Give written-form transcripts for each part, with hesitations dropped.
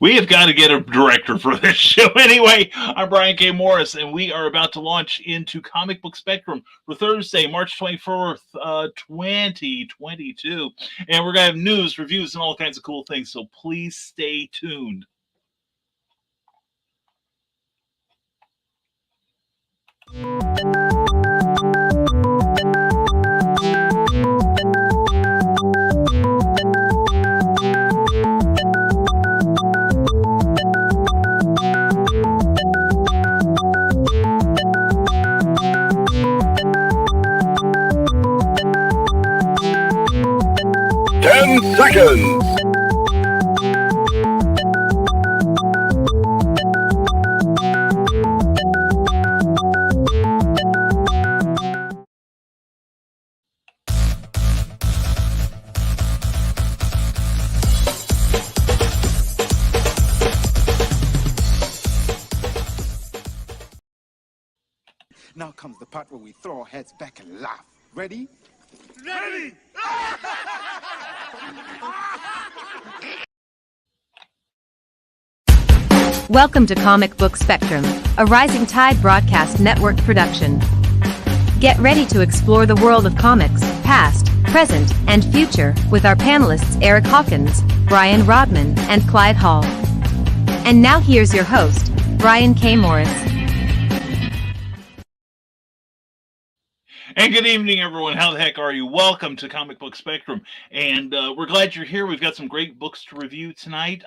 We have got to get a director for this show. Anyway, I'm Brian K. Morris, and we are about to launch into Comic Book Spectrum for Thursday, March 24th, 2022. And we're going to have news, reviews, and all kinds of cool things, so please stay tuned. Seconds. Now comes the part where we throw our heads back and laugh. Ready? Ready! Welcome to Comic Book Spectrum, a Rising Tide Broadcast Network production. Get ready to explore the world of comics, past, present, and future, with our panelists Eric Hawkins, Brian Rodman, and Clyde Hall. And now here's your host, Brian K. Morris. And good evening, everyone. How the heck are you? Welcome to Comic Book Spectrum. And we're glad you're here. We've got some great books to review tonight.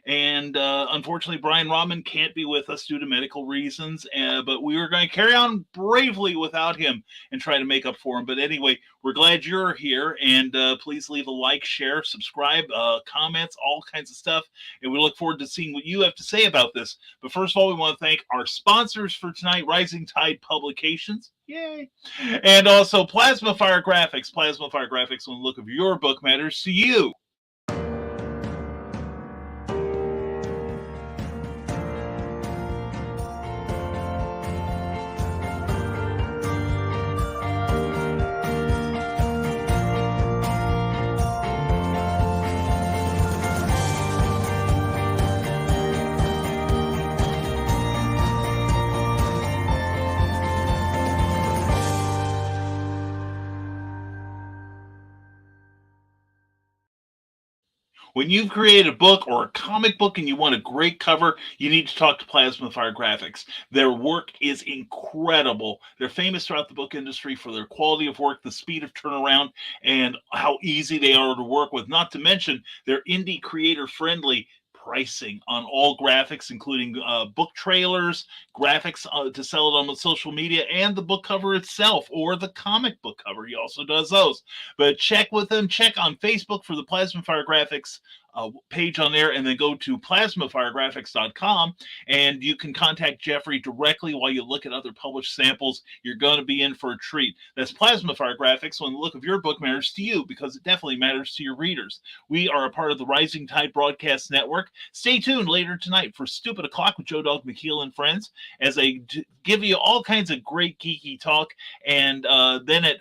Unfortunately, Brian Rodman can't be with us due to medical reasons. But we are going to carry on bravely without him and try to make up for him. But anyway, we're glad you're here. And please leave a like, share, subscribe, comments, all kinds of stuff. And we look forward to seeing what you have to say about this. But first of all, we want to thank our sponsors for tonight, Rising Tide Publications. Yay! And also Plasma Fire Graphics. Plasma Fire Graphics, when the look of your book matters to you. When you've created a book or a comic book and you want a great cover, you need to talk to Plasma Fire Graphics. Their work is incredible. They're famous throughout the book industry for their quality of work, the speed of turnaround, and how easy they are to work with. Not to mention, they're indie creator-friendly pricing on all graphics, including book trailers, graphics to sell it on the social media, and the book cover itself, or the comic book cover. He also does those. But check with them. Check on Facebook for the Plasma Fire Graphics page on there, and then go to plasmafiregraphics.com, and you can contact Jeffrey directly while you look at other published samples. You're going to be in for a treat. That's Plasma Fire Graphics, when the look of your book matters to you, because it definitely matters to your readers. We are a part of the Rising Tide Broadcast Network. Stay tuned later tonight for Stupid O'Clock with Joe Dog McKeel and friends, as they give you all kinds of great geeky talk, and then at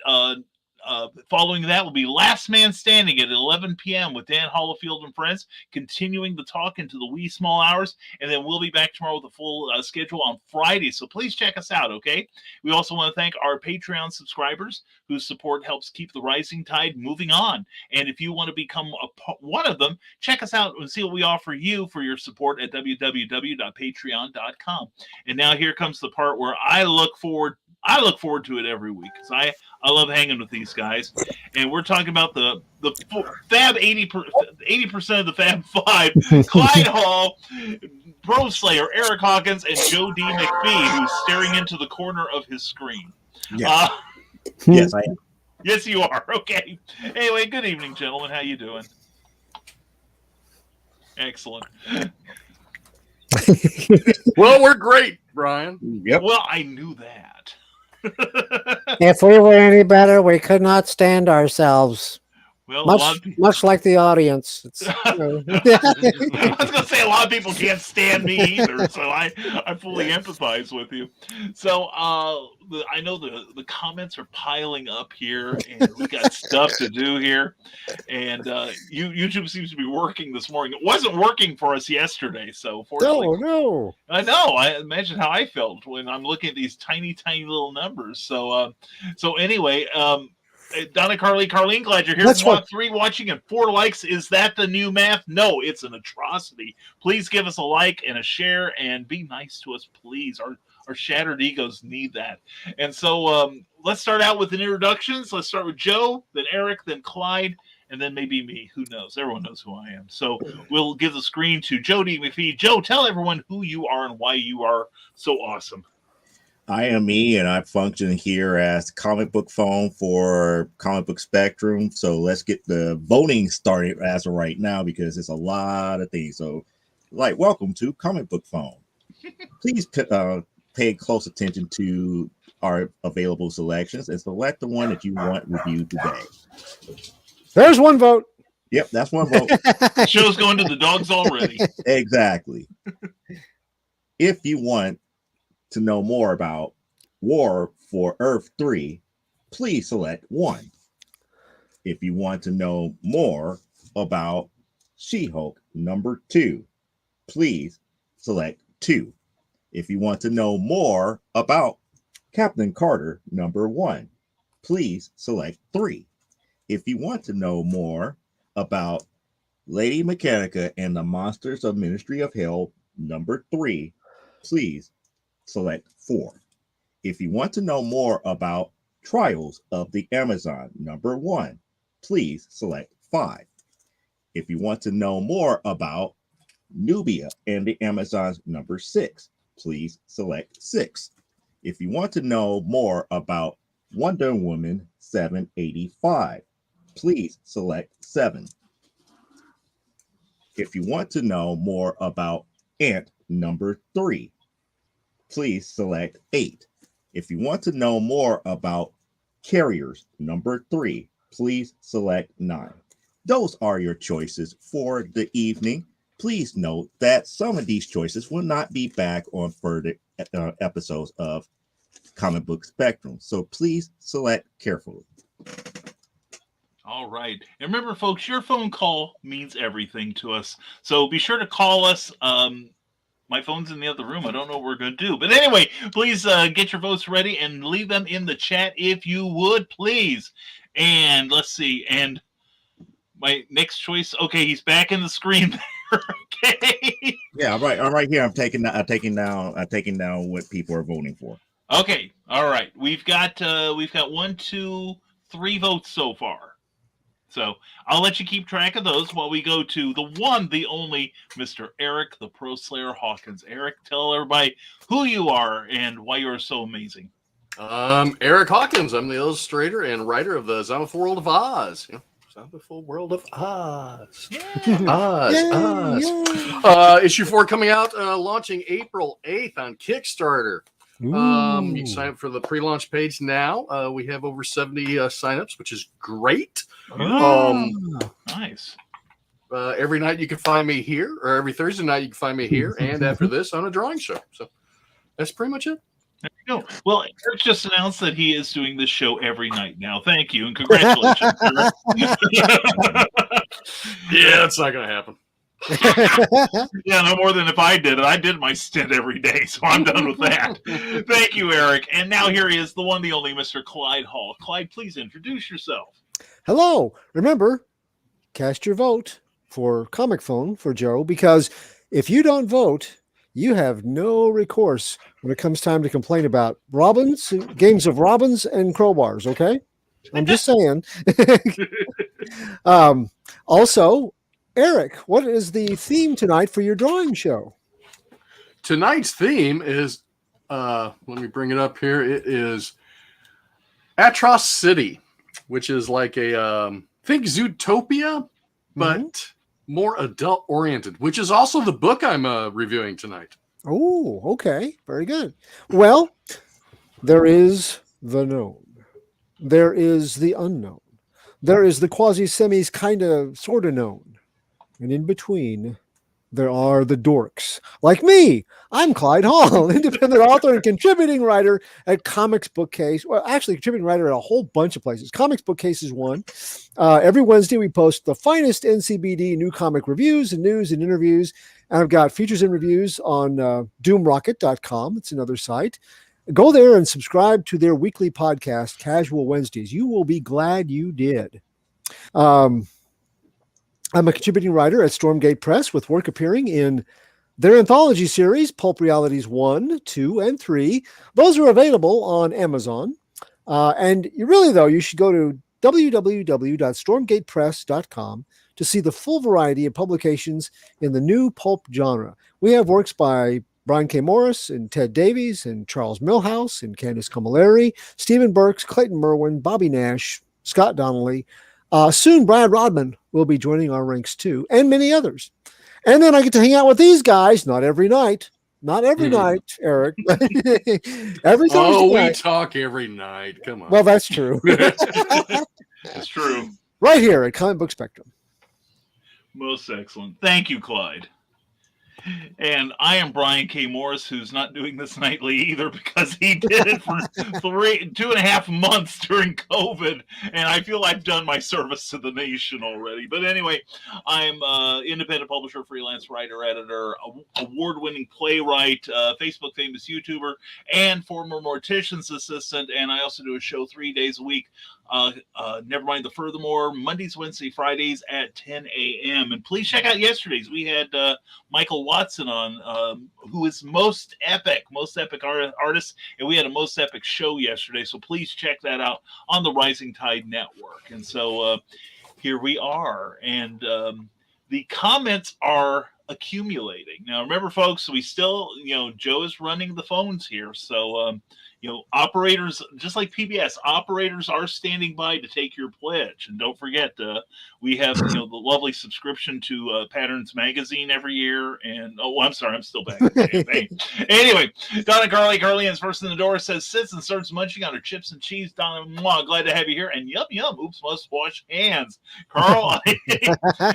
following that will be Last Man Standing at 11 p.m. with Dan Hollifield and friends, continuing the talk into the wee small hours, and then we'll be back tomorrow with a full schedule on Friday, so please check us out, okay? We also want to thank our Patreon subscribers whose support helps keep the Rising Tide moving on, and if you want to become one of them, check us out and see what we offer you for your support at www.patreon.com. And now here comes the part where I look forward to it every week, because I love hanging with these guys. And we're talking about the Fab 80% of the Fab Five, Clyde Hall, Bro Slayer, Eric Hawkins, and Joe D. McFee, who's staring into the corner of his screen. Yeah. Yes, I am. Yes, you are. Okay. Anyway, good evening, gentlemen. How you doing? Excellent. Well, we're great, Brian. Yep. Well, I knew that. If we were any better, we could not stand ourselves. Well, a lot of Much like the audience. It's, I was going to say a lot of people can't stand me either, so I fully empathize with you. So I know the comments are piling up here, and we got stuff to do here. And YouTube seems to be working this morning. It wasn't working for us yesterday, so fortunately. no. I know. I imagine how I felt when I'm looking at these tiny little numbers. So anyway. Donna, Carlene, glad you're here. That's what 3 watching and 4 likes. Is that the new math? No, it's an atrocity. Please give us a like and a share and be nice to us, please. Our shattered egos need that. And so let's start out with introductions. Let's start with Joe, then Eric, then Clyde, and then maybe me. Who knows? Everyone knows who I am. So we'll give the screen to Joe D. McFee. Joe, tell everyone who you are and why you are so awesome. I am me, and I function here as comic book phone for Comic Book Spectrum. So let's get the voting started as of right now, because it's a lot of things. So, welcome to Comic Book Phone. Please pay close attention to our available selections and select the one that you want reviewed today. There's one vote. Yep, that's one vote. The show's going to the dogs already. Exactly. If you want to know more about War for Earth 3, please select 1. If you want to know more about She-Hulk number 2, please select 2. If you want to know more about Captain Carter number 1, please select 3. If you want to know more about Lady Mechanica and the Monsters of Ministry of Hell number 3, please select 4. If you want to know more about Trials of the Amazon number 1, please select 5. If you want to know more about Nubia and the Amazons number 6, please select 6. If you want to know more about Wonder Woman 785, please select 7. If you want to know more about Ant number 3, please select 8. If you want to know more about Carriers number 3, please select 9. Those are your choices for the evening. Please note that some of these choices will not be back on further episodes of Comic Book Spectrum, so please select carefully. All right. And remember, folks, your phone call means everything to us. So be sure to call us. My phone's in the other room. I don't know what we're going to do. But anyway, please get your votes ready and leave them in the chat if you would, please. And let's see. And my next choice. Okay, he's back in the screen there. Okay. Yeah, I'm right here. I'm taking down what people are voting for. Okay. All right. We've got 1, 2, 3 votes so far. So I'll let you keep track of those while we go to the one, the only Mr. Eric, the Pro Slayer Hawkins. Eric, tell everybody who you are and why you're so amazing. Eric Hawkins. I'm the illustrator and writer of the Zombie World of Oz. Zombie World of Oz. Oz. Issue 4 coming out, launching April 8th on Kickstarter. You can sign up for the pre-launch page now. We have over 70 signups, which is great. Nice. Every night you can find me here, or every Thursday night you can find me here, and after this on a drawing show. So that's pretty much it. There you go. Well, Eric just announced that he is doing this show every night now. Thank you and congratulations. Yeah, that's not going to happen. Yeah, no more than if I did it. I did my stint every day, so I'm done with that. Thank you, Eric. And now here he is, the one, the only Mr. Clyde Hall. Clyde, please introduce yourself. Hello. Remember, cast your vote for Comic Phone for Joe, because if you don't vote, you have no recourse when it comes time to complain about games of Robins and crowbars, okay? I'm just saying. Also, Eric, what is the theme tonight for your drawing show? Tonight's theme is, let me bring it up here. It is Atros City, which is like a, think Zootopia, but more adult-oriented, which is also the book I'm reviewing tonight. Oh, okay. Very good. Well, there is the known. There is the unknown. there is the quasi-semis, kind of, sort of known. And in between, there are the dorks. Like me, I'm Clyde Hall, independent author and contributing writer at Comics Bookcase. Well, actually, contributing writer at a whole bunch of places. Comics Bookcase is one. Every Wednesday, we post the finest NCBD new comic reviews and news and interviews. And I've got features and reviews on doomrocket.com. It's another site. Go there and subscribe to their weekly podcast, Casual Wednesdays. You will be glad you did. I'm a contributing writer at Stormgate Press with work appearing in their anthology series, Pulp Realities 1, 2, and 3. Those are available on Amazon. And you should go to www.stormgatepress.com to see the full variety of publications in the new pulp genre. We have works by Brian K. Morris and Ted Davies and Charles Milhouse and Candice Camilleri, Stephen Burks, Clayton Merwin, Bobby Nash, Scott Donnelly. Soon, Brad Rodman will be joining our ranks too, and many others. And then I get to hang out with these guys, not every night. Not every night, Eric. Every Thursday we night. talk every night. Come on. Well, that's true. It's true. Right here at Comic Book Spectrum. Most excellent. Thank you, Clyde. And I am Brian K. Morris, who's not doing this nightly either because he did it for 2.5 months during COVID, and I feel I've done my service to the nation already. But anyway, I'm independent publisher, freelance writer, editor, award-winning playwright, Facebook famous YouTuber, and former mortician's assistant. And I also do a show 3 days a week. Never mind the furthermore, Mondays, Wednesday, Fridays at 10 a.m. And please check out yesterday's. We had Michael Watson on, who is most epic artist, and we had a most epic show yesterday. So please check that out on the Rising Tide Network. And so here we are, and the comments are accumulating. Now, remember, folks, we still, Joe is running the phones here, so. Operators, just like PBS, operators are standing by to take your pledge. And don't forget, we have the lovely subscription to Patterns Magazine every year. And I'm sorry, I'm still back. Anyway, Donna Garlian's first in the door sits and starts munching on her chips and cheese. Donna, glad to have you here. And yum. Oops, must wash hands. Carl,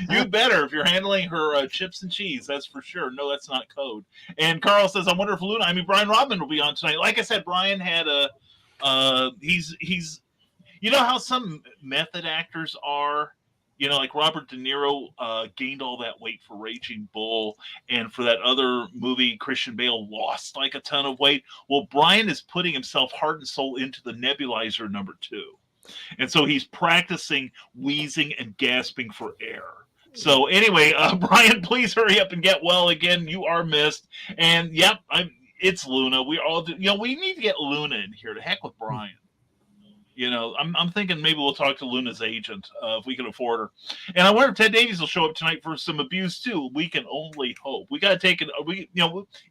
you better if you're handling her chips and cheese. That's for sure. No, that's not code. And Carl says, I wonder if Brian Rodman will be on tonight. Like I said, Brian had he's how some method actors are, like Robert De Niro gained all that weight for Raging Bull, and for that other movie Christian Bale lost like a ton of weight. Well, Brian is putting himself heart and soul into the nebulizer number 2, and so he's practicing wheezing and gasping for air. So anyway, Brian, please hurry up and get well again. You are missed. And yep, it's Luna. We all do. We need to get Luna in here. To heck with Brian. I'm thinking maybe we'll talk to Luna's agent if we can afford her. And I wonder if Ted Davies will show up tonight for some abuse too. We can only hope. We got to take it. If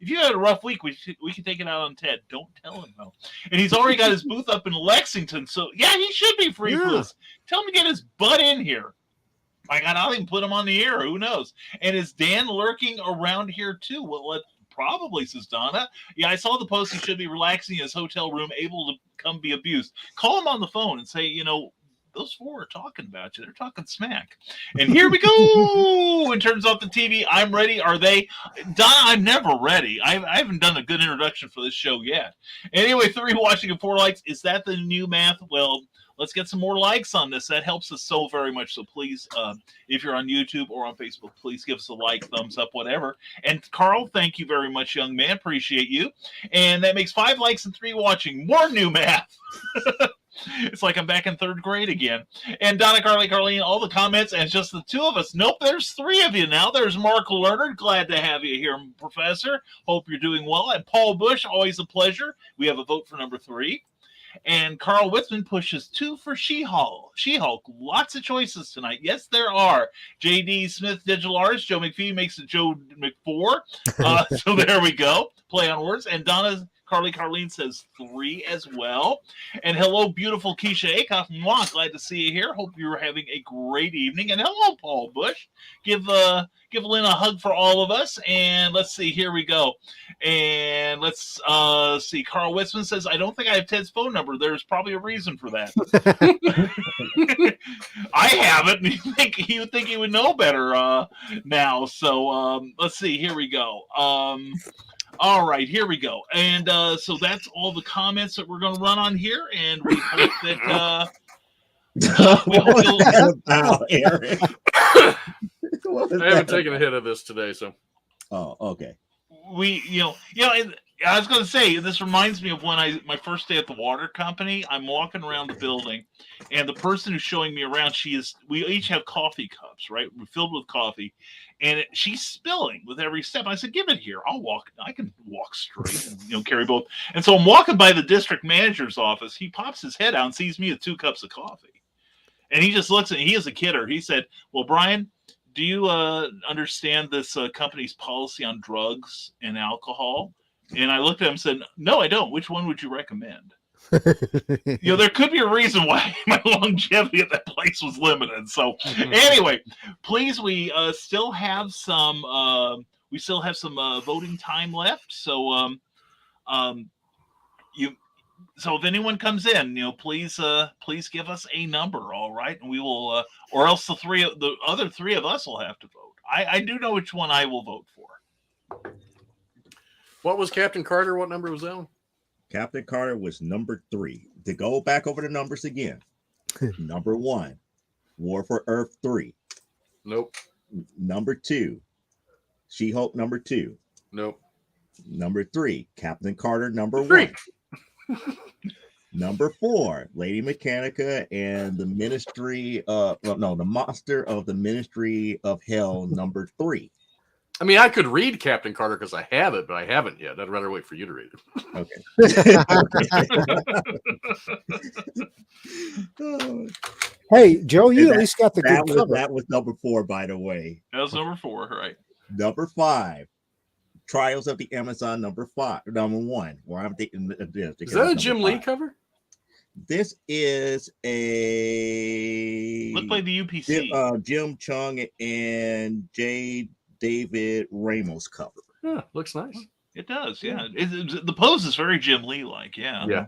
you had a rough week, we can take it out on Ted. Don't tell him though. And he's already got his booth up in Lexington, so yeah, he should be free for this. Tell him to get his butt in here. My God, I'll even put him on the air. Who knows? And is Dan lurking around here too? Well, probably, says Donna. Yeah, I saw the post. He should be relaxing in his hotel room, able to come be abused. Call him on the phone and say, those four are talking about you. They're talking smack. And here we go. And turns off the TV. I'm ready. Are they? Donna, I'm never ready. I haven't done a good introduction for this show yet. Anyway, 3 watching and 4 likes. Is that the new math? Well, let's get some more likes on this. That helps us so very much. So please, if you're on YouTube or on Facebook, please give us a like, thumbs up, whatever. And Carl, thank you very much, young man. Appreciate you. And that makes 5 likes and 3 watching. More new math. It's like I'm back in 3rd grade again. And Donna, Carlene, all the comments, and it's just the 2 of us. Nope, there's 3 of you now. There's Mark Lerner. Glad to have you here, Professor. Hope you're doing well. And Paul Bush, always a pleasure. We have a vote for number 3. And Carl Witzman pushes 2 for She-Hulk. She-Hulk, lots of choices tonight. Yes, there are. J.D. Smith, Digital Artist. Joe McFee makes it Joe McFour. So there we go. Play on words. And Donna Carlene says 3 as well. And hello, beautiful Keisha Akoff. Mwah, glad to see you here. Hope you're having a great evening. And hello, Paul Bush. Give Lynn a hug for all of us. And let's see, here we go. And let's see. Carl Witzman says, I don't think I have Ted's phone number. There's probably a reason for that. I haven't. You would think he would know better now. So let's see. Here we go. All right, here we go. And so that's all the comments that we're going to run on here. And we hope that Eric. I haven't taken a hit of this today, so. Oh, okay. And I was going to say, this reminds me of when my first day at the water company. I'm walking around the building, and the person who's showing me around, we each have coffee cups, right? We're filled with coffee, and she's spilling with every step. I said, give it here. I can walk straight and, carry both. And so I'm walking by the district manager's office. He pops his head out and sees me with 2 cups of coffee. And he just looks at me. He is a kidder. He said, well, Brian, do you understand this company's policy on drugs and alcohol? And I looked at him and said, no, I don't. Which one would you recommend? There could be a reason why my longevity at that place was limited. So anyway, please, we still have some voting time left. So so if anyone comes in, please give us a number, all right? And we will or else the other 3 of us will have to vote. I do know which one I will vote for. What was Captain Carter? What number was that one? Captain Carter was number 3. To go back over the numbers again. Number 1, War for Earth 3. Nope. Number 2, She-Hulk number 2. Nope. Number 3, Captain Carter number 3. 1. Number 4, Lady Mechanica and the Ministry of the Monster of the Ministry of Hell number 3. I mean, I could read Captain Carter because I have it, but I haven't yet. I'd rather wait for you to read Okay. Hey, Joe, you at least got the good cover. That was number 4, by the way. That was number 4, right? Number 5, Trials of the Amazon number 1. Where I'm thinking this. Is that a Jim Lee cover? This is a look like the UPC. Jim Chung and J. David Ramos cover. Yeah, looks nice. It does, yeah. The pose is very Jim Lee like, yeah. Yeah.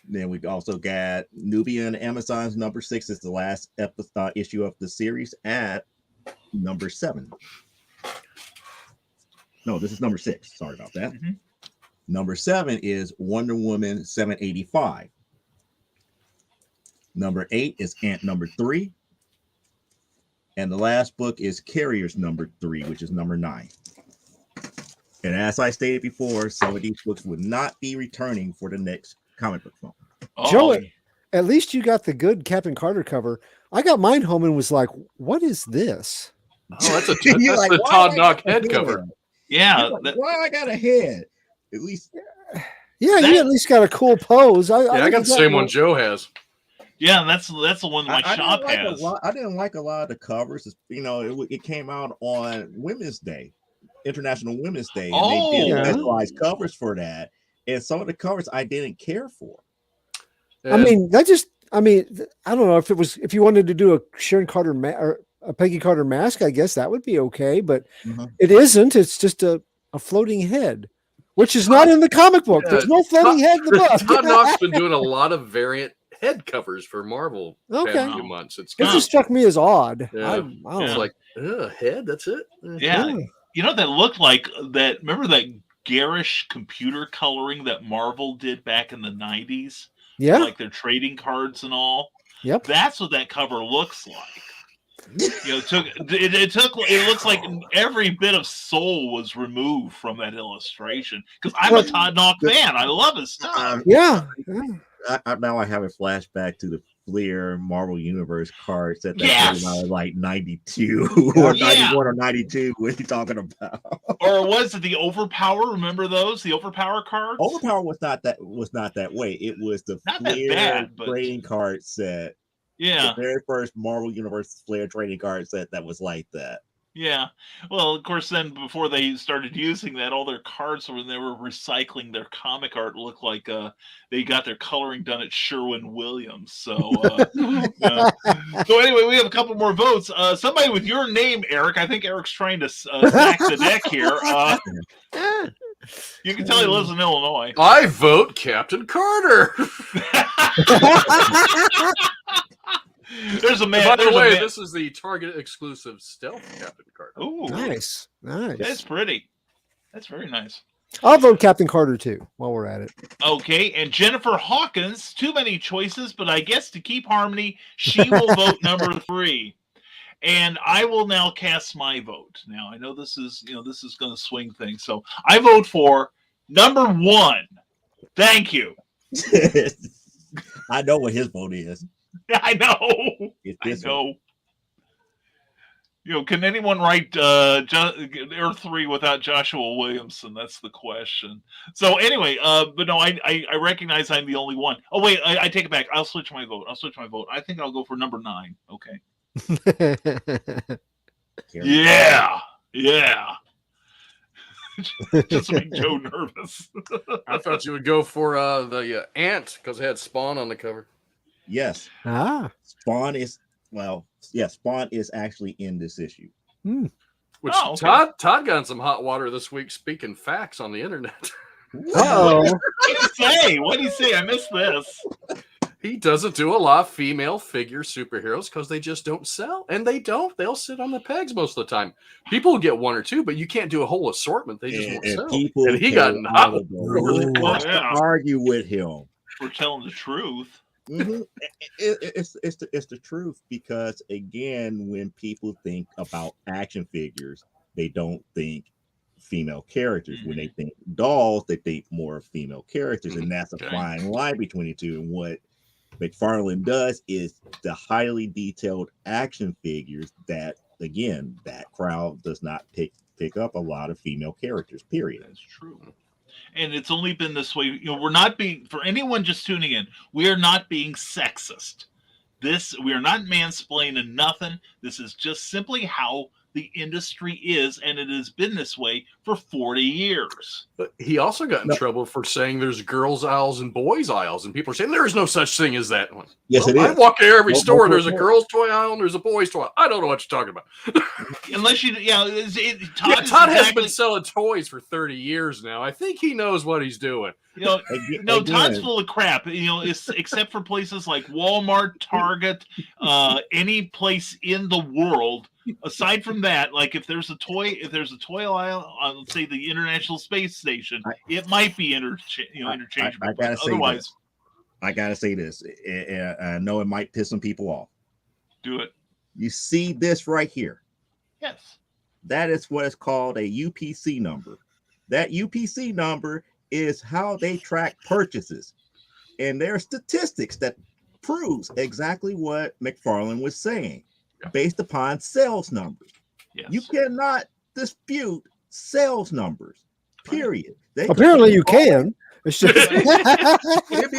Then we also got Nubia and Amazon's number 6 is the last issue of the series at number 7. No, this is number 6. Sorry about that. Mm-hmm. Number 7 is Wonder Woman 785. Number 8 is Ant number 3. And the last book is Carriers number 3, which is number 9. And as I stated before, some of these books would not be returning for the next comic book phone. Joe, at least you got the good Captain Carter cover. I got mine home and was like, what is this? Oh, that's the Todd Knock head cover. Yeah. Why I got a head? At least. Yeah, you at least got a cool pose. I got the same one Joe has. Yeah, and that's the one that my shop has. I didn't like a lot of the covers. It came out on Women's Day, International Women's Day, and they did specialized covers for that. And some of the covers I didn't care for. I mean, I don't know if you wanted to do a Sharon Carter or a Peggy Carter mask, I guess that would be okay, but it isn't. It's just a floating head, which is not in the comic book. There's no floating head in the book. Todd Knock's been doing a lot of variant head covers for Marvel past few months. It just struck me as odd. Yeah. I was like, head, that's it? Yeah. You know, that looked like that. Remember that garish computer coloring that Marvel did back in the 90s? Yeah. Like their trading cards and all. Yep. That's what that cover looks like. It looks like every bit of soul was removed from that illustration. Because I'm a Todd Knock fan. I love his stuff. Now I have a flashback to the Fleer Marvel Universe card set that came out like 92 or 91 or 92. What are you talking about? Or was it the Overpower? Remember those? The Overpower cards? Overpower was not that way. It was the Fleer trading card set. Yeah. The very first Marvel Universe Flair trading card set that was like that. Yeah. Well, of course, then before they started using that, all their cards, when they were recycling their comic art, looked like they got their coloring done at Sherwin-Williams. So, yeah. So anyway, we have a couple more votes. Somebody with your name, Eric. I think Eric's trying to stack the deck here. You can tell he lives in Illinois. I vote Captain Carter. There's a man. By the way, man. this is the Target exclusive stealth Captain Carter. Oh, Nice. that's pretty. That's very nice. I'll vote Captain Carter too while we're at it. Okay, and Jennifer Hawkins. Too many choices, but I guess to keep harmony, she will vote number 3. And I will now cast my vote. Now I know this is going to swing things, so I vote for number 1. Thank you. I know what his vote is. I know. It's I know. Can anyone write Earth 3 without Joshua Williamson? That's the question. So anyway, but no, I recognize I'm the only one. Oh wait, I take it back. I'll switch my vote. I think I'll go for number 9. Okay. Yeah. Just to make Joe nervous. I thought you would go for the ant because it had Spawn on the cover. Yes. Spawn is actually in this issue. Which okay. Todd got in some hot water this week speaking facts on the internet. Oh, What do you say? I missed this. He doesn't do a lot of female figure superheroes because they just don't sell. And they don't. They'll sit on the pegs most of the time. People will get 1 or 2, but you can't do a whole assortment. They just won't sell. And he got in hot water. Argue with him. We're telling the truth. Mm-hmm. It's the truth, because again, when people think about action figures, they don't think female characters. When they think dolls, they think more of female characters, and that's a fine line between the two. And what McFarlane does is the highly detailed action figures that, again, that crowd does not pick up a lot of female characters, period. That's true. And it's only been this way. We're not being, for anyone just tuning in, we are not being sexist. We are not mansplaining nothing. This is just simply how the industry is, and it has been this way for 40 years. But he also got in trouble for saying there's girls' aisles and boys' aisles, and people are saying there is no such thing as that. Yes, it is. I walk in every store, there's a girls' toy aisle and there's a boys' toy aisle. I don't know what you're talking about. Unless you, Todd has been selling toys for 30 years now. I think he knows what he's doing. Todd's full of crap. Except for places like Walmart, Target, any place in the world. Aside from that, like if there's a toy aisle on, let's say, the International Space Station, it might be interchangeable. I gotta say this. I know it might piss some people off. Do it. You see this right here? Yes. That is what is called a UPC number. That UPC number is how they track purchases, and there are statistics that proves exactly what McFarlane was saying. Based upon sales numbers. Yes. You cannot dispute sales numbers, period. Apparently you can. It's just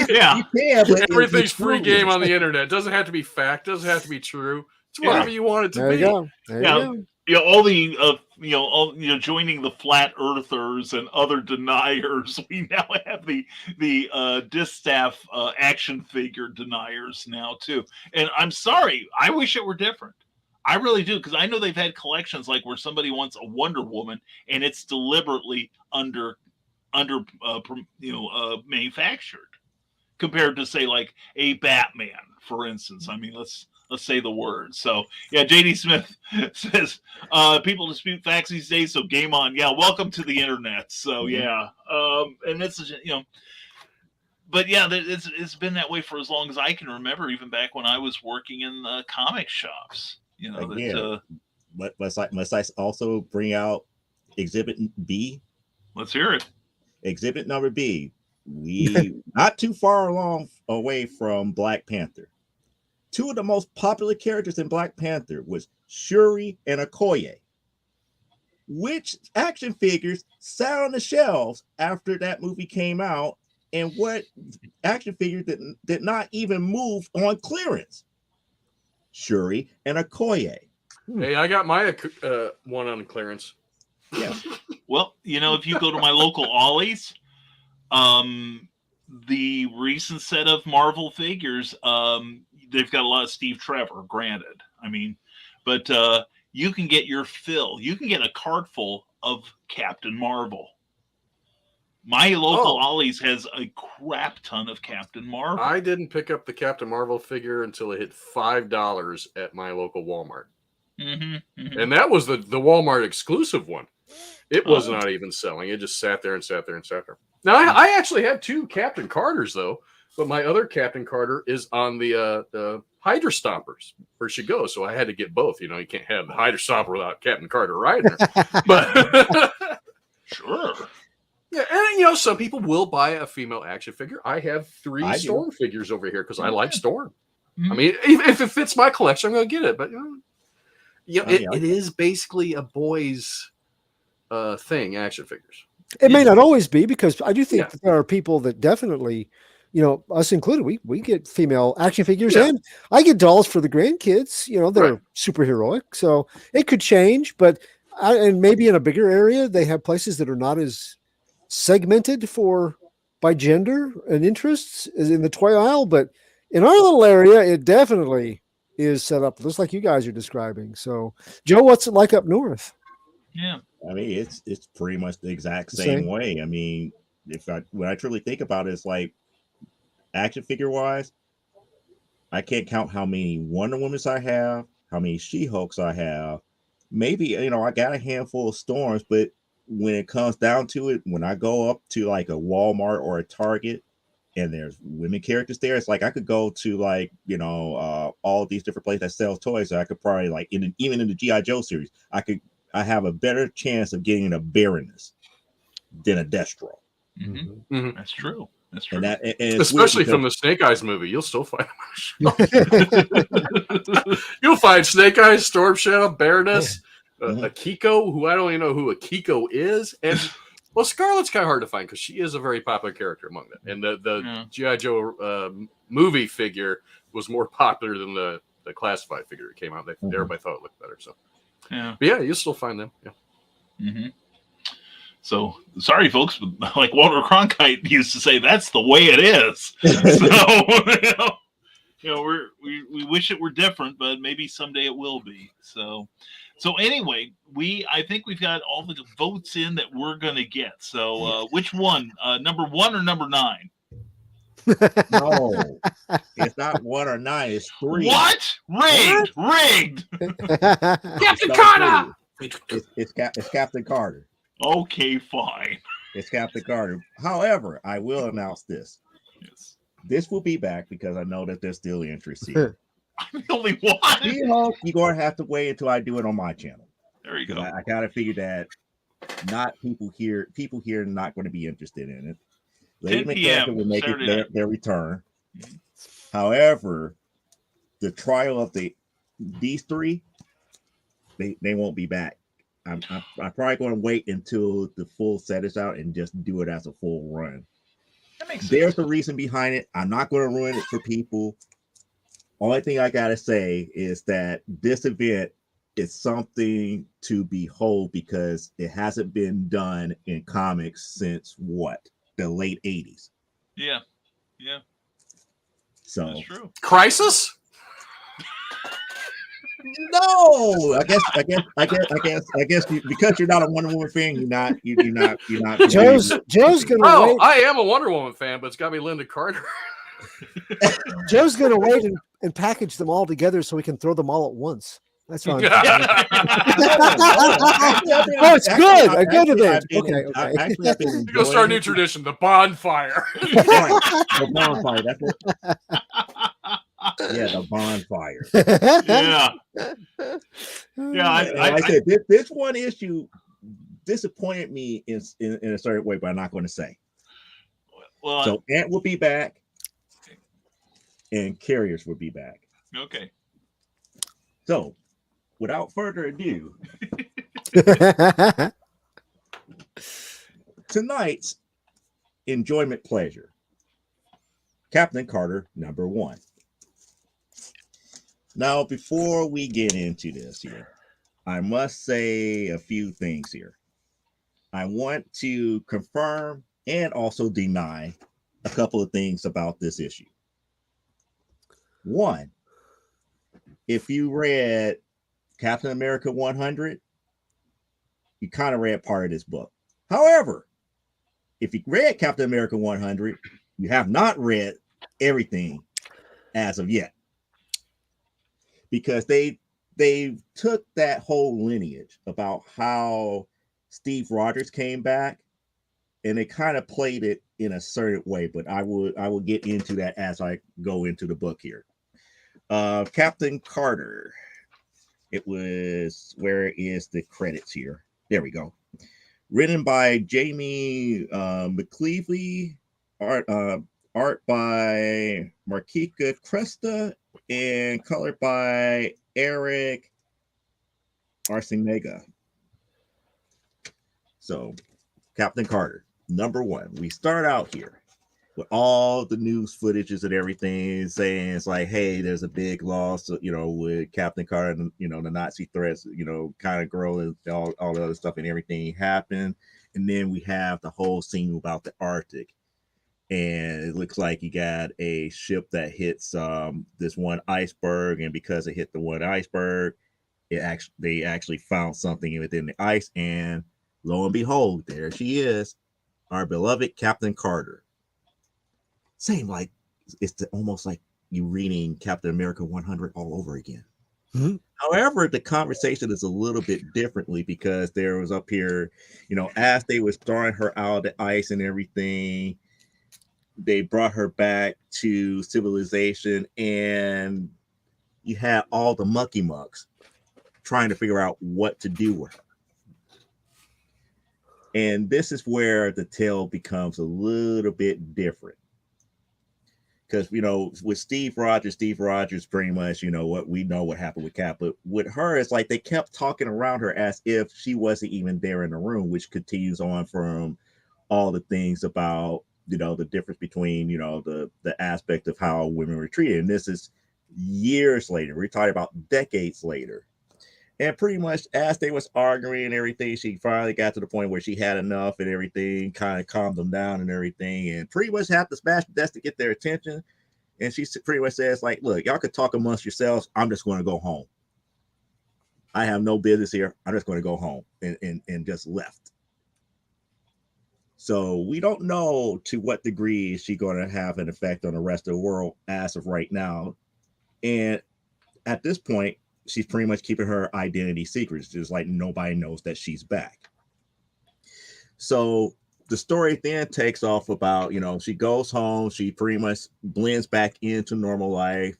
Yeah. You can, but everything's free game on the internet. It doesn't have to be fact, doesn't have to be true. It's whatever you want it to be. There you go. There you go. All the joining the flat earthers and other deniers. We now have the distaff action figure deniers now too. And I'm sorry, I wish it were different. I really do, because I know they've had collections like where somebody wants a Wonder Woman and it's deliberately manufactured compared to, say, like a Batman, for instance. I mean, let's say the word. So yeah, JD Smith says people dispute facts these days, so game on. Yeah, welcome to the internet. So yeah, and it's but yeah, it's been that way for as long as I can remember, even back when I was working in comic shops. But must I also bring out Exhibit B? Let's hear it. Exhibit number B. We not too far away from Black Panther. Two of the most popular characters in Black Panther was Shuri and Okoye. Which action figures sat on the shelves after that movie came out, and what action figure did not even move on clearance? Shuri and Okoye. Hey, I got my one on clearance. Yeah. Well, if you go to my local Ollie's, the recent set of Marvel figures, they've got a lot of Steve Trevor, granted. But you can get your fill. You can get a cart full of Captain Marvel. My local Ollie's has a crap ton of Captain Marvel. I didn't pick up the Captain Marvel figure until it hit $5 at my local Walmart. Mm-hmm. And that was the Walmart exclusive one. It was not even selling. It just sat there and sat there and sat there. Now, I actually have 2 Captain Carters, though. But my other Captain Carter is on the Hydra Stompers where she goes. So I had to get both. You can't have the Hydra Stomper without Captain Carter riding her. But sure. Yeah, and some people will buy a female action figure. I have 3 Storm figures over here because I like Storm. Mm-hmm. If it fits my collection, I'm going to get it. But it is basically a boys' thing. Action figures. It may not always be, because I do think that there are people that definitely, us included, we get female action figures, and I get dolls for the grandkids. They're superheroic, so it could change. But and maybe in a bigger area, they have places that are not as segmented by gender and interests as in the toy aisle. But in our little area, it definitely is set up just like you guys are describing. So, Joe, what's it like up north? Yeah. It's pretty much the exact same way. When I truly think about it, it's like action figure wise, I can't count how many Wonder Womans I have, how many She-Hulks I have. Maybe, I got a handful of Storms, but when it comes down to it, when I go up to like a Walmart or a Target and there's women characters there, it's like I could go to all these different places that sell toys. So I could probably even in the G.I. Joe series, I have a better chance of getting a Baroness than a Destro. Mm-hmm. Mm-hmm. That's true. And especially from the Snake Eyes movie, you'll still find them. You'll find Snake Eyes, Storm Shadow, Baroness, Akiko, who I don't even know who Akiko is, and Scarlet's kind of hard to find because she is a very popular character among them. And the G.I. Joe movie figure was more popular than the classified figure that came out. Everybody thought it looked better. So you'll still find them. Yeah. Mm-hmm. So sorry, folks, but like Walter Cronkite used to say, that's the way it is. So we wish it were different, but maybe someday it will be. So anyway, I think we've got all the votes in that we're gonna get. So which one? Number 1 or number 9? No, it's not 1 or 9. It's 3. What? Rigged. Captain Carter. It's Captain Carter. Okay, fine. It's Captain Carter. However, I will announce this. Yes. This will be back because I know that there's still interest here. I'm the only one. You're going to have to wait until I do it on my channel. There you go. I got to figure that people here are not going to be interested in it. Lady McCaffrey will make it their return. Mm-hmm. However, the trial of these 3, they won't be back. I'm probably going to wait until the full set is out and just do it as a full run. That makes sense. There's a reason behind it. I'm not going to ruin it for people. Only thing I got to say is that this event is something to behold because it hasn't been done in comics since the late 80s. Yeah. So that's true. Crisis? No, I guess because you're not a Wonder Woman fan, you're not. Joe's gonna wait. I am a Wonder Woman fan, but it's got to be Linda Carter. Joe's gonna wait and package them all together so we can throw them all at once. That's fine. It's good. A good event. Okay. You go start a new tradition: the bonfire. The bonfire. That's what. Yeah, the bonfire. I said this one issue disappointed me in a certain way, but I'm not going to say. Well, so Ant will be back, and Carriers will be back. Okay. So, without further ado, tonight's enjoyment pleasure. Captain Carter number 1. Now, before we get into this here, I must say a few things here. I want to confirm and also deny a couple of things about this issue. One, if you read Captain America 100, you kind of read part of this book. However, if you read Captain America 100, you have not read everything as of yet, because they took that whole lineage about how Steve Rogers came back, and they kind of played it in a certain way. But I will get into that as I go into the book here. Captain Carter. It was, where is the credits here? There we go. Written by Jamie McFee, art by Markika Cresta, and colored by Eric Arciniega. So, Captain Carter, number one. We start out here with all the news footages and everything, saying it's like, hey, there's a big loss, with Captain Carter, and, the Nazi threats, kind of growing, all the other stuff and everything happened. And then we have the whole scene about the Arctic. And it looks like you got a ship that hits this one iceberg. And because it hit the one iceberg, they actually found something within the ice. And lo and behold, there she is, our beloved Captain Carter. Same, like it's almost like you reading Captain America 100 all over again. Mm-hmm. However, the conversation is a little bit differently, because there was up here, as they was throwing her out of the ice and everything, they brought her back to civilization, and you had all the mucky mucks trying to figure out what to do with her. And this is where the tale becomes a little bit different. Because, with Steve Rogers pretty much, what happened with Cap. But with her, it's like they kept talking around her as if she wasn't even there in the room, which continues on from all the things about, the difference between, the aspect of how women were treated. And this is years later. We're talking about decades later. And pretty much as they was arguing and everything, she finally got to the point where she had enough and everything, kind of calmed them down and everything, and pretty much had to smash the desk to get their attention. And she pretty much says, like, look, y'all could talk amongst yourselves. I'm just going to go home. I have no business here. I'm just going to go home, and just left. So we don't know to what degree is she going to have an effect on the rest of the world as of right now. And at this point, she's pretty much keeping her identity secret. Just like nobody knows that she's back. So the story then takes off about, she goes home. She pretty much blends back into normal life.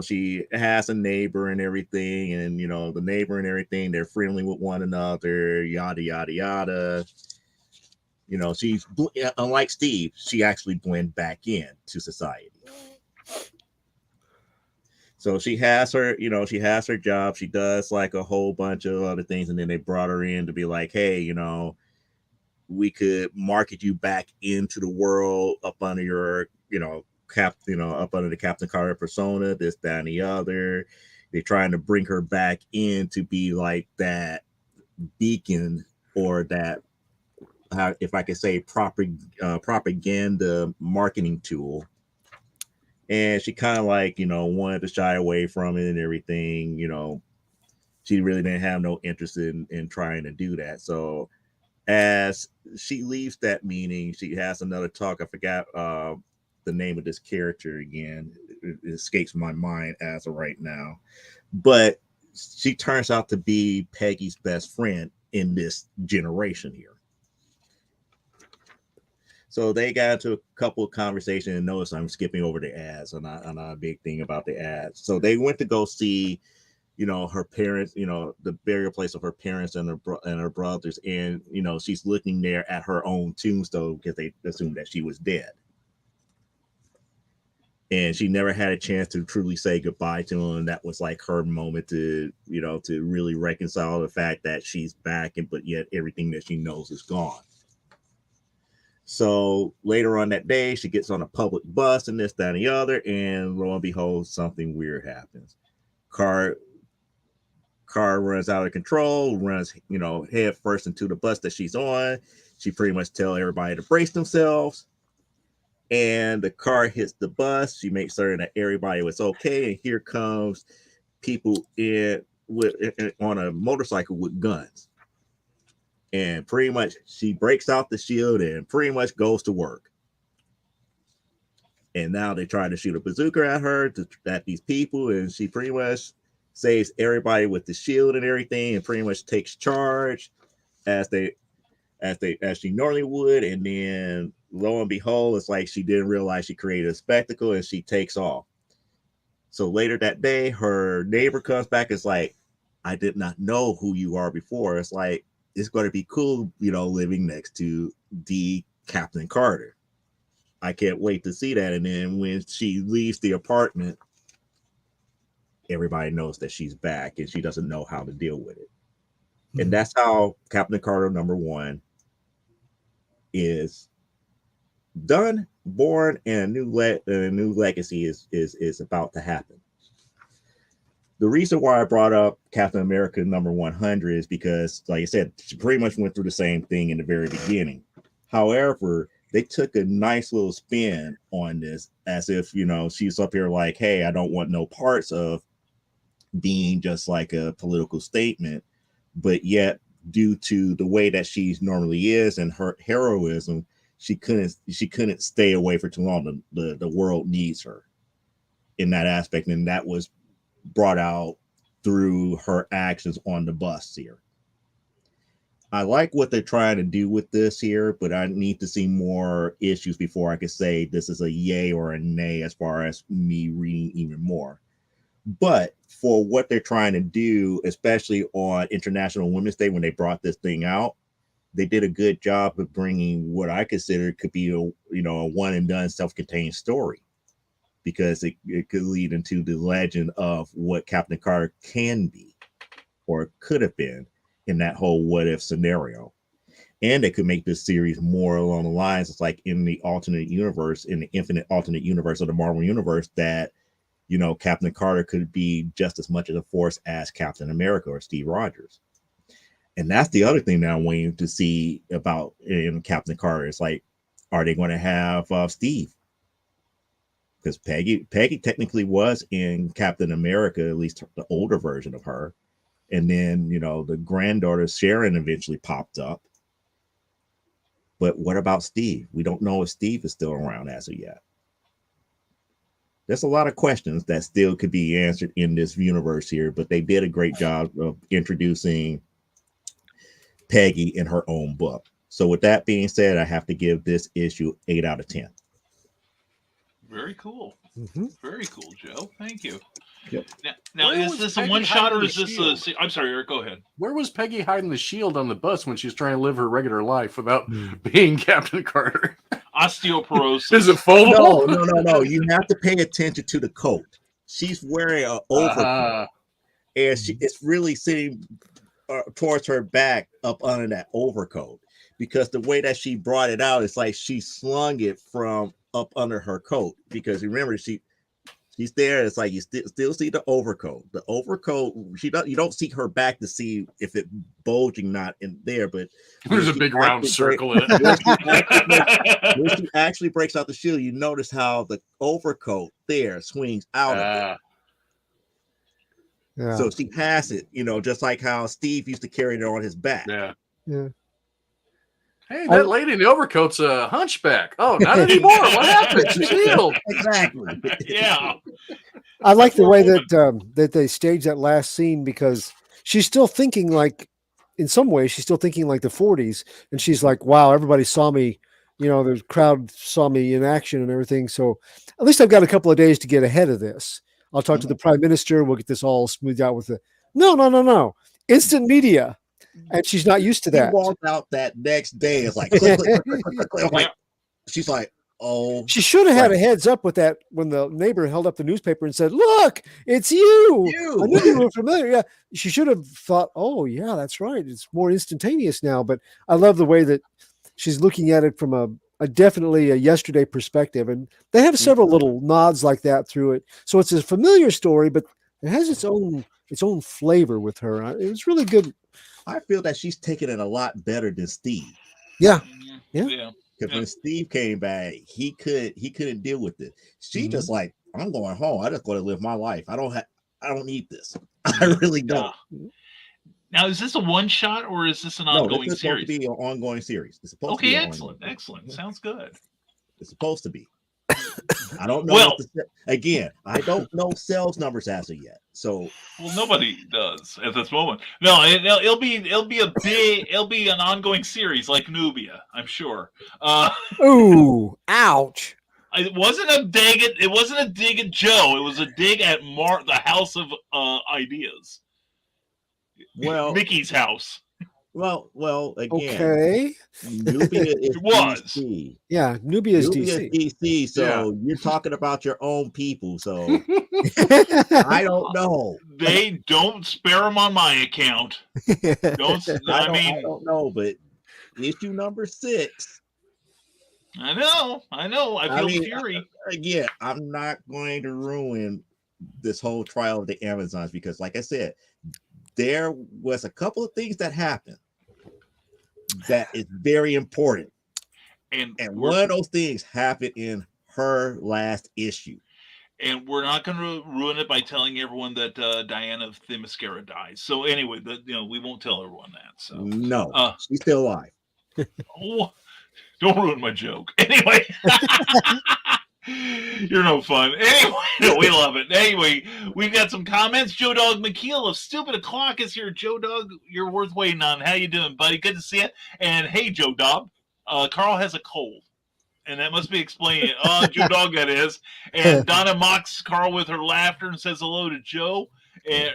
She has a neighbor and everything. And, the neighbor and everything, they're friendly with one another, yada, yada, yada. She's, unlike Steve, she actually blend back in to society. So she has her, she has her job. She does like a whole bunch of other things. And then they brought her in to be like, hey, we could market you back into the world up under your, up under the Captain Carter persona, this, that, and the other. They're trying to bring her back in to be like that beacon, or that, if I could say, propaganda marketing tool. And she kind of like, wanted to shy away from it and everything. She really didn't have no interest in trying to do that. So as she leaves that meeting, she has another talk. I forgot the name of this character again. It escapes my mind as of right now. But she turns out to be Peggy's best friend in this generation here. So they got into a couple of conversations, and notice I'm skipping over the ads. I'm not a big thing about the ads. So they went to go see, her parents, the burial place of her parents and her brothers. And, she's looking there at her own tombstone because they assumed that she was dead. And she never had a chance to truly say goodbye to him. That was like her moment to, to really reconcile the fact that she's back, but yet everything that she knows is gone. So later on that day, she gets on a public bus and this, that, and the other, and lo and behold, something weird happens. car runs out of control, runs, head first into the bus that she's on. She pretty much tell everybody to brace themselves. And the car hits the bus. She makes certain that everybody was okay. And here comes people on a motorcycle with guns. And pretty much she breaks out the shield and pretty much goes to work. And now they try to shoot a bazooka at her, at these people. And she pretty much saves everybody with the shield and everything, and pretty much takes charge as she normally would. And then lo and behold, it's like she didn't realize she created a spectacle, and she takes off. So later that day, her neighbor comes back. It's like, I did not know who you are before. It's like, it's going to be cool, living next to the Captain Carter. I can't wait to see that. And then when she leaves the apartment, everybody knows that she's back, and she doesn't know how to deal with it. Mm-hmm. And that's how Captain Carter #1 is done, born, and a new legacy is about to happen. The reason why I brought up Captain America #100 is because, like I said, she pretty much went through the same thing in the very beginning. However, they took a nice little spin on this, as if, she's up here like, hey, I don't want no parts of being just like a political statement, but yet due to the way that she normally is and her heroism, she couldn't stay away for too long. The world needs her in that aspect, and that was brought out through her actions on the bus here. I like what they're trying to do with this here, but I need to see more issues before I can say this is a yay or a nay as far as me reading even more. But for what they're trying to do, especially on International Women's Day, when they brought this thing out, they did a good job of bringing what I consider could be a one and done self-contained story, because it could lead into the legend of what Captain Carter can be or could have been in that whole what if scenario. And they could make this series more along the lines, it's like in the alternate universe, in the infinite alternate universe of the Marvel universe, that Captain Carter could be just as much of a force as Captain America or Steve Rogers. And that's the other thing that I'm waiting to see about in Captain Carter. It's like, are they going to have Steve? Because Peggy technically was in Captain America, at least the older version of her. And then, the granddaughter Sharon eventually popped up. But what about Steve? We don't know if Steve is still around as of yet. There's a lot of questions that still could be answered in this universe here, but they did a great job of introducing Peggy in her own book. So with that being said, I have to give this issue 8 out of 10. Very cool. Mm-hmm. Very cool, Joe. Thank you. Yep. Now is this a one shot or is this I'm sorry, Eric, go ahead. Where was Peggy hiding the shield on the bus when she's trying to live her regular life without being Captain Carter? Osteoporosis. Is it foldable? No. You have to pay attention to the coat. She's wearing an overcoat, and it's really sitting towards her back up under that overcoat, because the way that she brought it out, it's like she slung it from up under her coat, because remember she's there. It's like you still see the overcoat. The overcoat, you don't see her back to see if it bulging not in there, but there's a big round circle in it. When she actually breaks out the shield, you notice how the overcoat there swings out of it. Yeah. So she has it, just like how Steve used to carry it on his back. Yeah. Hey, I- that lady in the overcoat's a hunchback. Oh, not anymore. What happened? She's healed. Exactly. Yeah. I like the way that they staged that last scene, because she's still thinking like, in some ways, she's still thinking like the 40s. And she's like, wow, everybody saw me, the crowd saw me in action and everything. So at least I've got a couple of days to get ahead of this. I'll talk to the prime minister. We'll get this all smoothed out with no. Instant media. And she's not used to that. She walked out that next day. It's like, click, click, click, click, click, click. Like, she's like, oh. She should have had a heads up with that when the neighbor held up the newspaper and said, look, it's you. I knew you were familiar. Yeah. She should have thought, oh, yeah, that's right. It's more instantaneous now. But I love the way that she's looking at it from a definitely a yesterday perspective. And they have several little nods like that through it. So it's a familiar story, but It has its own flavor with her. It was really good. I feel that she's taking it a lot better than Steve. Yeah. Yeah. Because when Steve came back, he couldn't deal with it. She just like, I'm going home. I just want to live my life. I don't need this. I really don't. Now, is this a one shot or is this an ongoing this is series? supposed to be an ongoing series. It's supposed to be excellent. Sounds good. It's supposed to be. I don't know. Well, again, I don't know sales numbers as of yet. So, well, nobody does at this moment. No, it'll be an ongoing series like Nubia, I'm sure. Ooh, ouch! It wasn't a dig at Joe. It was a dig at the House of Ideas. Well, Mickey's house. Well, again, okay. Nubia is DC. Yeah, Nubia is DC. So you're talking about your own people. So I don't know. They don't spare them on my account. I don't know, but issue number 6. I know. I feel fury. Again, I'm not going to ruin this whole trial of the Amazons because, like I said, there was a couple of things that happened that is very important. And one of those things happened in her last issue. And we're not going to ruin it by telling everyone that Diana Themyscira dies. So anyway, we won't tell everyone that. So no, she's still alive. Oh, don't ruin my joke. Anyway. You're no fun. Anyway, we love it. Anyway, we've got some comments. Joe Dog McKeel of Stupid O'Clock is here. Joe Dog, you're worth waiting on. How you doing, buddy? Good to see you. And hey, Joe Dog, Carl has a cold, and that must be explaining it. Oh, Joe Dog, that is. And Donna mocks Carl with her laughter and says hello to Joe and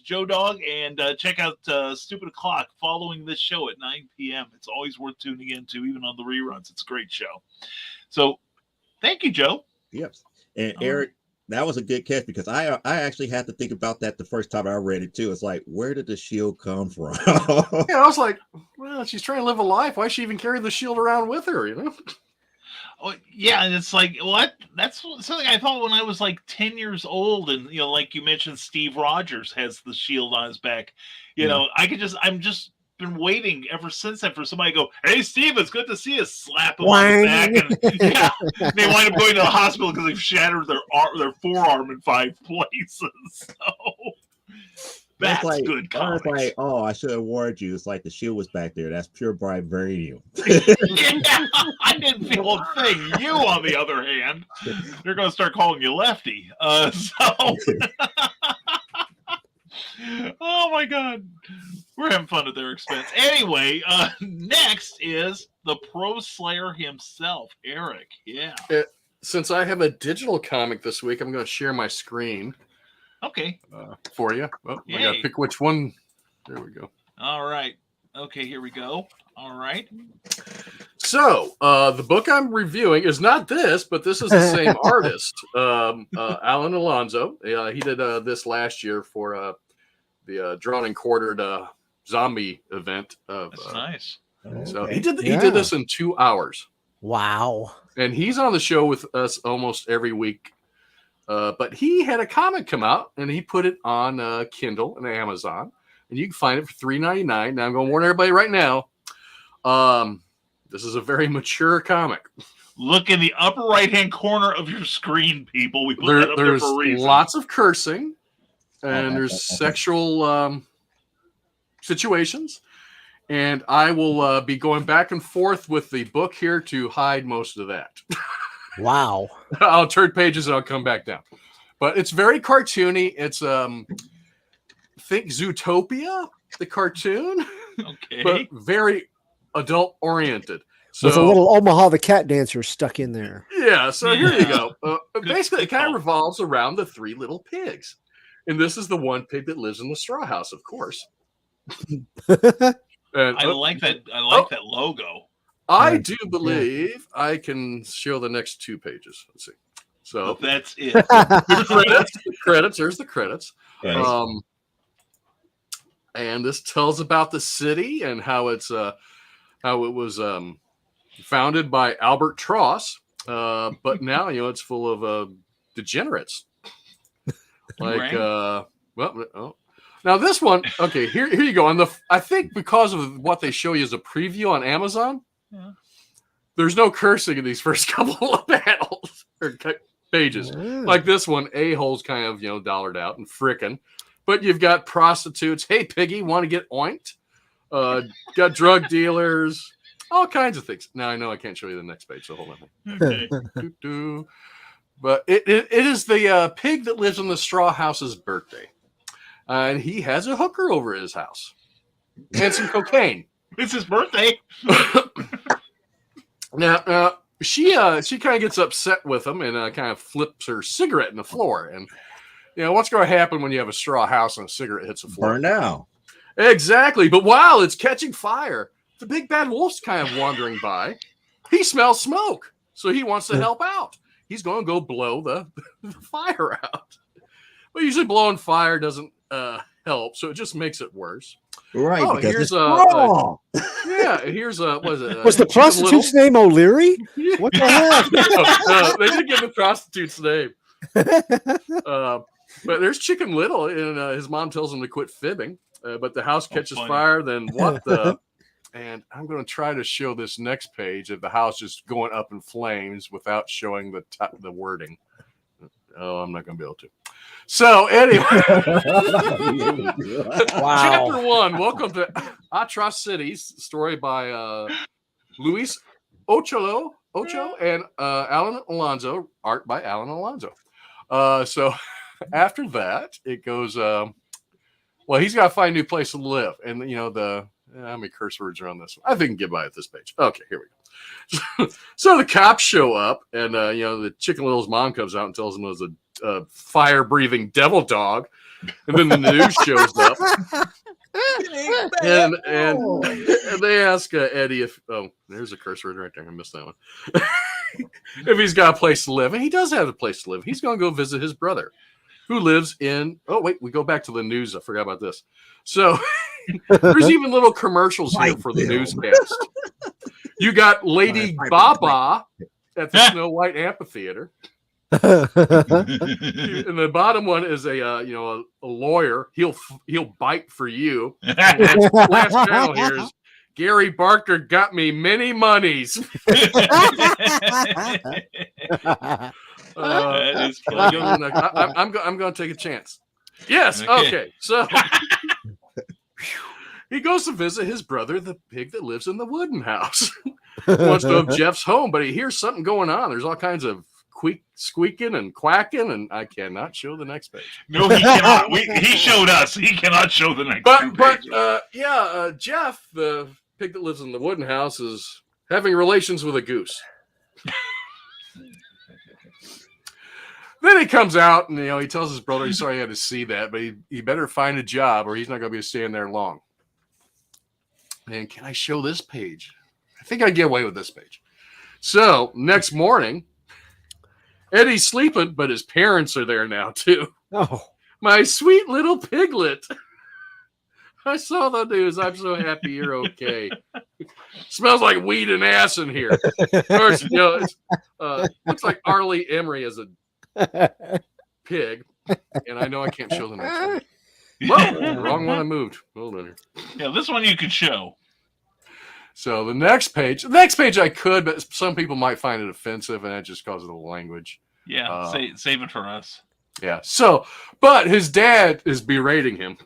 Joe Dog. And check out Stupid O'Clock following this show at 9 p.m. It's always worth tuning into, even on the reruns. It's a great show. So. Thank you, Joe. Yep. And Eric, that was a good catch because I actually had to think about that the first time I read it too. It's like, where did the shield come from? Yeah, I was like, well, she's trying to live a life. Why does she even carry the shield around with her? Oh, yeah, and it's like, what? That's something I thought when I was like 10 years old, and like you mentioned, Steve Rogers has the shield on his back. I'm just been waiting ever since then for somebody to go, hey Steve, it's good to see you, slap him on the back, and they wind up going to the hospital because they've shattered their forearm in 5 places. So that's like, good comics. I was like, oh, I should have warned you. It's like the shield was back there. That's pure vibranium. Yeah, I didn't feel a thing. You, on the other hand, they're going to start calling you Lefty. Oh my God. We're having fun at their expense. Anyway, next is the Pro Slayer himself, Eric. Yeah. Since I have a digital comic this week, I'm going to share my screen. Okay. For you. Well, I got to pick which one. There we go. All right. Okay, here we go. All right. So, the book I'm reviewing is not this, but this is the same artist, Alan Alonso. He did this last year for the Drawn and Quartered zombie event. That's nice. So he did this in 2 hours. Wow. And he's on the show with us almost every week. But he had a comic come out, and he put it on Kindle and Amazon. And you can find it for $3.99. Now, I'm going to warn everybody right now. This is a very mature comic. Look in the upper right-hand corner of your screen, people. We put that up there there's for a reason. Lots of cursing, and there's sexual situations. And I will be going back and forth with the book here to hide most of that. Wow. I'll turn pages and I'll come back down. But it's very cartoony. It's think Zootopia, the cartoon. Okay. But very adult oriented. So, with a little Omaha the Cat Dancer stuck in there. Yeah, so here you go. Basically, it kind call. of revolves around the 3 little pigs. And this is the one pig that lives in the straw house, of course. And, I like that logo. I do believe I can show the next 2 pages. Let's see. So that's it. the credits. There's the credits. Yes. And this tells about the city and how it was founded by Albert Tross, but now it's full of degenerates. Like, Right. Now this one, okay, here you go. I think because of what they show you as a preview on Amazon, there's no cursing in these first couple of panels or pages. Like this one, a-hole's kind of, dollared out and frickin'. But you've got prostitutes. Hey, piggy, want to get oinked? Got drug dealers, all kinds of things. Now I know I can't show you the next page, so hold on. Okay. But it is the pig that lives in the straw house's birthday. And he has a hooker over his house and some cocaine. It's his birthday. Now, she kind of gets upset with him and kind of flips her cigarette in the floor. And, what's going to happen when you have a straw house and a cigarette hits the floor? Burn down. Exactly. But while it's catching fire, the big bad wolf's kind of wandering by. He smells smoke, so he wants to help out. He's going to go blow the fire out. But usually blowing fire doesn't help, so it just makes it worse. Right. Oh, because here's it's here's what is it? Was the prostitute's name O'Leary? What the heck? No, they didn't give the prostitute's name. But there's Chicken Little, and his mom tells him to quit fibbing. But the house catches fire. Then what the? And I'm going to try to show this next page of the house just going up in flames without showing the wording. Oh, I'm not going to be able to. So anyway, Chapter 1. Welcome to Atrocities, story by Luis Ocho and Alan Alonso, art by Alan Alonso. So after that, it goes. Well, he's got to find a new place to live, and how many curse words are on this one? I think I can get by at this page. Okay, here we go. So the cops show up, and the Chicken Little's mom comes out and tells them there's a fire-breathing devil dog, and then the news shows up, and they ask Eddie if there's a curse word right there. I missed that one. If he's got a place to live, and he does have a place to live. He's going to go visit his brother, who lives in. Oh wait, we go back to the news. I forgot about this. So there's even little commercials here for the newscast. You got Lady Baba at the Snow White Amphitheater. And the bottom one is a lawyer. He'll bite for you. Last panel here is Gary Barker got me many monies. I'm going to take a chance. Yes. Okay. So he goes to visit his brother, the pig that lives in the wooden house. Wants to have Jeff's home, but he hears something going on. There's all kinds of squeaking and quacking, and I cannot show the next page. No, he cannot. He showed us. He cannot show the next page. Jeff, the pig that lives in the wooden house, is having relations with a goose. Then he comes out and he tells his brother he's sorry he had to see that, but he better find a job or he's not going to be staying there long. And can I show this page? I think I can get away with this page. So next morning, Eddie's sleeping, but his parents are there now too. Oh, my sweet little piglet. I saw the news. I'm so happy you're okay. Smells like weed and ass in here. Of course, looks like Arlie Emery is a pig, and I know I can't show the next one. Whoa, wrong one I moved. Hold on here. Yeah, this one you could show. So the next page I could, but some people might find it offensive, and that just causes the language. Yeah, save it for us. Yeah. So, but his dad is berating him,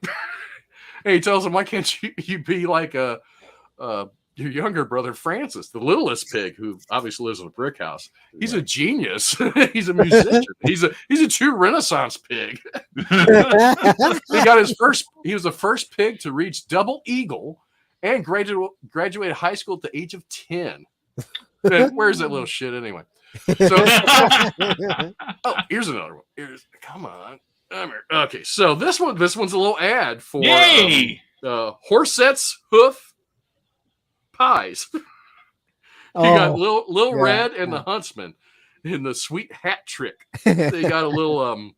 and he tells him, "Why can't you be like your younger brother Francis, the littlest pig, who obviously lives in a brick house? He's a genius. He's a musician. He's a true Renaissance pig. He was the first pig to reach double eagle and graduated high school at the age of 10. Where's that little shit anyway? So, here's another one. Come on. Okay, so this one's a little ad for Horset's Hoof Pies. You got Little Red and the Huntsman in the Sweet Hat Trick. They got a little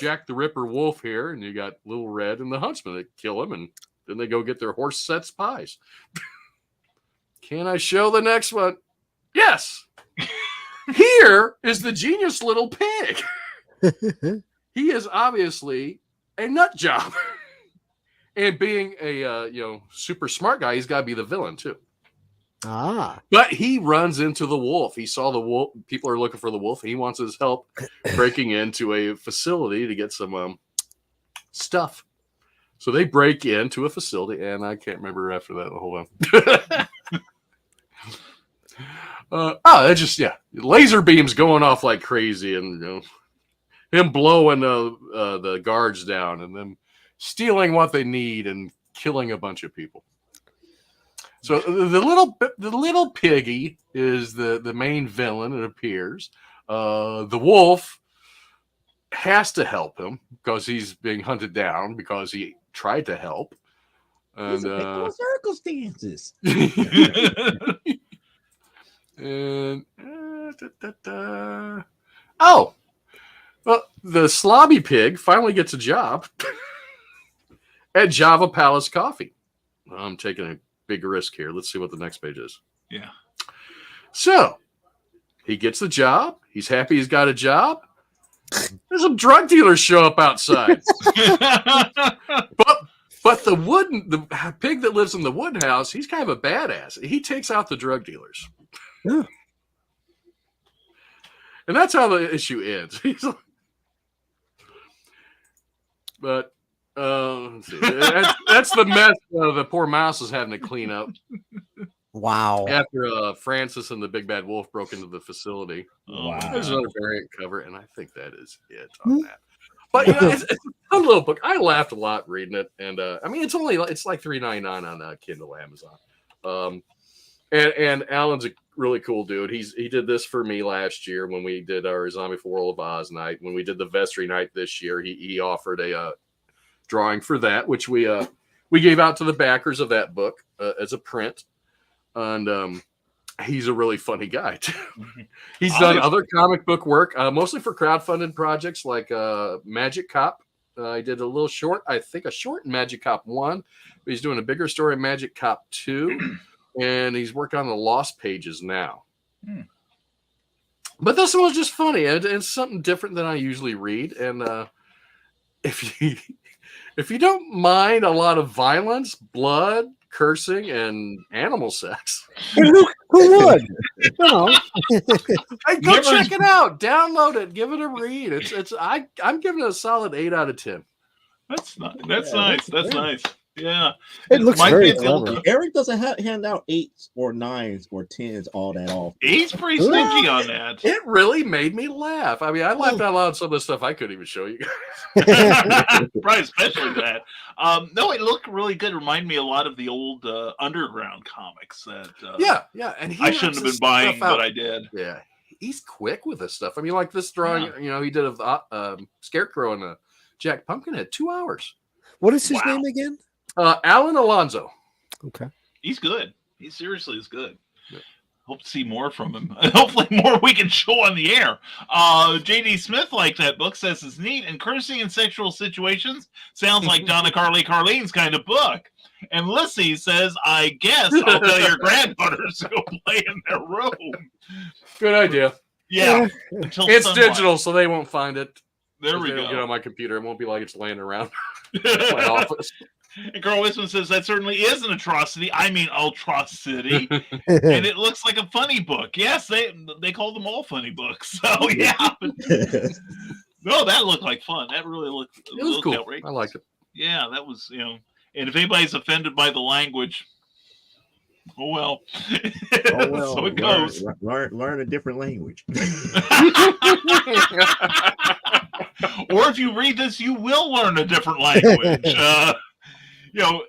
Jack the Ripper wolf here, and you got Little Red and the Huntsman. They kill him, and then they go get their Horset's pies. Can I show the next one? Yes. Here is the genius little pig. he is obviously a nut job. And being a super smart guy, he's got to be the villain too. Ah. But he runs into the wolf. He saw the wolf. People are looking for the wolf. He wants his help breaking into a facility to get some stuff. So they break into a facility, and I can't remember after that. Hold on. Laser beams going off like crazy, and him blowing the guards down, and them stealing what they need and killing a bunch of people. So the little piggy is the main villain. It appears the wolf has to help him because he's being hunted down because he tried to help. And circumstances. And well, the slobby pig finally gets a job at Java Palace Coffee. I'm taking a big risk here. Let's see what the next page is. Yeah. So he gets the job. He's happy he's got a job. There's some drug dealers show up outside. But the pig that lives in the wood house, he's kind of a badass. He takes out the drug dealers. Yeah. And that's how the issue ends. But let's see. That's the mess the poor mouse is having to clean up. Wow. After Francis and the Big Bad Wolf broke into the facility. Wow. There's another variant cover, and I think that is it on that. But it's a fun little book. I laughed a lot reading it, and it's like $3.99 on Kindle Amazon. And Alan's a really cool dude. He did this for me last year when we did our Zombie for World of Oz night. When we did the Vestry night this year, he offered a drawing for that, which we gave out to the backers of that book as a print. And he's a really funny guy too. He's done other comic book work, mostly for crowdfunded projects like Magic Cop. I did a little short, I think a short in Magic Cop 1. But he's doing a bigger story in Magic Cop 2. And he's working on the Lost Pages now. But this one was just funny. It's something different than I usually read. And if you don't mind a lot of violence, blood, cursing, and animal sex, Who would? No. hey, go check it out. Download it. Give it a read. I'm giving it a solid 8 out of 10. That's nice. That's nice. Yeah, It looks very fancy clever. Eric doesn't hand out 8s or 9s or 10s all that often. He's pretty stingy on that. It really made me laugh. I mean, I laughed out loud at some of the stuff I couldn't even show you guys. Right, especially that. No, it looked really good. Reminded me a lot of the old underground comics that. Yeah, and I shouldn't have been buying, but I did. Yeah, he's quick with this stuff. I mean, like this drawing, he did of Scarecrow and Jack Pumpkinhead, 2 hours. What is his name again? Alan Alonso. Okay. He's good. He seriously is good. Yeah. Hope to see more from him. Hopefully more we can show on the air. J.D. Smith liked that book, says it's neat, and cursing in sexual situations sounds like Donna Carlene's kind of book. And Lissy says, I guess I'll tell your granddaughters to go play in their room. Good idea. Yeah. It's sunlight. Digital, so they won't find it. There we go. Get on my computer. It won't be like it's laying around my office. And Carl Wisman says that certainly is an atrocity. I mean, atrocity. And it looks like a funny book. Yes, they call them all funny books. So yeah. No, that looked like fun. That really looked. It was cool. Outrageous. I liked it. Yeah, that was And if anybody's offended by the language, oh well. So it goes. Learn a different language. Or if you read this, you will learn a different language.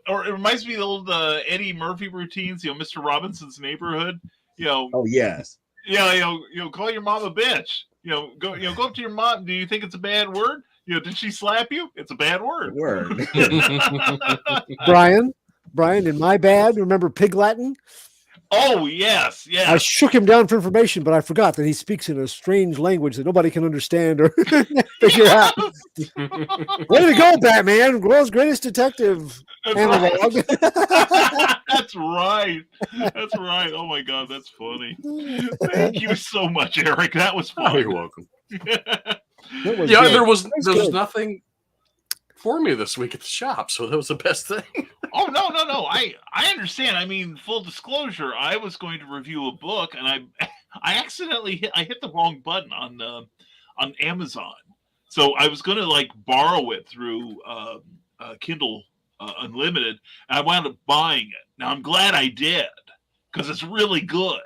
Or it reminds me of the old Eddie Murphy routines. Mr. Robinson's Neighborhood. Oh yes. Yeah. Call your mom a bitch. Go up to your mom. Do you think it's a bad word? Did she slap you? It's a bad word. Brian, in My Bad, remember Pig Latin? Oh, yes. I shook him down for information, but I forgot that he speaks in a strange language that nobody can understand or figure out. Way to go, Batman. World's greatest detective analog. That's right. Oh, my God. That's funny. Thank you so much, Eric. That was fun. Oh, you're welcome. That was Yeah, good. there was good. nothing for me this week at the shop, so that was the best thing. Oh no. I understand. I mean, full disclosure, I was going to review a book and I accidentally hit the wrong button on Amazon. So I was going to like borrow it through Kindle Unlimited, and I wound up buying it. Now I'm glad I did because it's really good.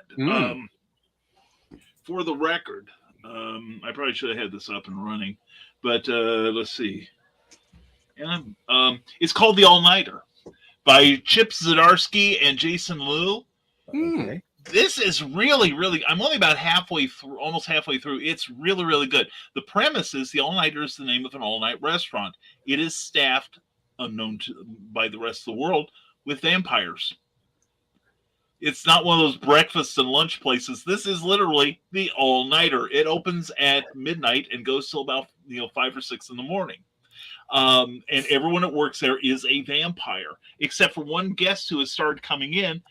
For the record, I probably should have had this up and running, but let's see. And it's called The All-Nighter by Chip Zdarsky and Jason Liu. Okay. This is really, really, I'm only about almost halfway through. It's really, really good. The premise is The All-Nighter is the name of an all-night restaurant. It is staffed, unknown by the rest of the world, with vampires. It's not one of those breakfast and lunch places. This is literally the all-nighter. It opens at midnight and goes till about 5 or 6 in the morning. And everyone that works there is a vampire, except for one guest who has started coming in.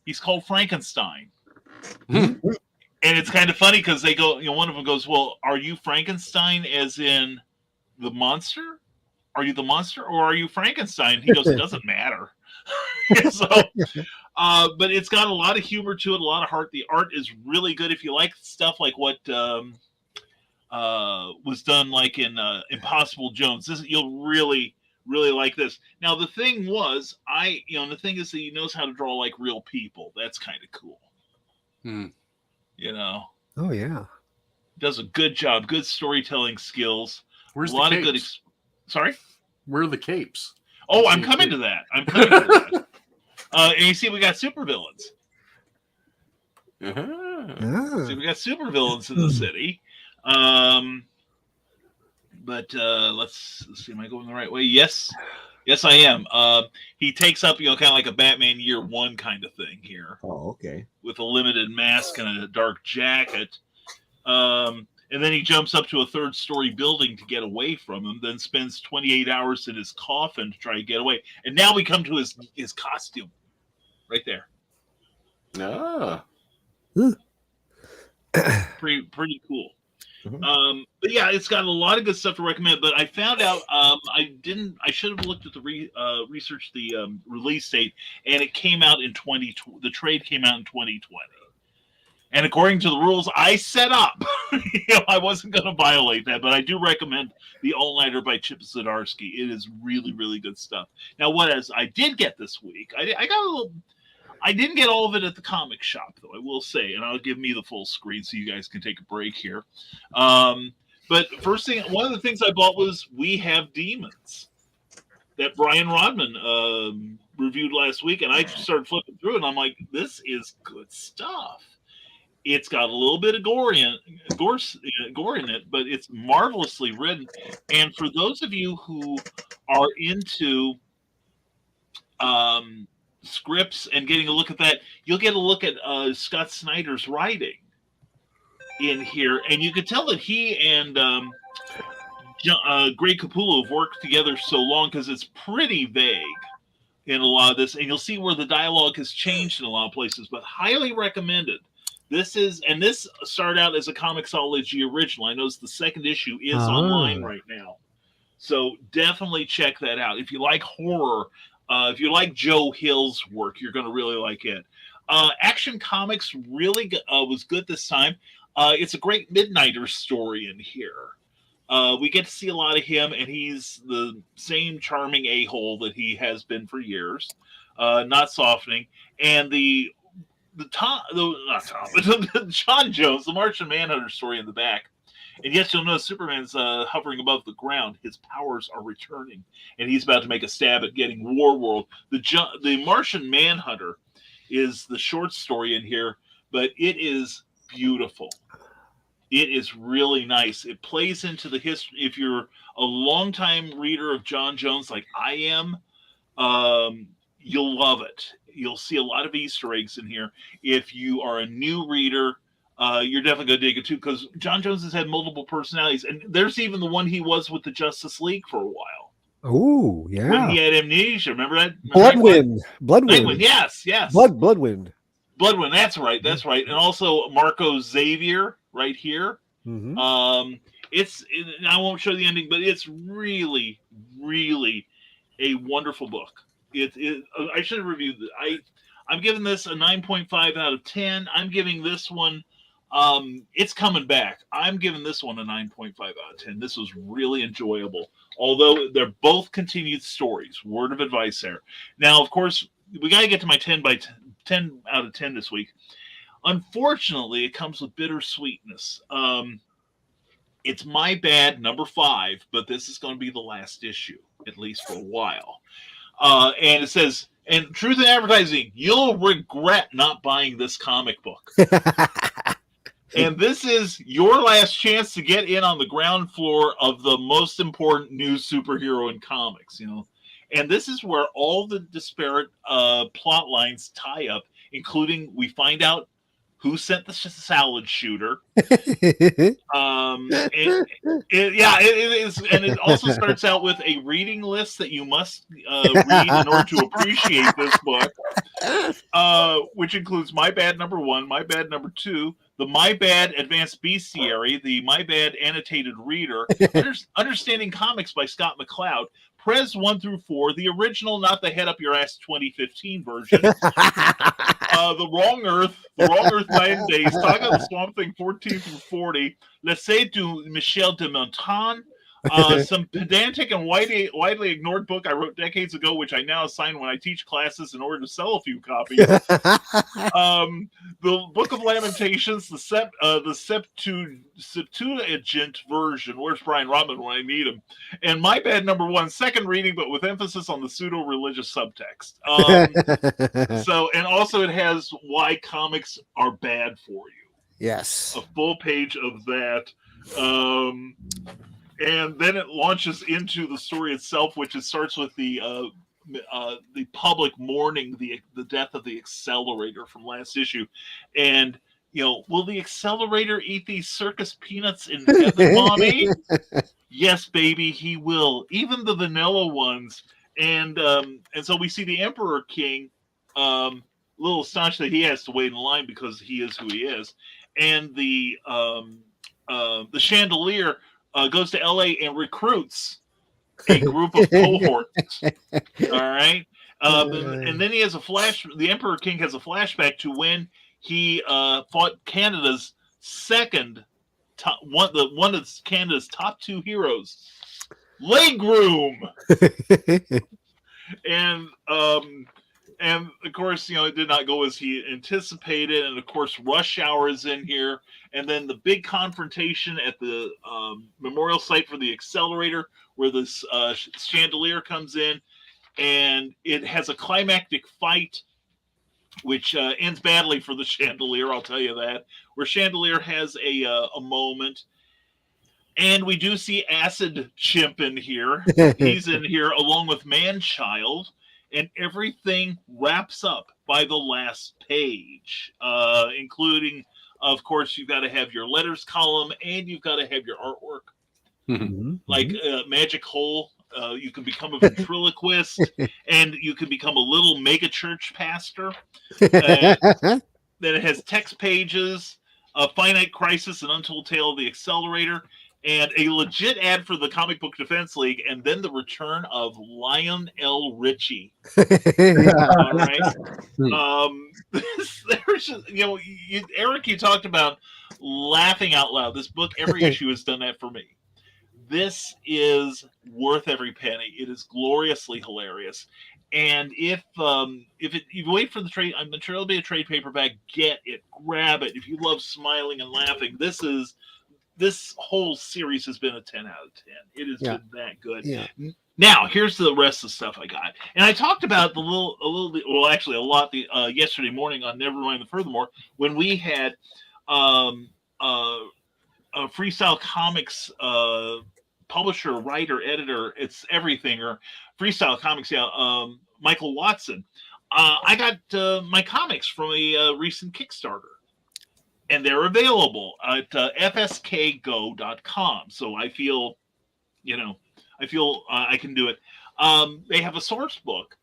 He's called Frankenstein. And it's kind of funny because they go, one of them goes, well, are you Frankenstein as in the monster? Are you the monster or are you Frankenstein? He goes, it doesn't matter. So, but it's got a lot of humor to it, a lot of heart. The art is really good. If you like stuff like what was done like in Impossible Jones, you'll really like this. Now the thing was, the thing is that he knows how to draw like real people. That's kind of cool. Oh yeah, does a good job. Good storytelling skills. Where's a lot the of good. capes? Sorry. Where are the capes? Oh, I'm coming to that. And you see, we got supervillains. See, we got supervillains in the city. But let's see. Am I going the right way? Yes, I am. He takes up, kind of like a Batman Year One kind of thing here. Oh, okay. With a limited mask and a dark jacket. And then he jumps up to a third-story building to get away from him, then spends 28 hours in his coffin to try to get away. And now we come to his costume. Right there. Pretty cool. But yeah, it's got a lot of good stuff to recommend. But I found out I should have looked at the research the release date, and it came out in 2020. The trade came out in 2020. And according to the rules I set up, I wasn't going to violate that, but I do recommend The All-Nighter by Chip Zdarsky. It is really, really good stuff. Now, I did get this week, I didn't get all of it at the comic shop, though, I will say, and I'll give me the full screen so you guys can take a break here. But first thing, one of the things I bought was We Have Demons, that Brian Rodman reviewed last week, and I started flipping through it, and I'm like, this is good stuff. It's got a little bit of gore in it, but it's marvelously written. And for those of you who are into scripts and getting a look at that, you'll get a look at Scott Snyder's writing in here, and you can tell that he and Greg Capullo have worked together so long because it's pretty vague in a lot of this, and you'll see where the dialogue has changed in a lot of places. But highly recommended. This started out as a Comixology original. I noticed the second issue is online right now. So definitely check that out. If you like horror, if you like Joe Hill's work, you're going to really like it. Action Comics really was good this time. It's a great Midnighter story in here. We get to see a lot of him, and he's the same charming a-hole that he has been for years, not softening. And the John Jones, the Martian Manhunter story in the back. And yes, you'll notice Superman's hovering above the ground. His powers are returning, and he's about to make a stab at getting Warworld. The Martian Manhunter is the short story in here, but it is beautiful. It is really nice. It plays into the history. If you're a longtime reader of John Jones like I am, you'll love it. You'll see a lot of Easter eggs in here. If you are a new reader, you're definitely going to dig it too, because John Jones has had multiple personalities. And there's even the one he was with the Justice League for a while. Oh, yeah. When he had amnesia. Remember that? Bloodwind. Yes. Bloodwind. That's right. And also Marco Xavier right here. Mm-hmm. I won't show the ending, but it's really, really a wonderful book. I should have reviewed it. I'm giving this a 9.5 out of 10. I'm giving this one, it's coming back. I'm giving this one a 9.5 out of 10. This was really enjoyable. Although they're both continued stories. Word of advice there. Now, of course, we got to get to my 10 out of 10 this week. Unfortunately, it comes with bittersweetness. It's my bad, number 5, but this is going to be the last issue, at least for a while. And it says, and truth in advertising, you'll regret not buying this comic book. And this is your last chance to get in on the ground floor of the most important new superhero in comics, And this is where all the disparate plot lines tie up, including we find out who sent the salad shooter. It is, and it also starts out with a reading list that you must read in order to appreciate this book, which includes My Bad number 1, My Bad number 2, the My Bad Advanced Bestiary, the My Bad Annotated Reader, Understanding Comics by Scott McCloud, Prez 1 through 4, the original, not the head up your ass 2015 version, the Wrong Earth 9 Days, Saga of the Swamp Thing 14 through 40, L'Essai du Michel de Montaigne, some pedantic and widely ignored book I wrote decades ago, which I now assign when I teach classes in order to sell a few copies. The Book of Lamentations, the Septuagint version. Where's Brian Rodman when I need him? And My Bad number 1, second reading, but with emphasis on the pseudo-religious subtext. And also it has why comics are bad for you. Yes. A full page of that. And then it launches into the story itself, which it starts with the public mourning the death of the Accelerator from last issue. And, will the Accelerator eat these circus peanuts in heaven, Mommy? Yes, baby, he will. Even the vanilla ones. And so we see the Emperor King, a little astonished that he has to wait in line because he is who he is. And the Chandelier goes to LA and recruits a group of cohorts. All right. And then he has the Emperor King has a flashback to when he fought Canada's one of Canada's top 2 heroes, Legroom. And of course, it did not go as he anticipated. And of course, Rush Hour is in here. And then the big confrontation at the memorial site for the Accelerator, where this Chandelier comes in. And it has a climactic fight, which ends badly for the Chandelier, I'll tell you that. Where Chandelier has a moment. And we do see Acid Chimp in here. He's in here along with Man-Child. And everything wraps up by the last page, including, of course, you've got to have your letters column and you've got to have your artwork. Mm-hmm. Like Magic Hole, you can become a ventriloquist and you can become a little mega church pastor. Then it has text pages, a Finite Crisis, an Untold Tale of the Accelerator, and a legit ad for the Comic Book Defense League, and then the return of Lionel Richie. All right. There's just, Eric, you talked about laughing out loud. This book, every issue has done that for me. This is worth every penny. It is gloriously hilarious. And if you wait for the trade, I'm sure there'll be a trade paperback. Get it, grab it. If you love smiling and laughing, this whole series has been a 10 out of 10. It has been that good. Yeah. Now, here's the rest of the stuff I got. And I talked about a lot yesterday morning on Nevermind the Furthermore, when we had Freestyle Comics publisher, writer, editor, it's everything, or Freestyle Comics, Michael Watson. I got my comics from a recent Kickstarter. And they're available at fskgo.com. So I feel I can do it. They have a source book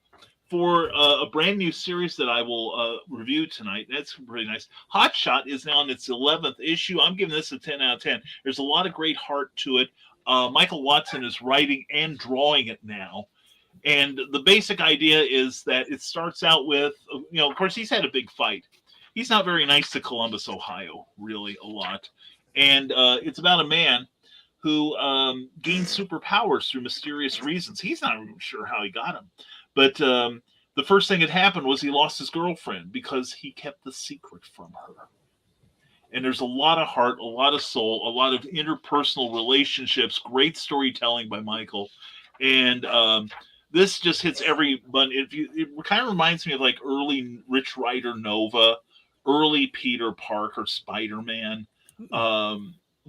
for a brand new series that I will review tonight. That's pretty nice. Hotshot is now in its 11th issue. I'm giving this a 10 out of 10. There's a lot of great heart to it. Michael Watson is writing and drawing it now. And the basic idea is that it starts out with, of course, he's had a big fight. He's not very nice to Columbus, Ohio, really, a lot. And it's about a man who gained superpowers through mysterious reasons. He's not even sure how he got them. But the first thing that happened was he lost his girlfriend because he kept the secret from her. And there's a lot of heart, a lot of soul, a lot of interpersonal relationships, great storytelling by Michael. And this just hits every button. It kind of reminds me of like early Rich Rider Nova, early Peter Parker Spider-Man.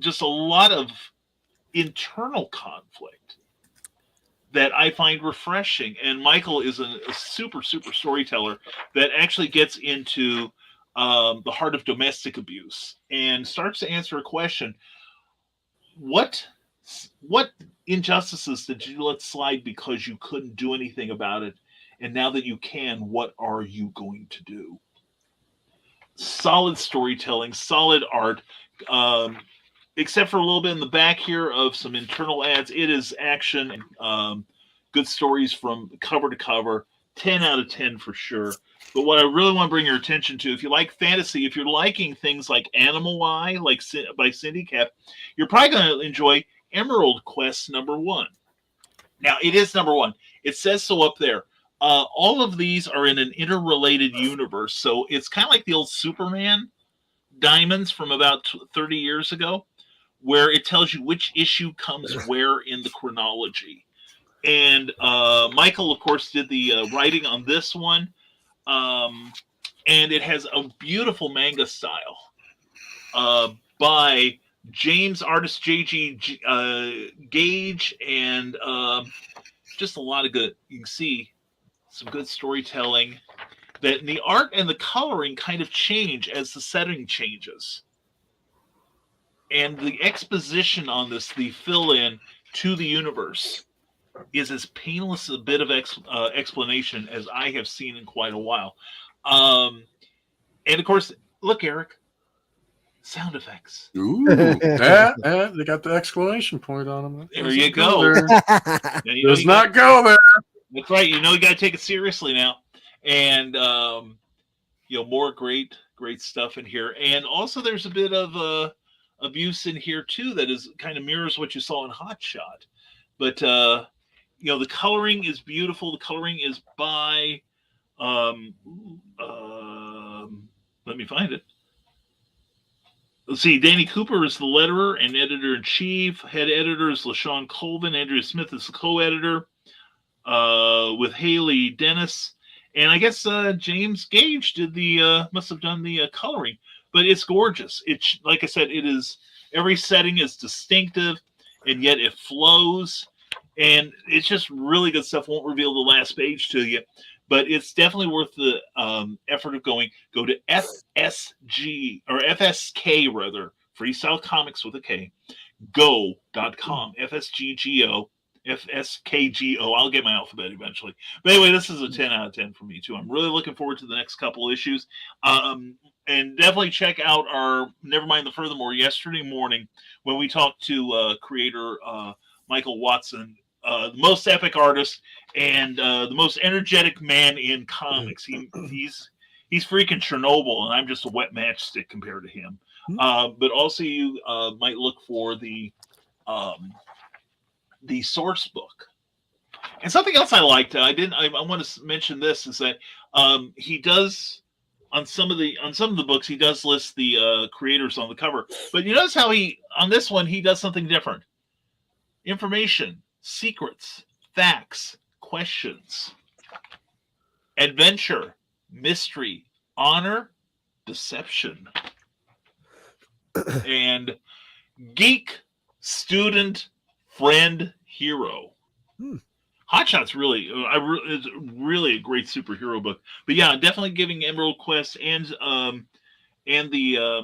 Just a lot of internal conflict that I find refreshing. And Michael is a super, super storyteller that actually gets into the heart of domestic abuse and starts to answer a question. What injustices did you let slide because you couldn't do anything about it? And now that you can, what are you going to do? Solid storytelling, solid art, except for a little bit in the back here of some internal ads. It is action, good stories from cover to cover. 10 out of 10 for sure. But what I really want to bring your attention to, if you like fantasy, if you're liking things like Animal Eye, by Cindy Cap, you're probably going to enjoy Emerald Quest #1. Now, it is #1. It says so up there. All of these are in an interrelated universe. So it's kind of like the old Superman diamonds from about 30 years ago, where it tells you which issue comes where in the chronology. And Michael, of course, did the writing on this one. And it has a beautiful manga style by James artist J.G. Gage, and just a lot of good. You can see some good storytelling. That the art and the coloring kind of change as the setting changes. And the exposition on this, the fill-in to the universe, is as painless a bit of explanation as I have seen in quite a while. And of course, look, Eric, sound effects. Ooh, they got the exclamation point on them. There you go. Does not go there. That's right. You got to take it seriously now. And more great stuff in here. And also, there's a bit of abuse in here too that is kind of mirrors what you saw in Hotshot. But the coloring is beautiful. The coloring is by let me find it. Let's see. Danny Cooper is the letterer and editor-in-chief. Head editor is LaShawn Colvin. Andrea Smith is the co-editor with Haley Dennis. And I guess James Gage must have done the coloring. But it's gorgeous. It's, like I said, every setting is distinctive, and yet it flows. And it's just really good stuff. Won't reveal the last page to you. But it's definitely worth the effort of going. Go to FSK, Freestyle Comics with a K, go.com, FSKGO. I'll get my alphabet eventually. But anyway, this is a 10 out of 10 for me, too. I'm really looking forward to the next couple issues. And definitely check out our Nevermind the Furthermore yesterday morning when we talked to creator Michael Watson, the most epic artist and the most energetic man in comics. He's freaking Chernobyl, and I'm just a wet matchstick compared to him. But also you might look for the source book. And something else I liked, I want to mention this, is that he does on some of the books, he does list the creators on the cover. But you notice how on this one he does something different. Information, secrets, facts, questions, adventure, mystery, honor, deception, and geek, student, friend, hero. Hotshot's it's really a great superhero book. But yeah, definitely giving Emerald Quest and the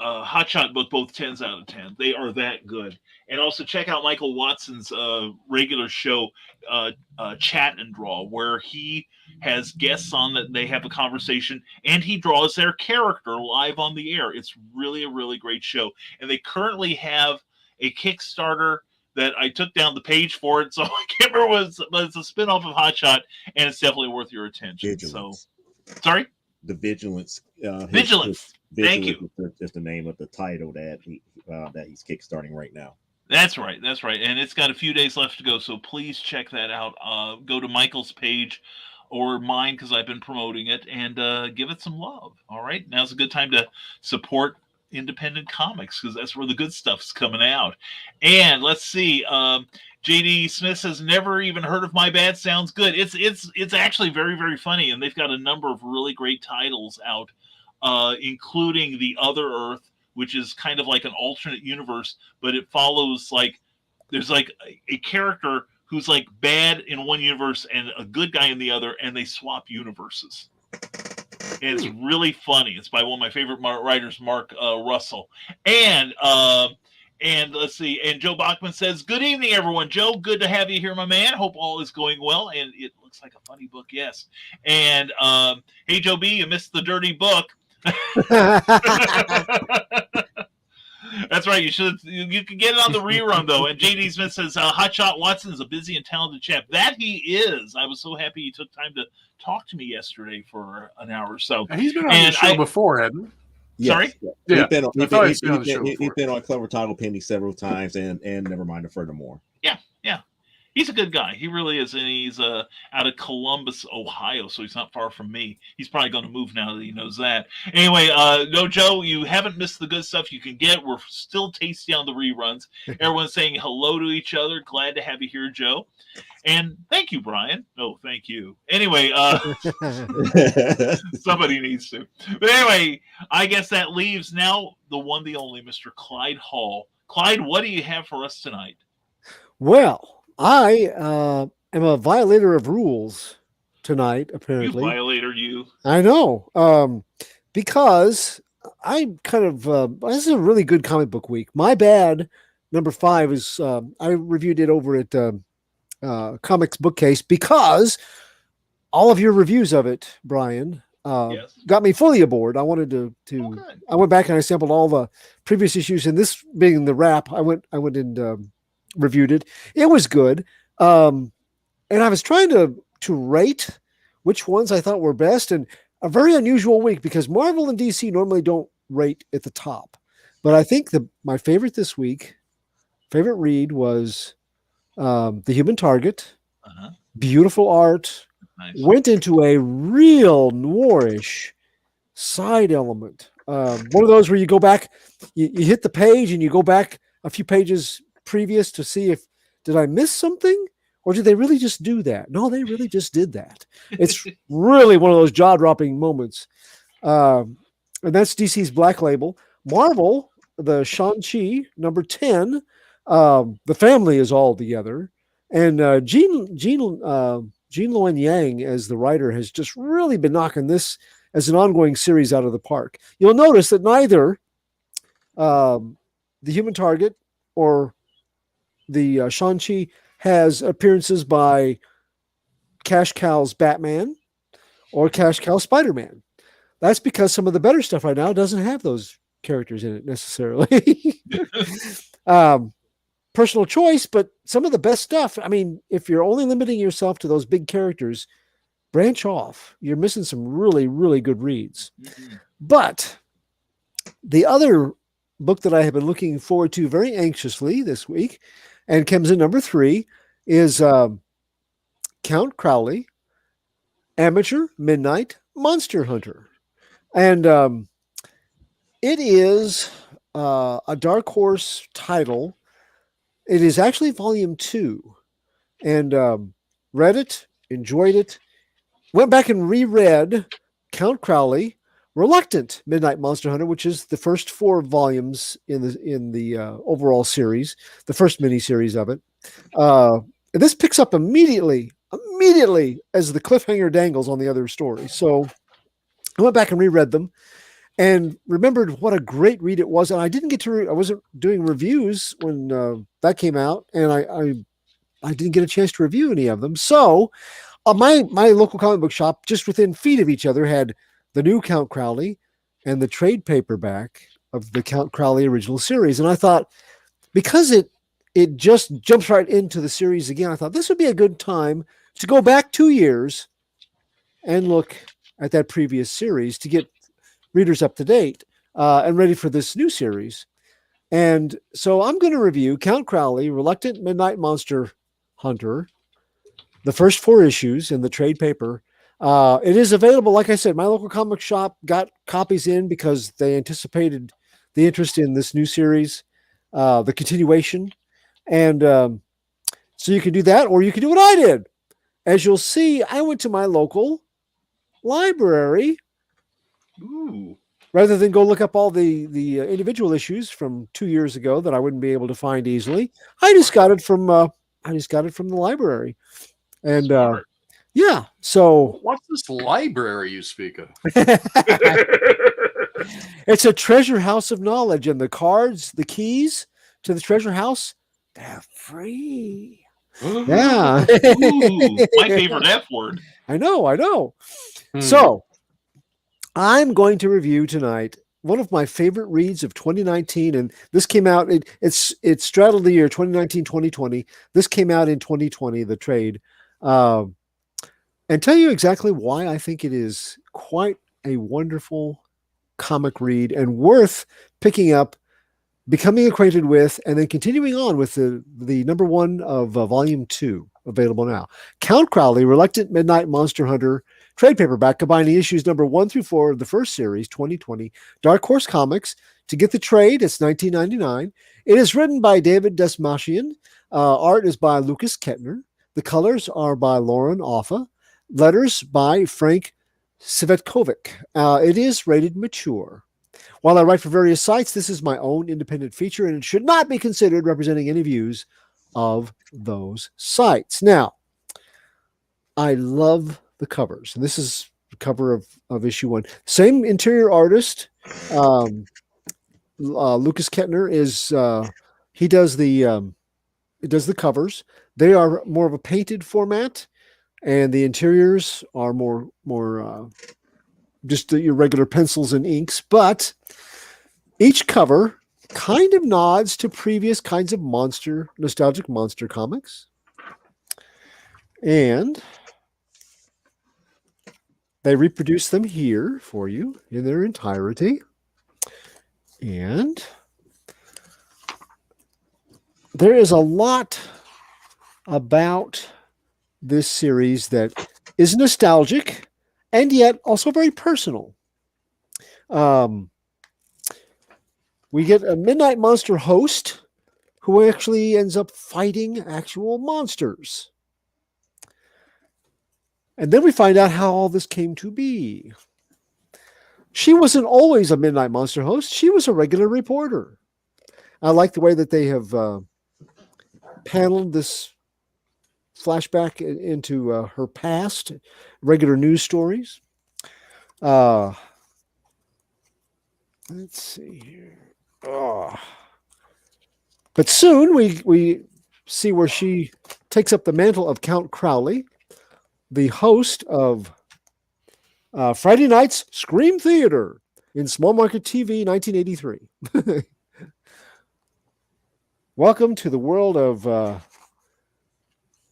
Hotshot book, both 10s out of 10. They are that good. And also check out Michael Watson's regular show, Chat and Draw, where he has guests on that they have a conversation and he draws their character live on the air. It's really a really great show. And they currently have a Kickstarter that I took down the page for it, so I can't remember what but it's a spinoff of Hotshot, and it's definitely worth your attention. Vigilance. So, sorry? The Vigilance. Vigilance. Thank you. Is the name of the title that he's kickstarting right now. That's right. That's right. And it's got a few days left to go, so please check that out. Go to Michael's page or mine, because I've been promoting it, and give it some love. All right? Now's a good time to support independent comics, because that's where the good stuff's coming out. And let's see, JD Smith says, never even heard of My Bad. Sounds good. It's actually very, very funny, and they've got a number of really great titles out, including The Other Earth, which is kind of like an alternate universe, but it follows, like, there's like a character who's like bad in one universe and a good guy in the other, and they swap universes. And it's really funny. It's by one of my favorite writers, Mark Russell. And let's see. And Joe Bachman says, good evening, everyone. Joe, good to have you here, my man. Hope all is going well. And it looks like a funny book, yes. And hey, Joe B, you missed the dirty book. That's right. You can get it on the rerun, though. And JD Smith says, Hotshot Watson is a busy and talented chap. That he is. I was so happy he took time to talk to me yesterday for an hour or so. And he's been on the show before, hasn't he? Yes. Sorry? Yeah. He's been on Clever Title Penny several times, and never mind, furthermore. Yeah. He's a good guy. He really is. And he's out of Columbus, Ohio, so he's not far from me. He's probably going to move now that he knows that. Anyway, no, Joe, you haven't missed the good stuff you can get. We're still tasty on the reruns. Everyone's saying hello to each other. Glad to have you here, Joe. And thank you, Brian. No, thank you. Anyway, somebody needs to. But anyway, I guess that leaves now the one, the only, Mr. Clyde Hall. Clyde, what do you have for us tonight? Well, I am a violator of rules tonight, apparently. You violator, you. I know. Because I kind of, this is a really good comic book week. My Bad, number 5 is, I reviewed it over at Comics Bookcase, because all of your reviews of it, Brian, Yes. got me fully aboard. I wanted to I went back and I sampled all the previous issues, and this being the wrap, I went and reviewed it. It was good. And I was trying to rate which ones I thought were best, and a very unusual week, because Marvel and DC normally don't rate at the top. But I think my favorite this week, favorite read, was The Human Target. Uh-huh. Beautiful art. Nice. Went into a real noirish side element. One of those where you go back, you hit the page and you go back a few pages previous to see if, did I miss something, or did they really just do that? No, they really just did that. It's really one of those jaw-dropping moments. And that's DC's Black Label. Marvel, the Shang-Chi, number 10. The family is all together. And Jean Luen Yang, as the writer, has just really been knocking this as an ongoing series out of the park. You'll notice that neither The Human Target or the Shang-Chi has appearances by Cash Cow's Batman or Cash Cow Spider-Man. That's because some of the better stuff right now doesn't have those characters in it necessarily. Personal choice, but some of the best stuff, I mean, if you're only limiting yourself to those big characters, branch off. You're missing some really, really good reads. Mm-hmm. But the other book that I have been looking forward to very anxiously this week, and comes in number 3, is Count Crowley, Amateur Midnight Monster Hunter. And it is a Dark Horse title. It is actually volume 2, and read it, enjoyed it, went back and reread Count Crowley, Reluctant Midnight Monster Hunter, which is the first 4 volumes in the overall series, the first miniseries of it. And this picks up immediately as the cliffhanger dangles on the other story. So I went back and reread them, and remembered what a great read it was. And I didn't get to, I wasn't doing reviews when that came out, and I didn't get a chance to review any of them. So my local comic book shop, just within feet of each other, had the new Count Crowley and the trade paperback of the Count Crowley original series. And I thought, because it just jumps right into the series again, I thought this would be a good time to go back 2 years and look at that previous series to get readers up to date and ready for this new series. And so I'm going to review Count Crowley, Reluctant Midnight Monster Hunter, the first 4 issues in the trade paper. It is available, like I said, my local comic shop got copies in because they anticipated the interest in this new series, the continuation. And so you can do that, or you can do what I did. As you'll see, I went to my local library. Ooh. Rather than go look up all the individual issues from 2 years ago that I wouldn't be able to find easily. I just got it from the library. And yeah, so What's this library you speak of? it's a treasure house of knowledge, and the cards, the keys to the treasure house, they're free. Yeah. Ooh, my favorite F word. I know. So I'm going to review tonight one of my favorite reads of 2019, and this came out. It straddled the year 2019, 2020. This came out in 2020, the trade, and tell you exactly why I think it is quite a wonderful comic read and worth picking up, becoming acquainted with, and then continuing on with the number 1 of volume 2 available now. Count Crowley, Reluctant Midnight Monster Hunter, trade paperback, combining issues number 1 through 4 of the first series, 2020. Dark Horse Comics. To get the trade, it's $19.99. It is written by David Desmachian. Art is by Lucas Kettner. The colors are by Lauren Offa. Letters by Frank Cvetkovic. It is rated mature. While I write for various sites, this is my own independent feature, and it should not be considered representing any views of those sites. Now, I love the covers, and this is the cover of issue 1. Same interior artist. Lucas Kettner is he does the covers. They are more of a painted format, and the interiors are more just your regular pencils and inks. But each cover kind of nods to previous kinds of nostalgic monster comics, and they reproduce them here for you in their entirety. And there is a lot about this series that is nostalgic and yet also very personal. We get a Midnight Monster host who actually ends up fighting actual monsters. And then we find out how all this came to be. She wasn't always a Midnight Monster host. She was a regular reporter. I like the way that they have paneled this flashback into her past, regular news stories. Let's see here. But soon we see where she takes up the mantle of Count Crowley, the host of Friday Night's Scream Theater in Small Market TV 1983. Welcome to the world of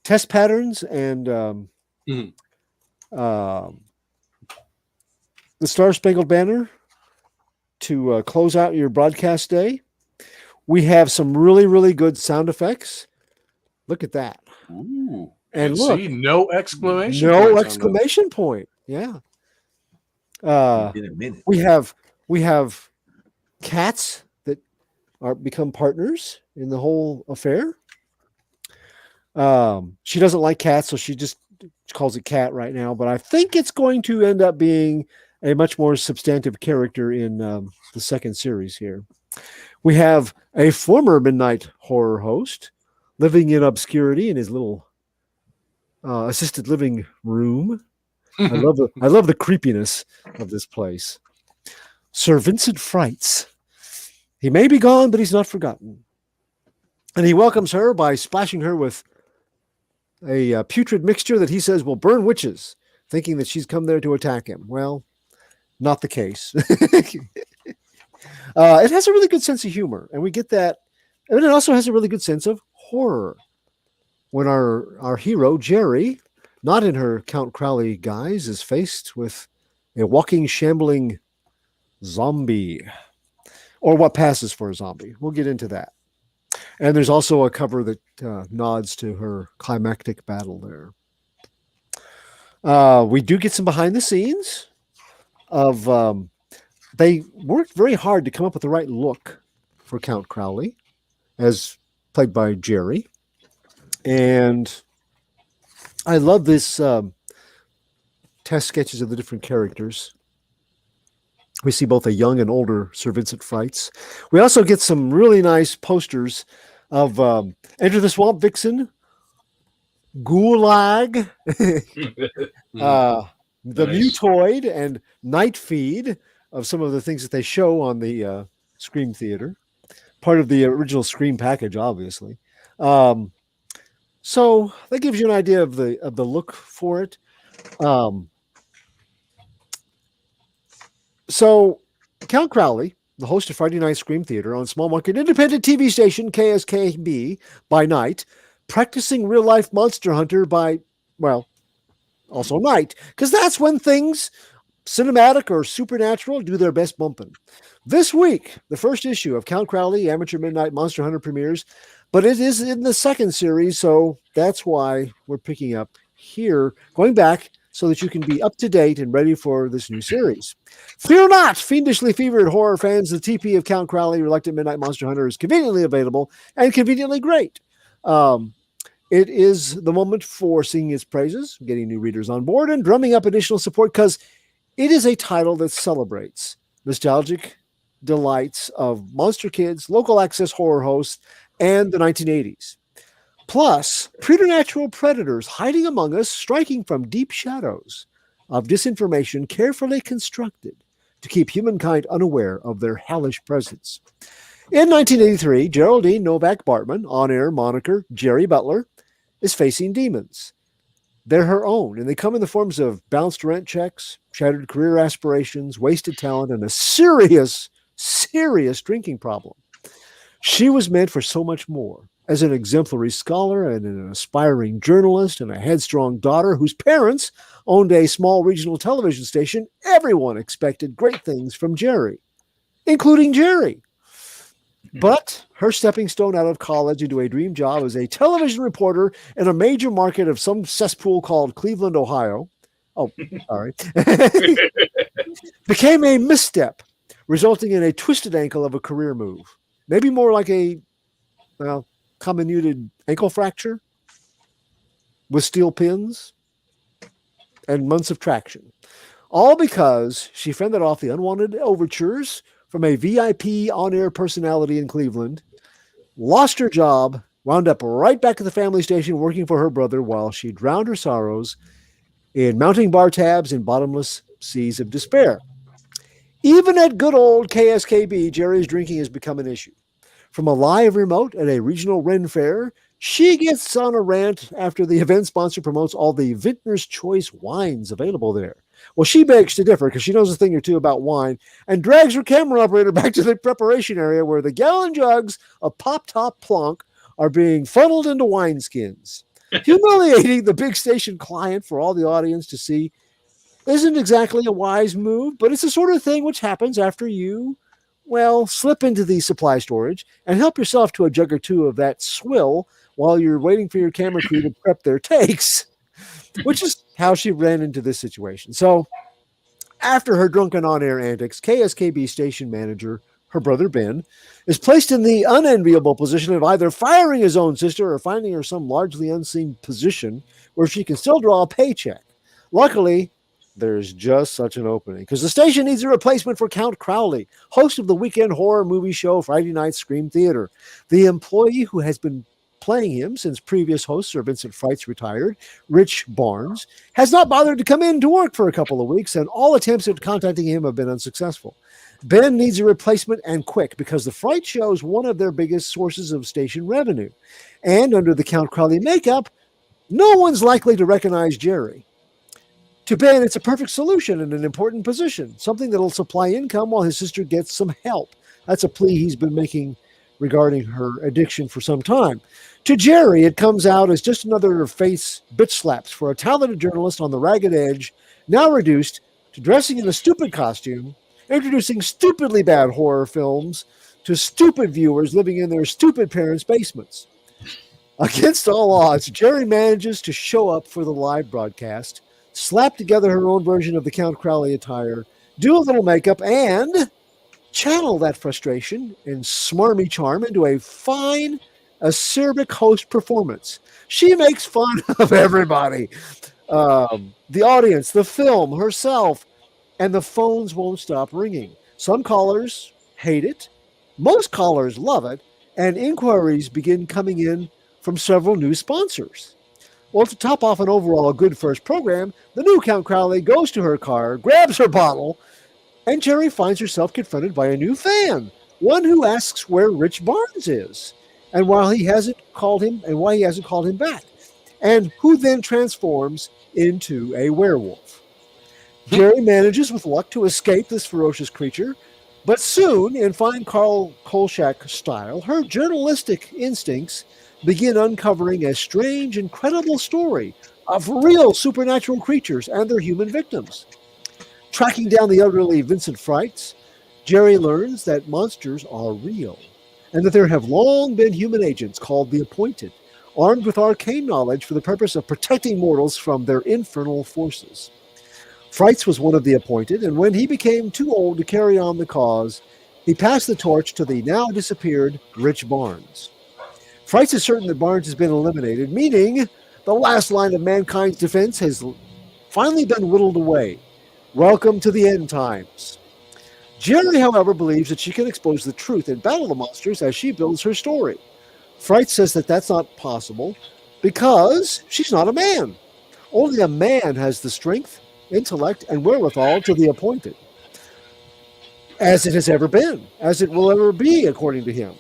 test patterns and the Star Spangled Banner to close out your broadcast day. We have some really, really good sound effects. Look at that. Ooh. And look, see, no exclamation no points exclamation point. Yeah. In a minute. We have cats that become partners in the whole affair. She doesn't like cats, so she just calls it Cat right now. But I think it's going to end up being a much more substantive character in the second series here. We have a former Midnight Horror host living in obscurity in his little assisted living room. I love the creepiness of this place. Sir Vincent Frights. He may be gone, but he's not forgotten. And he welcomes her by splashing her with a putrid mixture that he says will burn witches, thinking that she's come there to attack him. Well, not the case. It has a really good sense of humor, and we get that. And it also has a really good sense of horror. When our hero, Jerry, not in her Count Crowley guise, is faced with a walking, shambling zombie, or what passes for a zombie. We'll get into that. And there's also a cover that nods to her climactic battle there. We do get some behind the scenes of they worked very hard to come up with the right look for Count Crowley, as played by Jerry. And I love this test sketches of the different characters. We see both a young and older Sir Vincent Frights. We also get some really nice posters of Enter the Swamp Vixen, Gulag, the Mutoid, and Night Feed of some of the things that they show on the Scream Theater. Part of the original Scream package, obviously. So that gives you an idea of the look for it. So Count Crowley, the host of Friday Night Scream Theater on small market independent TV station KSKB by night, practicing real life monster hunter by, well, also night, because that's when things cinematic or supernatural do their best bumping. This week, the first issue of Count Crowley Amateur Midnight Monster Hunter premieres, but it is in the second series, so that's why we're picking up here, going back so that you can be up to date and ready for this new series. Fear not, fiendishly fevered horror fans. The TP of Count Crowley, Reluctant Midnight Monster Hunter, is conveniently available and conveniently great. It is the moment for singing its praises, getting new readers on board, and drumming up additional support, because it is a title that celebrates nostalgic delights of monster kids, local access horror hosts, and the 1980s. Plus, preternatural predators hiding among us, striking from deep shadows of disinformation carefully constructed to keep humankind unaware of their hellish presence. In 1983, Geraldine Novak Bartman, on-air moniker Jerry Butler, is facing demons. They're her own, and they come in the forms of bounced rent checks, shattered career aspirations, wasted talent, and a serious drinking problem. She was meant for so much more. As an exemplary scholar and an aspiring journalist and a headstrong daughter whose parents owned a small regional television station, everyone expected great things from Jerry, including Jerry. But her stepping stone out of college into a dream job as a television reporter in a major market of some cesspool called Cleveland, Ohio, became a misstep, resulting in a twisted ankle of a career move. Maybe more like a, comminuted ankle fracture with steel pins and months of traction. All because she fended off the unwanted overtures from a VIP on-air personality in Cleveland, lost her job, wound up right back at the family station working for her brother while she drowned her sorrows in mounting bar tabs and bottomless seas of despair. Even at good old KSKB, Jerry's drinking has become an issue. From a live remote at a regional Ren fair, she gets on a rant after the event sponsor promotes all the Vintner's Choice wines available there. Well, she begs to differ because she knows a thing or two about wine and drags her camera operator back to the preparation area where the gallon jugs of Pop Top Plonk are being funneled into wineskins. Humiliating the big station client for all the audience to see isn't exactly a wise move, but it's the sort of thing which happens after you, slip into the supply storage and help yourself to a jug or two of that swill while you're waiting for your camera crew to prep their takes, which is how she ran into this situation. So after her drunken on-air antics, KSKB station manager, her brother Ben, is placed in the unenviable position of either firing his own sister or finding her some largely unseen position where she can still draw a paycheck. Luckily, there's just such an opening because the station needs a replacement for Count Crowley, host of the weekend horror movie show Friday Night Scream Theater. The employee who has been playing him since previous hosts Sir Vincent Fright's retired, Rich Barnes, has not bothered to come in to work for a couple of weeks, and all attempts at contacting him have been unsuccessful. Ben needs a replacement and quick because the Fright Show is one of their biggest sources of station revenue. And under the Count Crowley makeup, no one's likely to recognize Jerry. To Ben, it's a perfect solution in an important position, something that'll supply income while his sister gets some help. That's a plea he's been making regarding her addiction for some time. To Jerry, it comes out as just another face bitch slaps for a talented journalist on the ragged edge, now reduced to dressing in a stupid costume, introducing stupidly bad horror films to stupid viewers living in their stupid parents' basements. Against all odds, Jerry manages to show up for the live broadcast, slap together her own version of the Count Crowley attire, do a little makeup, and channel that frustration and smarmy charm into a fine, acerbic host performance. She makes fun of everybody. The audience, the film, herself, and the phones won't stop ringing. Some callers hate it. Most callers love it. And inquiries begin coming in from several new sponsors. Well, to top off an overall good first program, the new Count Crowley goes to her car, grabs her bottle, and Jerry finds herself confronted by a new fan, one who asks where Rich Barnes is, and why he hasn't called him back, and who then transforms into a werewolf. Jerry manages with luck to escape this ferocious creature, but soon, in fine Carl Kolchak style, her journalistic instincts begin uncovering a strange, incredible story of real supernatural creatures and their human victims. Tracking down the elderly Vincent Frights, Jerry learns that monsters are real, and that there have long been human agents called the Appointed, armed with arcane knowledge for the purpose of protecting mortals from their infernal forces. Frights was one of the Appointed, and when he became too old to carry on the cause, he passed the torch to the now disappeared Rich Barnes. Frights is certain that Barnes has been eliminated, meaning the last line of mankind's defense has finally been whittled away. Welcome to the end times. Jerry, however, believes that she can expose the truth and battle the monsters as she builds her story. Fright says that that's not possible because she's not a man. Only a man has the strength, intellect, and wherewithal to the Appointed, as it has ever been, as it will ever be, according to him.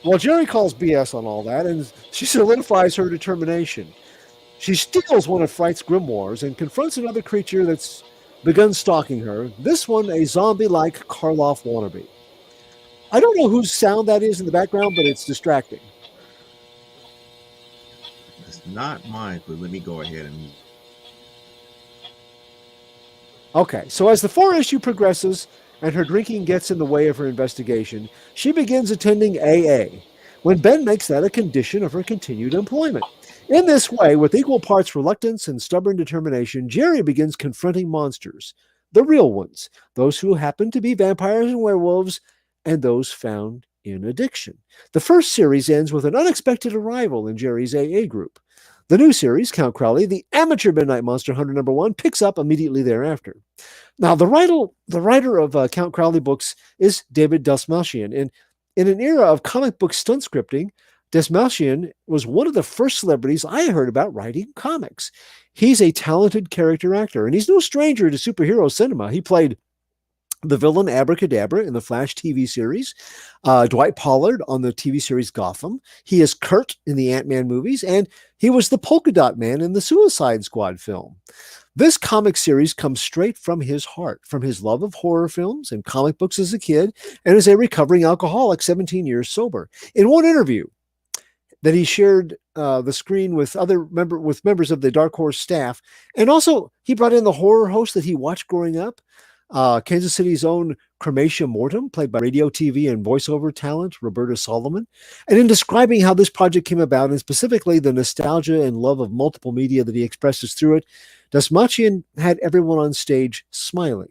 Well, Jerry calls BS on all that, and she solidifies her determination. She steals one of Fright's grimoires and confronts another creature that's begun stalking her, this one a zombie-like Karloff wannabe. I don't know whose sound that is in the background, but it's distracting. It's not mine, but let me go ahead and... Okay, so as the 4-issue progresses and her drinking gets in the way of her investigation, she begins attending AA, when Ben makes that a condition of her continued employment. In this way, with equal parts reluctance and stubborn determination, Jerry begins confronting monsters, the real ones, those who happen to be vampires and werewolves, and those found in addiction. The first series ends with an unexpected arrival in Jerry's AA group. The new series, Count Crowley, the Amateur Midnight Monster Hunter #1, picks up immediately thereafter. Now, the writer of Count Crowley books is David Dastmalchian, and in an era of comic book stunt scripting, Dastmalchian was one of the first celebrities I heard about writing comics. He's a talented character actor, and he's no stranger to superhero cinema. He played the villain Abracadabra in the Flash TV series, Dwight Pollard on the TV series Gotham. He is Kurt in the Ant-Man movies, and he was the Polka Dot Man in the Suicide Squad film. This comic series comes straight from his heart, from his love of horror films and comic books as a kid, and as a recovering alcoholic 17 years sober. In one interview that he shared the screen with members of the Dark Horse staff, and also he brought in the horror host that he watched growing up, Kansas City's own Crematia Mortem, played by radio, TV, and voiceover talent Roberta Solomon. And in describing how this project came about, and specifically the nostalgia and love of multiple media that he expresses through it, Dastmalchian had everyone on stage smiling.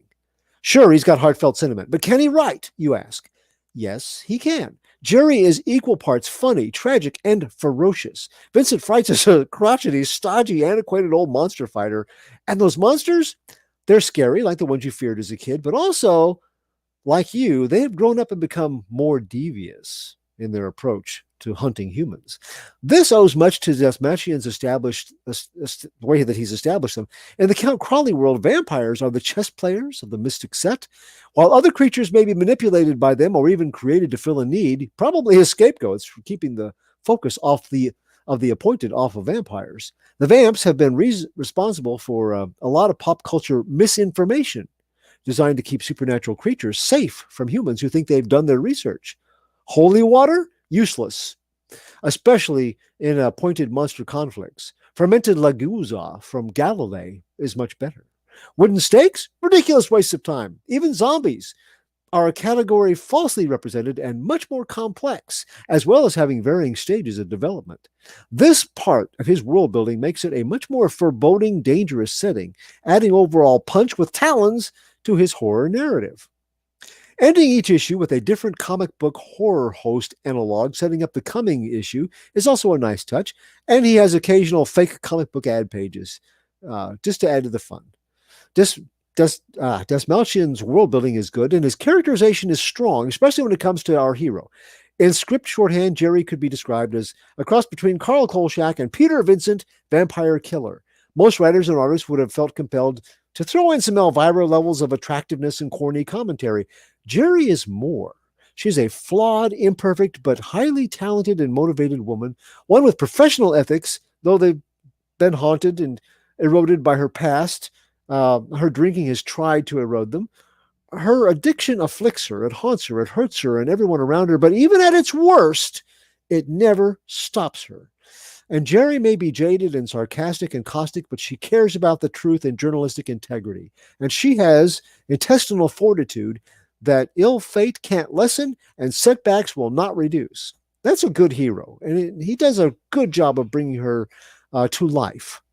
Sure, he's got heartfelt sentiment, but can he write, you ask? Yes, he can. Jerry is equal parts funny, tragic, and ferocious. Vincent Frights is a crotchety, stodgy, antiquated old monster fighter. And those monsters, they're scary, like the ones you feared as a kid, but also, like you, they have grown up and become more devious in their approach to hunting humans. This owes much to Desmatian's the way that he's established them. In the Count Crowley world, vampires are the chess players of the mystic set, while other creatures may be manipulated by them or even created to fill a need, probably as scapegoats for keeping the focus of the appointed off of vampires. The vamps have been responsible for a lot of pop culture misinformation designed to keep supernatural creatures safe from humans who think they've done their research. Holy water? Useless, especially in appointed monster conflicts. Fermented laguza from Galilee is much better. Wooden stakes? Ridiculous waste of time. Even zombies are a category falsely represented and much more complex, as well as having varying stages of development. This part of his world building makes it a much more foreboding, dangerous setting, adding overall punch with talons to his horror narrative. Ending each issue with a different comic book horror host analog setting up the coming issue is also a nice touch, and he has occasional fake comic book ad pages just to add to the fun. Desmatian's world building is good, and his characterization is strong, especially when it comes to our hero. In script shorthand, Jerry could be described as a cross between Carl Kolchak and Peter Vincent, Vampire Killer. Most writers and artists would have felt compelled to throw in some Elvira levels of attractiveness and corny commentary. Jerry is more. She's a flawed, imperfect, but highly talented and motivated woman, one with professional ethics, though they've been haunted and eroded by her past. Her drinking has tried to erode them. Her addiction afflicts her, it haunts her, it hurts her and everyone around her, but even at its worst, it never stops her. And Jerry may be jaded and sarcastic and caustic, but she cares about the truth and journalistic integrity. And she has intestinal fortitude that ill fate can't lessen and setbacks will not reduce. That's a good hero, and he does a good job of bringing her to life.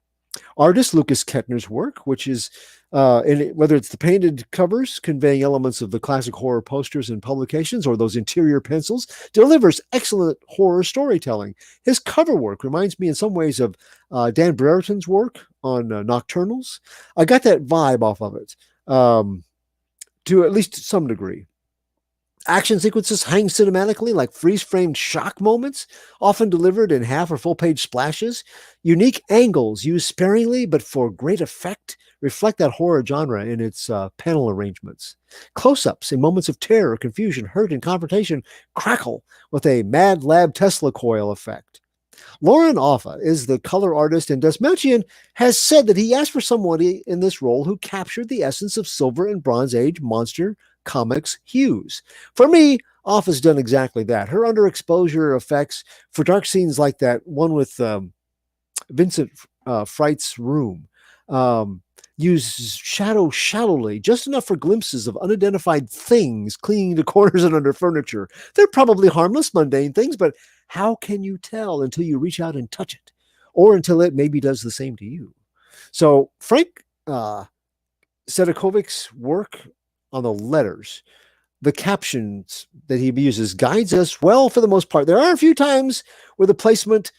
Artist Lucas Kettner's work, which is, whether it's the painted covers conveying elements of the classic horror posters and publications or those interior pencils, delivers excellent horror storytelling. His cover work reminds me in some ways of Dan Brereton's work on Nocturnals. I got that vibe off of it, to at least some degree. Action sequences hang cinematically like freeze-framed shock moments, often delivered in half or full-page splashes. Unique angles used sparingly but for great effect reflect that horror genre in its panel arrangements. Close-ups in moments of terror, confusion, hurt, and confrontation crackle with a Mad Lab Tesla coil effect. Lauren Offa is the color artist, and Desmatian has said that he asked for someone in this role who captured the essence of Silver and Bronze Age monster comics hues. For me, Offa's done exactly that. Her underexposure effects for dark scenes like that one with Vincent Fright's room use shadow shallowly, just enough for glimpses of unidentified things clinging to corners and under furniture. They're probably harmless, mundane things, but how can you tell until you reach out and touch it, or until it maybe does the same to you? So Frank Sedakovic's work on the letters, the captions that he uses, guides us well for the most part. There are a few times where the placement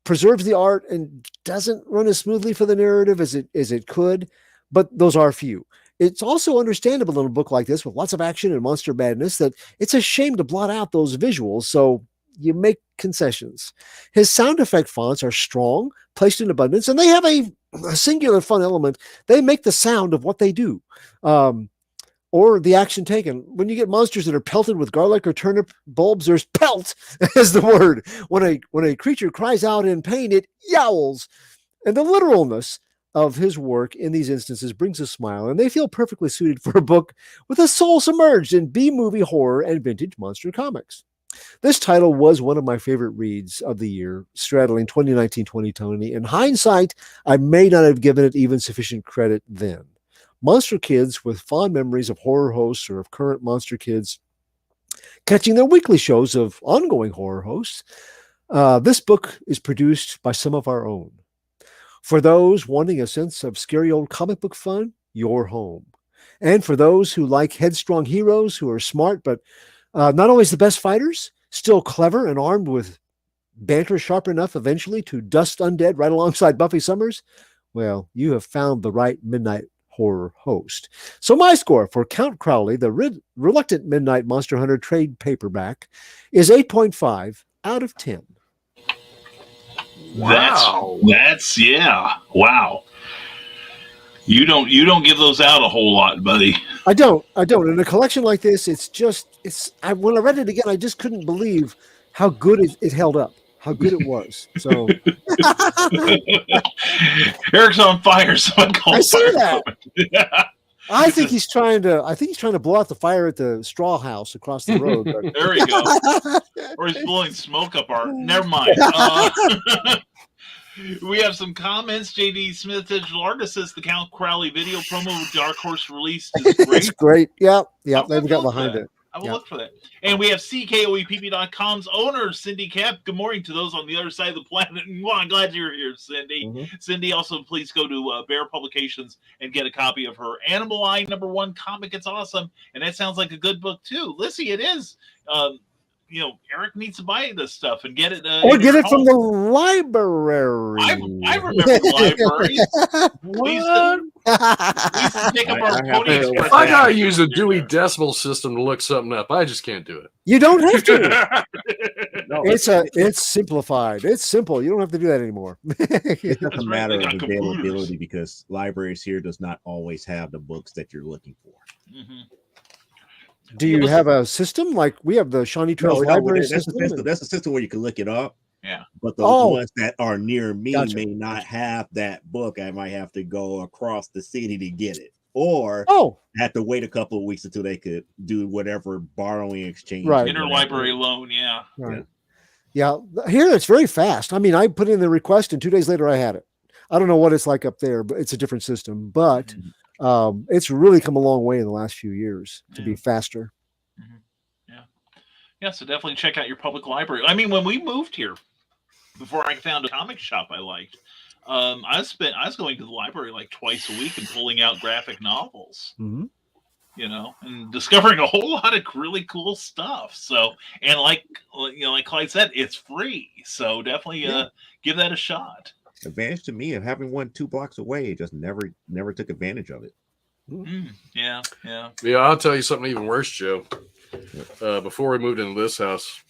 preserves the art and doesn't run as smoothly for the narrative as it could, but those are few. It's also understandable in a book like this with lots of action and monster madness that it's a shame to blot out those visuals, so you make concessions. His sound effect fonts are strong, placed in abundance, and they have a singular fun element. They make the sound of what they do. Or the action taken. When you get monsters that are pelted with garlic or turnip bulbs, there's pelt is the word. When a creature cries out in pain, it yowls. And the literalness of his work in these instances brings a smile, and they feel perfectly suited for a book with a soul submerged in B-movie horror and vintage monster comics. This title was one of my favorite reads of the year, straddling 2019-2020. In hindsight, I may not have given it even sufficient credit then. Monster kids with fond memories of horror hosts or of current monster kids catching their weekly shows of ongoing horror hosts, this book is produced by some of our own. For those wanting a sense of scary old comic book fun, you're home. And for those who like headstrong heroes who are smart but not always the best fighters, still clever and armed with banter sharp enough eventually to dust undead right alongside Buffy Summers, well, you have found the right midnight horror host. So my score for Count Crowley, the Reluctant Midnight Monster Hunter trade paperback, is 8.5 out of 10. Wow. That's yeah. Wow. You don't give those out a whole lot, buddy. I don't. In a collection like this, when I read it again, I just couldn't believe how good it held up, how good it was. So Eric's on fire, so I see that. I think he's trying to blow out the fire at the straw house across the road. But... There you go. Or he's blowing smoke up our. Never mind. We have some comments. JD Smith, digital artist, says the Count Crowley video promo Dark Horse released is great. It's great. Yeah. They've got behind it. I will look for that. And we have CKOEPP.com's owner, Cindy Cap. Good morning to those on the other side of the planet. Well, I'm glad you're here, Cindy. Mm-hmm. Cindy, also please go to Bear Publications and get a copy of her Animal Eye #1 comic. It's awesome. And that sounds like a good book, too. Lissy, it is. Eric needs to buy this stuff and get it. Or get it from the library. I remember the library. What? Pick up our Pony Express. If I gotta use a Dewey Decimal System to look something up, I just can't do it. You don't have to. No, it's simplified. It's simple. You don't have to do that anymore. It doesn't matter of availability because libraries here does not always have the books that you're looking for. Mm-hmm. Do you have a system like we have the Shawnee Trails library system? That's a system where you can look it up. Yeah. But the ones that are near me may not have that book. I might have to go across the city to get it. Or have to wait a couple of weeks until they could do whatever borrowing exchange. Right. Interlibrary loan, yeah. Right. Yeah. Here it's very fast. I mean, I put in the request and 2 days later I had it. I don't know what it's like up there, but it's a different system. But it's really come a long way in the last few years to be faster. Mm-hmm. Yeah. So definitely check out your public library. I mean, when we moved here, before I found a comic shop I liked, I was going to the library like twice a week and pulling out graphic novels. Mm-hmm. And discovering a whole lot of really cool stuff. So, and like Clyde said, it's free. So definitely give that a shot. Advantage to me of having one 2 blocks away, just never took advantage of it. Yeah. I'll tell you something even worse, Joe. Before we moved into this house,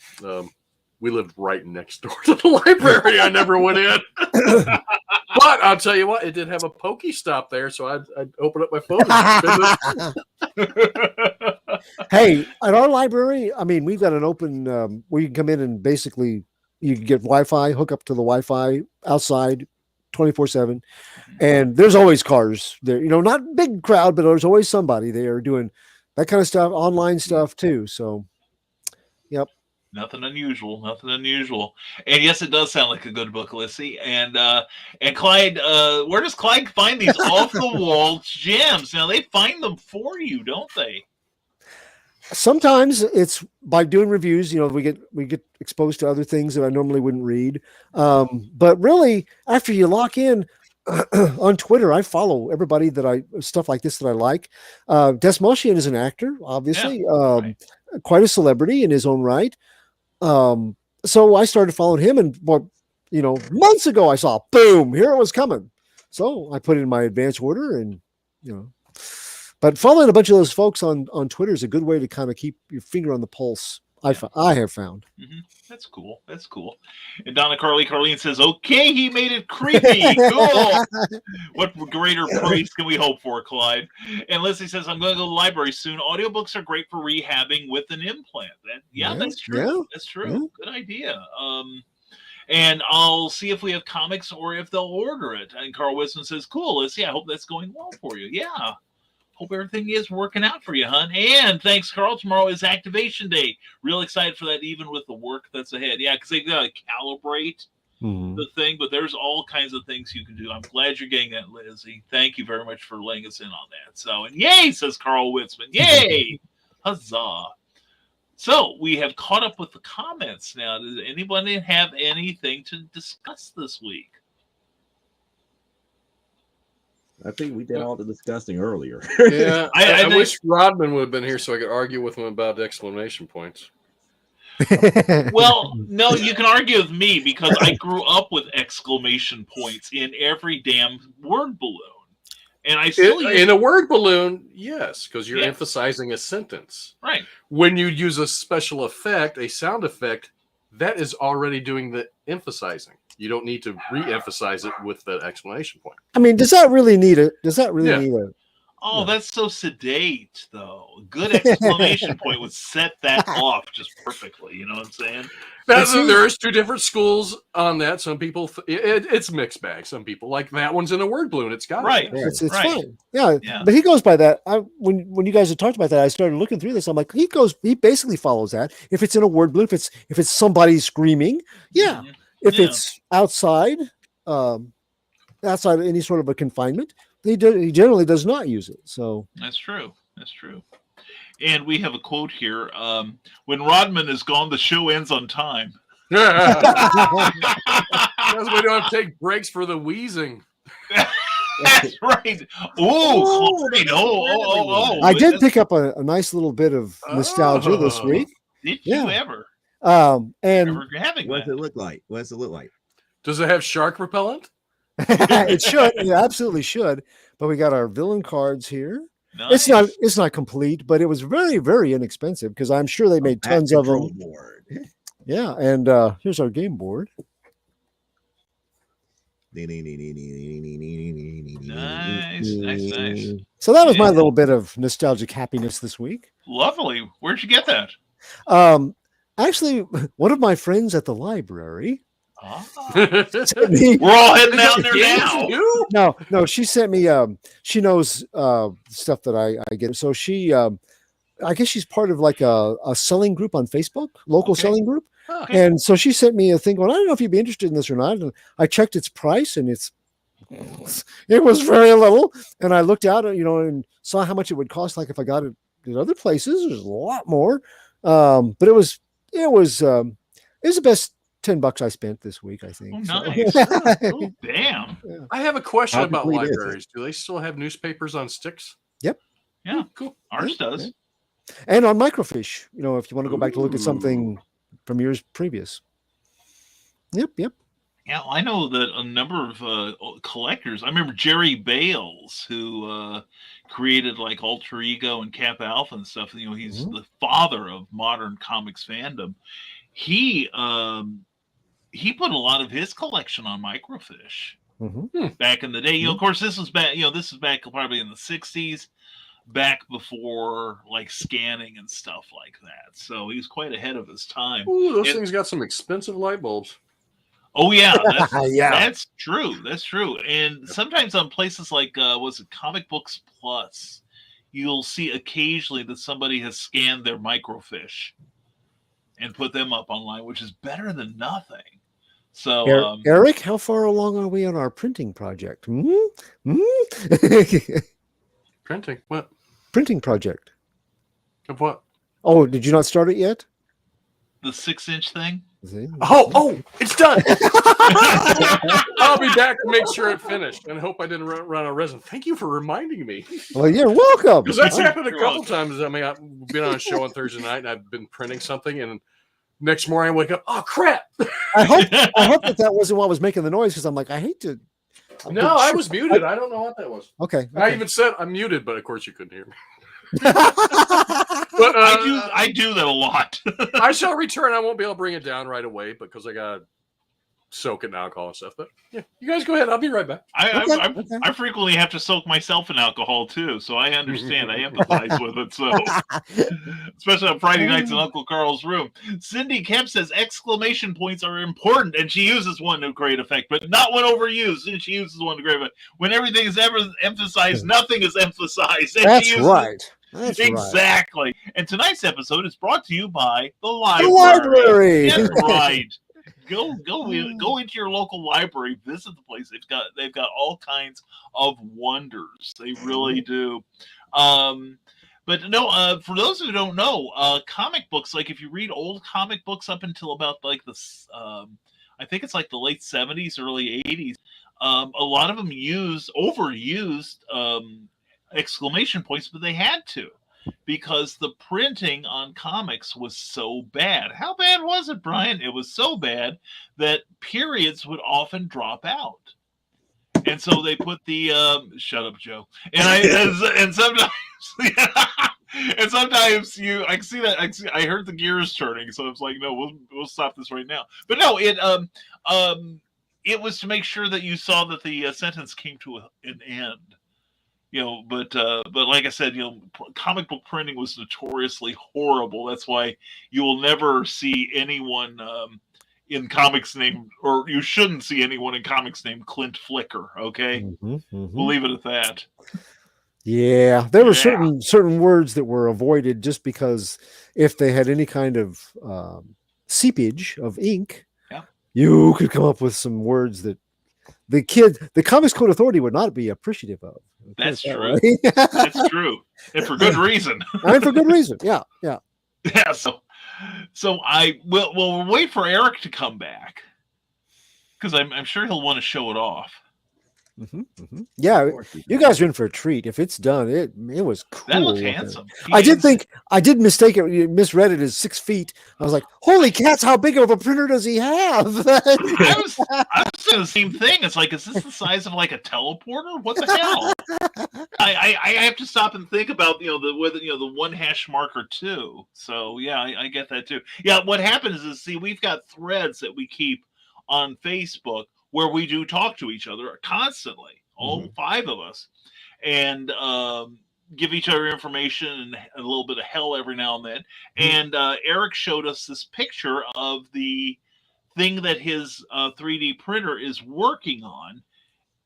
we lived right next door to the library. I never went in. But I'll tell you what, it did have a Pokestop there, so I'd open up my phone. Hey, at our library, I mean, we've got an open where you can come in and basically you can get Wi-Fi, hook up to the Wi-Fi outside 24/7. And there's always cars there, not big crowd, but there's always somebody there doing that kind of stuff, online stuff too. So, yep. Nothing unusual. And yes, it does sound like a good book, Lissy. And Clyde, where does Clyde find these off the wall gems? Now they find them for you, don't they? Sometimes it's by doing reviews. We get exposed to other things that I normally wouldn't read. But really, after you lock in on Twitter, I follow everybody stuff like this that I like. Desmoshian is an actor, obviously, quite a celebrity in his own right. So I started following him, and months ago I saw, boom, here it was coming. So I put in my advance order, and but following a bunch of those folks on Twitter is a good way to kind of keep your finger on the pulse. I have found. Mm-hmm. That's cool. And Donna Carlene says, okay, he made it creepy. Cool. What greater praise can we hope for, Clyde? And Leslie says, I'm going to go to the library soon. Audiobooks are great for rehabbing with an implant. That's true. Yeah. That's true. Yeah. Good idea. And I'll see if we have comics or if they'll order it. And Carl Wisman says, cool, Leslie, I hope that's going well for you. Yeah. Hope everything is working out for you, hon. And thanks, Carl. Tomorrow is activation day. Real excited for that, even with the work that's ahead. Yeah, because they got to calibrate the thing, but there's all kinds of things you can do. I'm glad you're getting that, Lizzie. Thank you very much for laying us in on that. So, and yay, says Carl Witzman. Yay! Huzzah. So we have caught up with the comments now. Does anybody have anything to discuss this week? I think we did all the discussing earlier. Yeah, I wish Rodman would have been here so I could argue with him about the exclamation points. Well, no, you can argue with me because I grew up with exclamation points in every damn word balloon. And I still in a word balloon, yes, because you're emphasizing a sentence. Right. When you use a special effect, a sound effect, that is already doing the emphasizing. You don't need to re-emphasize it with the exclamation point. I mean, does that really need a? Oh, that's so sedate, though. Good exclamation point would set that off just perfectly. You know what I'm saying? There's two different schools on that. Some people, it's mixed bag. Some people like that one's in a word balloon. It's got right. It's right. fine. Yeah, but he goes by that. When you guys had talked about that, I started looking through this. I'm like, he basically follows that. If it's in a word balloon, if it's somebody screaming, yeah. If it's outside, outside any sort of a confinement, he generally does not use it. So that's true. That's true. And we have a quote here. When Rodman is gone, the show ends on time. Because we don't have to take breaks for the wheezing. That's right. I did pick up a nice little bit of nostalgia this week. Did you ever? And what does it look like? What does it look like? Does it have shark repellent? It should. It absolutely should. But we got our villain cards here. Nice. It's not complete, but it was very, very inexpensive because I'm sure they made tons of them. Board. Yeah, and here's our game board. Nice. So that was my little bit of nostalgic happiness this week. Lovely. Where'd you get that? Actually, one of my friends at the library. We're all heading down there now. No, she sent me. She knows stuff that I get. So she, I guess she's part of like a selling group on Facebook, local selling group. Okay. And so she sent me a thing going, I don't know if you'd be interested in this or not. And I checked its price, and it was very little. And I looked out, and saw how much it would cost. Like if I got it at other places, there's a lot more. But it was the best $10 I spent this week, I think. Oh, nice. Oh, damn. Yeah. I have a question about libraries. Do they still have newspapers on sticks? Yep. Yeah, cool. Ours does. Yeah. And on microfiche, if you want to go back to look at something from years previous. Yep. Yeah, I know that a number of collectors. I remember Jerry Bales, who created like Alter Ego and Kappa Alpha and stuff. He's the father of modern comics fandom. He put a lot of his collection on microfiche back in the day. Of course, this was back. This is back probably in the '60s, back before like scanning and stuff like that. So he was quite ahead of his time. Ooh, those things got some expensive light bulbs. Oh yeah, that's true. That's true. And sometimes on places like Comic Books Plus, you'll see occasionally that somebody has scanned their microfiche and put them up online, which is better than nothing. So, Eric, how far along are we on our printing project? Printing? What? Printing project. Of what? Oh, did you not start it yet? The 6-inch thing? Oh, it's done. I'll be back to make sure it finished, and hope I didn't run out of resin. Thank you for reminding me. Well, you're welcome. Because that's happened a couple times. I mean, I've been on a show on Thursday night, and I've been printing something, and next morning I wake up, oh crap! I hope that wasn't what was making the noise, because I'm like, I hate to. No, I was muted. I don't know what that was. Okay. I even said I'm muted, but of course you couldn't hear me. But I do that a lot. I shall return. I won't be able to bring it down right away because I got to soak it in alcohol and stuff. But yeah, you guys go ahead. I'll be right back. I frequently have to soak myself in alcohol too, so I understand. I empathize with it. So, especially on Friday nights in Uncle Carl's room. Cindy Kemp says exclamation points are important, and she uses one to great effect, but not when overused. And she uses one to great effect. When everything is ever emphasized, nothing is emphasized. And that's right. That's exactly. Right. And tonight's episode is brought to you by the library. The library. That's right. Go into your local library, visit the place. They've got all kinds of wonders. They really do. But no, for those who don't know, comic books, like if you read old comic books up until about like the I think it's like the late 70s, early 80s, a lot of them overused exclamation points, but they had to, because the printing on comics was so bad. How bad was it, Brian? It was so bad that periods would often drop out, and so they put the shut up, Joe. And sometimes And sometimes I can see that I heard the gears turning, so I was like, no, we'll stop this right now. But no, it was to make sure that you saw that the sentence came to an end. But like I said, comic book printing was notoriously horrible. That's why you will never see anyone in comics named, or you shouldn't see anyone in comics named Clint Flicker. Okay, we'll leave it at that. Yeah, there were certain words that were avoided just because if they had any kind of seepage of ink, you could come up with some words that the Comics Code Authority would not be appreciative of. That's true. That's true, and for good reason. And for good reason. Yeah. Yeah. So we'll wait for Eric to come back because I'm sure he'll want to show it off. Yeah, you guys are in for a treat. If it's done, it was cool. That looks handsome. I did misread it as 6 feet. I was like, holy cats, how big of a printer does he have? I was saying the same thing. It's like, is this the size of like a teleporter? What the hell? I have to stop and think about the one hash marker too. So yeah, I get that too. Yeah, what happens is we've got threads that we keep on Facebook where we do talk to each other constantly, all 5 of us, and give each other information and a little bit of hell every now and then. And Eric showed us this picture of the thing that his 3D printer is working on,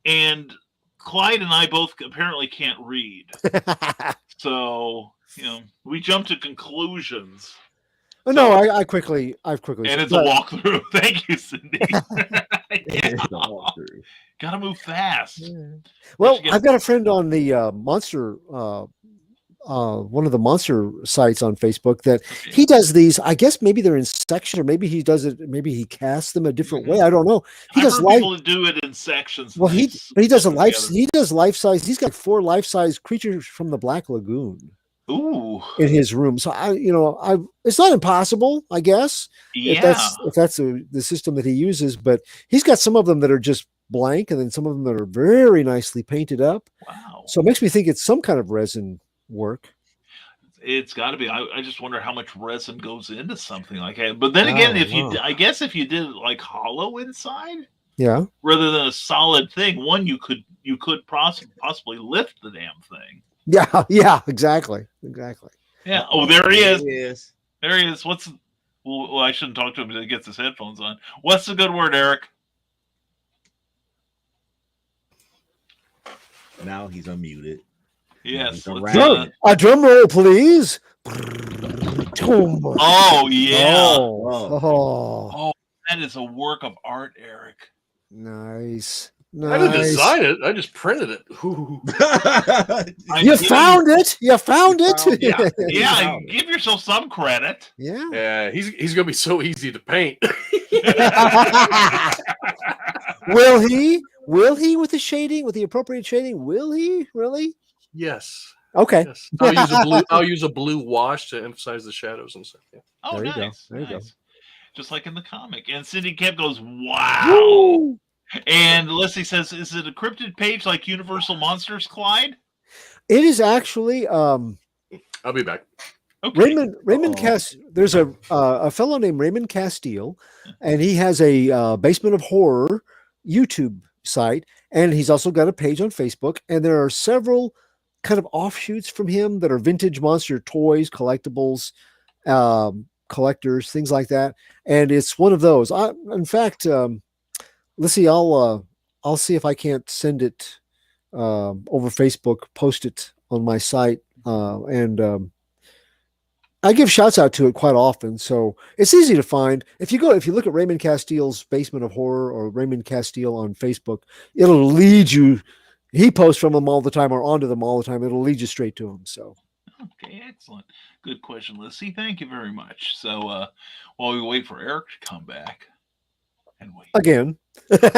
and Clyde and I both apparently can't read. So, we jump to conclusions. Oh, no, I've quickly. And it's a walkthrough. Thank you, Cindy. Gotta move fast. Yeah. Well, I've got a friend on the Monster, one of the Monster sites on Facebook that he does these. I guess maybe they're in sections, or maybe he does it. Maybe he casts them a different way. I don't know. He does people do it in sections. Well, he does He does life size. He's got 4 life size creatures from the Black Lagoon. Ooh. In his room. So it's not impossible, I guess. Yeah. If that's the system that he uses, but he's got some of them that are just blank, and then some of them that are very nicely painted up. Wow. So it makes me think it's some kind of resin work. It's got to be. I just wonder how much resin goes into something like that. But then again, if you did it like hollow inside, rather than a solid thing, you could possibly lift the damn thing. Yeah, exactly. Yeah. Oh, there he is. There he is. Well, I shouldn't talk to him until he gets his headphones on. What's the good word, Eric? Now he's unmuted. Yes. A drum roll, please. Oh, yeah. Oh, that is a work of art, Eric. Nice. I didn't design it. I just printed it. You found it. Yeah. Give yourself some credit. Yeah. Yeah. He's gonna be so easy to paint. Will he? Will he with the shading, with the appropriate shading? Will he really? Yes. Okay. Yes. I'll use a blue wash to emphasize the shadows and stuff. Yeah. Oh, there nice. You go. Just like in the comic. And Cindy Kemp goes, "Wow." Woo! And Leslie says, "Is it a cryptid page like Universal Monsters, Clyde?" It is actually. I'll be back. Okay. Raymond there's a fellow named Raymond Castile, and he has a Basement of Horror YouTube site, and he's also got a page on Facebook. And there are several kind of offshoots from him that are vintage monster toys, collectibles, collectors, things like that. And it's one of those. In fact. Let's see. I'll see if I can't send it over Facebook, post it on my site, and I give shouts out to it quite often. So it's easy to find. If you look at Raymond Castile's Basement of Horror or Raymond Castile on Facebook, it'll lead you. He posts from them all the time or onto them all the time. It'll lead you straight to them. So. Okay, excellent. Good question, Lissy. Thank you very much. So while we wait for Eric to come back. And wait. Again. Because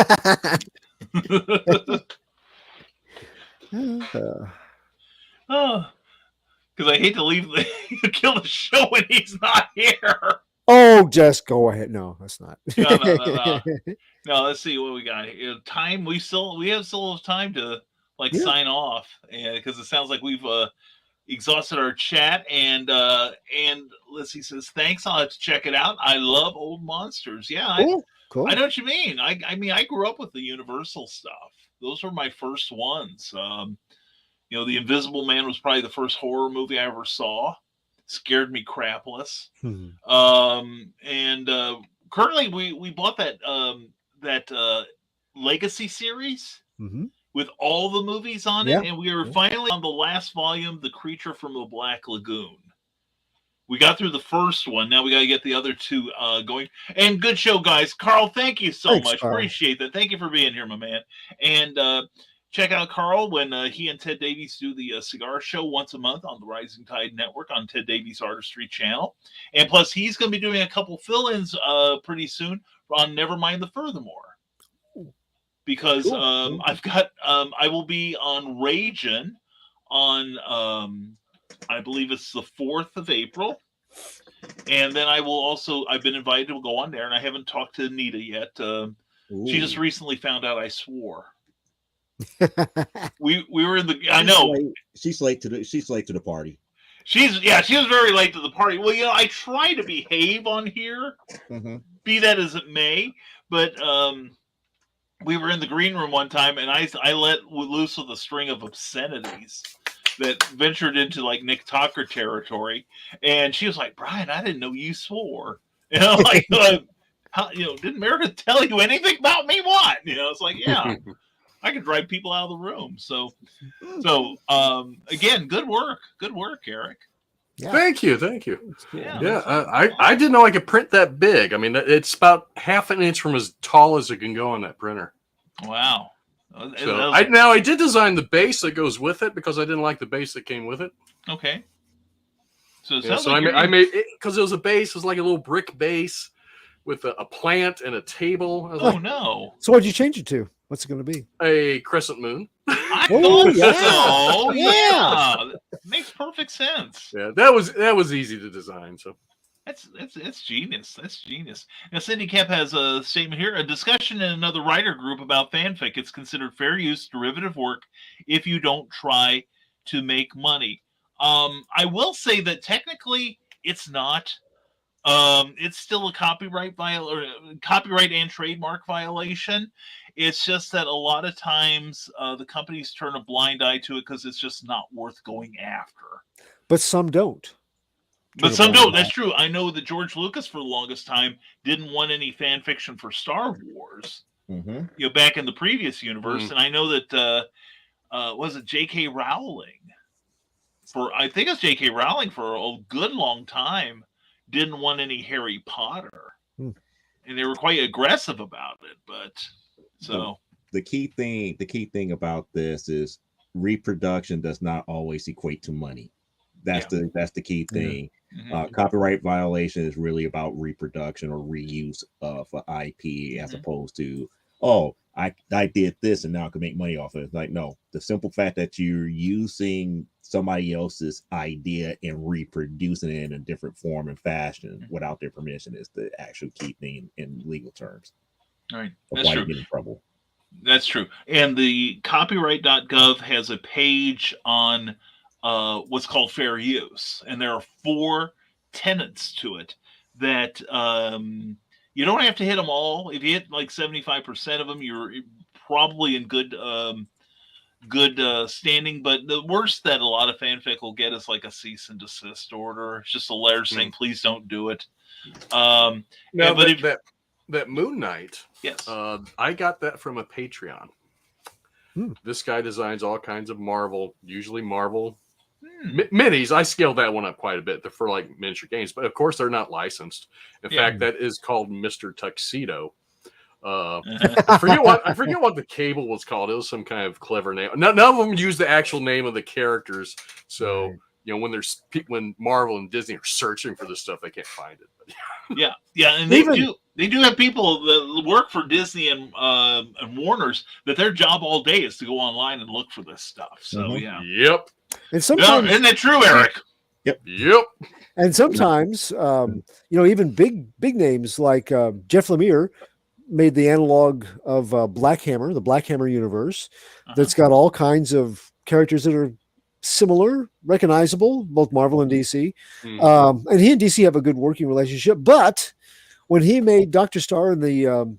I hate to kill the show when he's not here. Oh, just go ahead. No, that's not. No. No, let's see what we got here. Time. We have still have time to sign off, and because it sounds like we've exhausted our chat, and Lissy says thanks. I'll have to check it out. I love old monsters. Yeah, Cool. I know what you mean. I mean, I grew up with the Universal stuff. Those were my first ones. The Invisible Man was probably the first horror movie I ever saw. Scared me crapless. And currently, we bought that Legacy series with all the movies on it, and we were finally on the last volume, The Creature from the Black Lagoon. We got through the first one. Now we got to get the other two going. And good show, guys. Carl, thank you so much. Carl. Appreciate that. Thank you for being here, my man. And check out Carl when he and Ted Davies do the cigar show once a month on the Rising Tide Network on Ted Davies' Artistry channel. And plus, he's going to be doing a couple fill-ins pretty soon on Nevermind the Furthermore. Because cool. I will be on Ragin' on... I believe it's the 4th of April. And then I've been invited to go on there, and I haven't talked to Anita yet. She just recently found out I swore. we were in the, I know. She's late to the party. She was very late to the party. Well, I try to behave on here, be that as it may, but we were in the green room one time, and I let loose with a string of obscenities that ventured into like Nick Tucker territory, and she was like, "Brian, I didn't know you swore." And I'm like, how, didn't America tell you anything about me? What? It's like, yeah, I can drive people out of the room. So again, good work, Eric. Yeah. Thank you. I didn't know I could print that big. I mean, it's about half an inch from as tall as it can go on that printer. Wow. So I did design the base that goes with it because I didn't like the base that came with it. Okay. So I made it because it was a base. It was like a little brick base with a plant and a table. No! So what'd you change it to? What's it going to be? A crescent moon. I thought so. Yeah, makes perfect sense. Yeah, that was easy to design. So. That's genius. That's genius. Now, Cindy Kemp has a statement here. A discussion in another writer group about fanfic. It's considered fair use derivative work if you don't try to make money. I will say that technically it's not. It's still a copyright and trademark violation. It's just that a lot of times the companies turn a blind eye to it because it's just not worth going after. But some don't. But some don't. That's true. I know that George Lucas, for the longest time, didn't want any fan fiction for Star Wars. Back in the previous universe, and I know that was it J.K. Rowling? I think it's J.K. Rowling for a good long time didn't want any Harry Potter, and they were quite aggressive about it. But the key thing about this is reproduction does not always equate to money. That's the key thing. Copyright violation is really about reproduction or reuse of IP as opposed to, I did this and now I can make money off of it. It's like, no, the simple fact that you're using somebody else's idea and reproducing it in a different form and fashion without their permission is the actual key thing in legal terms. All right. That's true. You get in trouble. That's true. And the copyright.gov has a page on what's called fair use, and there are 4 tenets to it that you don't have to hit them all. If you hit like 75% of them, you're probably in good standing. But the worst that a lot of fanfic will get is like a cease and desist order. It's just a letter saying please don't do it. That Moon Knight, yes, I got that from a Patreon. This guy designs all kinds of Marvel, usually Marvel minis. I scaled that one up quite a bit. They're for like miniature games, but of course they're not licensed. In fact, that is called Mr. Tuxedo. I forget what the cable was called. It was some kind of clever name. None of them use the actual name of the characters. So when Marvel and Disney are searching for this stuff, they can't find it. And they do have people that work for Disney and Warner's that their job all day is to go online and look for this stuff. So yep. And sometimes isn't that true, Eric? Yep. And sometimes even big names like Jeff Lemire made the analog of Black Hammer, the Black Hammer universe, that's got all kinds of characters that are similar, recognizable, both Marvel and DC. Mm. And he and DC have a good working relationship. But when he made Dr. Star in the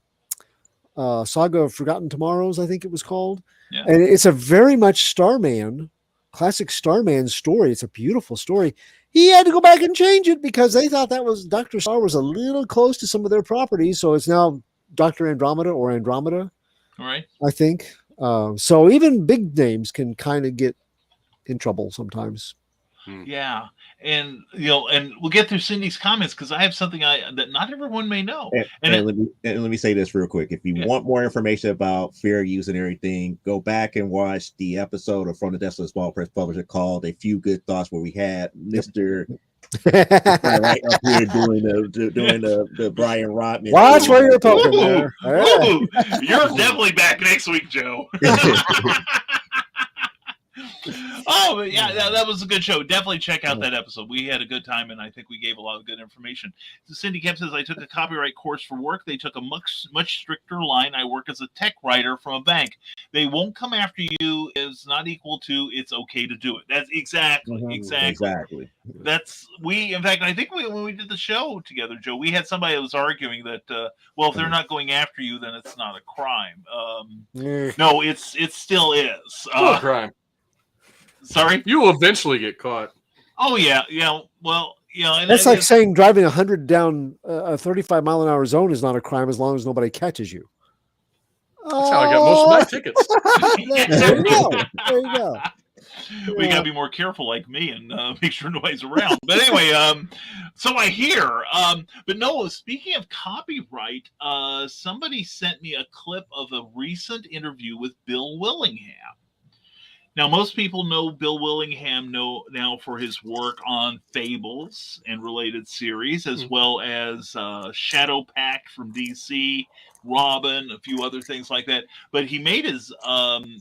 Saga of Forgotten Tomorrows, I think it was called, Yeah. and it's a very much Starman, classic Starman story. It's a beautiful story. He had to go back and change it because they thought that was Dr. Star was a little close to some of their properties. So it's now Dr. Andromeda or Andromeda, All right. I think. So even big names can kind of get in trouble sometimes. Yeah, and and we'll get through Cindy's comments because I have something that not everyone may know. And let me say this real quick. If you want more information about fair use and everything, go back and watch the episode of From the Desk of the Small Press Publisher called "A Few Good Thoughts," where we had Mr. right up here doing the Brian Rodman. Watch where you're poking there. All right. Ooh, you're definitely back next week, Joe. Oh, but yeah, that was a good show. Definitely check out that episode. We had a good time, and I think we gave a lot of good information. Cindy Kemp says, I took a copyright course for work. They took a much stricter line. I work as a tech writer from a bank. They won't come after you is not equal to it's okay to do it. That's exactly. That's in fact, I think when we did the show together, Joe, we had somebody that was arguing that, well, if they're not going after you, then it's not a crime. No, it still is. Still a crime. Sorry? You will eventually get caught. Oh, yeah. Well, and that's like saying driving 100 down a 35 mile an hour zone is not a crime as long as nobody catches you. That's how I got most of my tickets. There you go. There you go. We got to be more careful like me and make sure nobody's around. But anyway, so I hear. But no, speaking of copyright, somebody sent me a clip of a recent interview with Bill Willingham. Now, most people know Bill Willingham now for his work on Fables and related series, as well as Shadow Pact from DC, Robin, a few other things like that. But he made his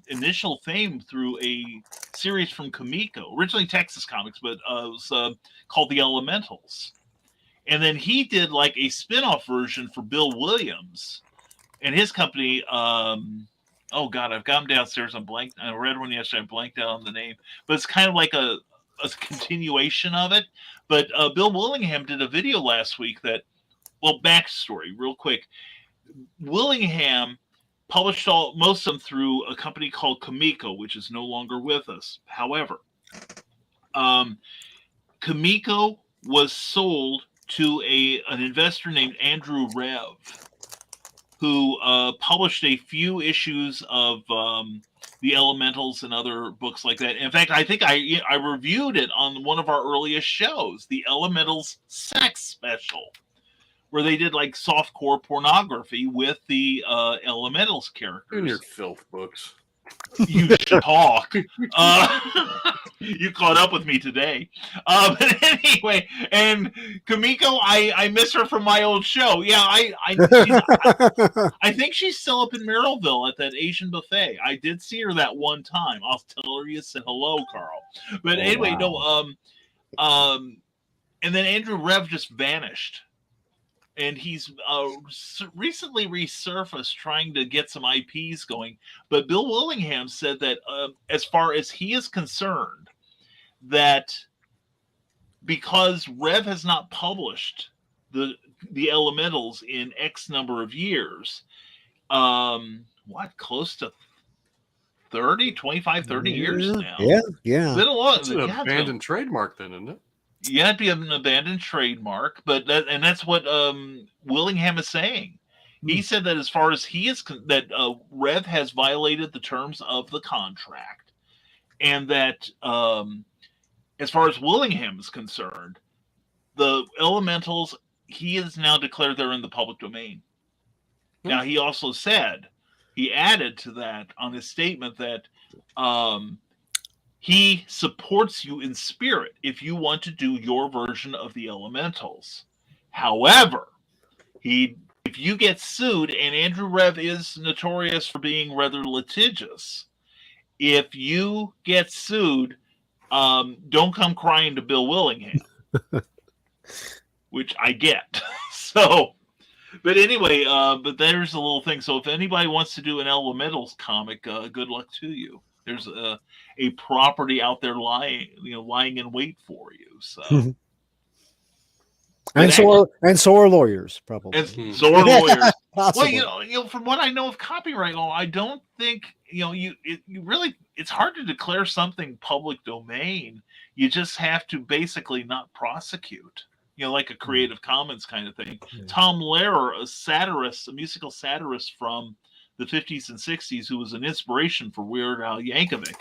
initial fame through a series from Comico, originally Texas Comics, but it was called The Elementals. And then he did like a spin-off version for Bill Williams and his company. Oh God, I've got him downstairs. I read one yesterday. I blanked out on the name, but it's kind of like a continuation of it. But Bill Willingham did a video last week backstory, real quick. Willingham published most of them through a company called Comico, which is no longer with us. However, Comico was sold to an investor named Andrew Rev, who published a few issues of The Elementals and other books like that. In fact, I think I reviewed it on one of our earliest shows, The Elementals Sex Special, where they did like softcore pornography with the Elementals characters. In your filth books. You should talk. You caught up with me today. But anyway, and Comico, I miss her from my old show. Yeah, I think she's still up in Merrillville at that Asian buffet. I did see her that one time. I'll tell her you said hello, Carl. But anyway, wow. And then Andrew Rev just vanished. And he's recently resurfaced trying to get some IPs going. But Bill Willingham said that as far as he is concerned, that because Rev has not published the Elementals in X number of years, close to 30 years now. Yeah. It's been a lot. It's an abandoned trademark then, isn't it? Yeah, it'd be an abandoned trademark, but that's what Willingham is saying. He said that as far as he is, Rev has violated the terms of the contract, and that as far as Willingham is concerned, the Elementals, he has now declared they're in the public domain. Now, he also said, he added to that on his statement that he supports you in spirit if you want to do your version of the Elementals. However, if you get sued, and Andrew Rev is notorious for being rather litigious, if you get sued, don't come crying to Bill Willingham, which I get. So, but anyway, but there's a little thing. So if anybody wants to do an Elementals comic, good luck to you. There's a property out there lying in wait for you. So. And so are lawyers, probably. And so are lawyers. Possibly. Well, from what I know of copyright law, I don't think it's hard to declare something public domain. You just have to basically not prosecute. Like a Creative Commons kind of thing. Yeah. Tom Lehrer, a musical satirist from the 50s and 60s, who was an inspiration for Weird Al Yankovic,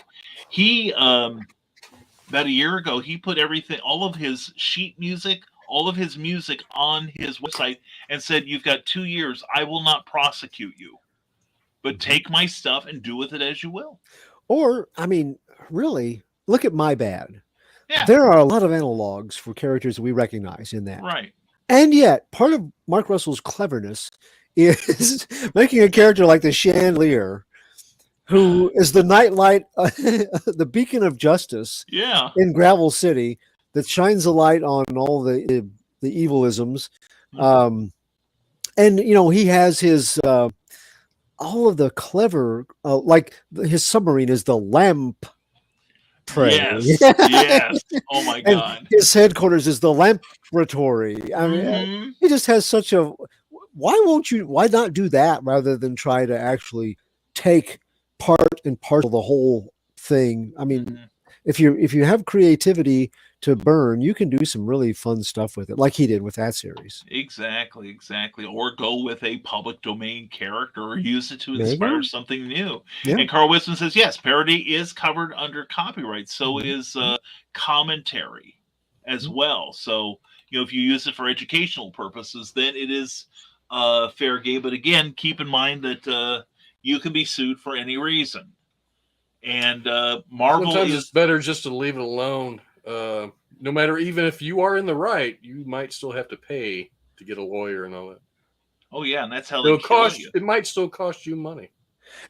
he about a year ago he put all of his sheet music. All of his music on his website and said, "You've got 2 years. I will not prosecute you, but take my stuff and do with it as you will." Or, I mean, really, look at My Bad. Yeah. There are a lot of analogs for characters that we recognize in that. Right. And yet, part of Mark Russell's cleverness is making a character like the Chandelier, who is the nightlight, the beacon of justice in Gravel City, that shines a light on all the evilisms. And, he has his, all of the clever, like his submarine is the lamp prey. Yes. Oh my God. And his headquarters is the laboratory. I mean, he just has such a, why not do that rather than try to actually take part and parcel the whole thing? I mean, if you have creativity to burn, you can do some really fun stuff with it, like he did with that series. Exactly. Or go with a public domain character or use it to inspire something new. Yeah. And Carl Wisman says, yes, parody is covered under copyright. So is commentary as well. So, if you use it for educational purposes, then it is fair game. But again, keep in mind that you can be sued for any reason. And Marvel sometimes it's better just to leave it alone. No matter, even if you are in the right, you might still have to pay to get a lawyer and all that. Oh yeah, and that's how they kill you. It might still cost you money.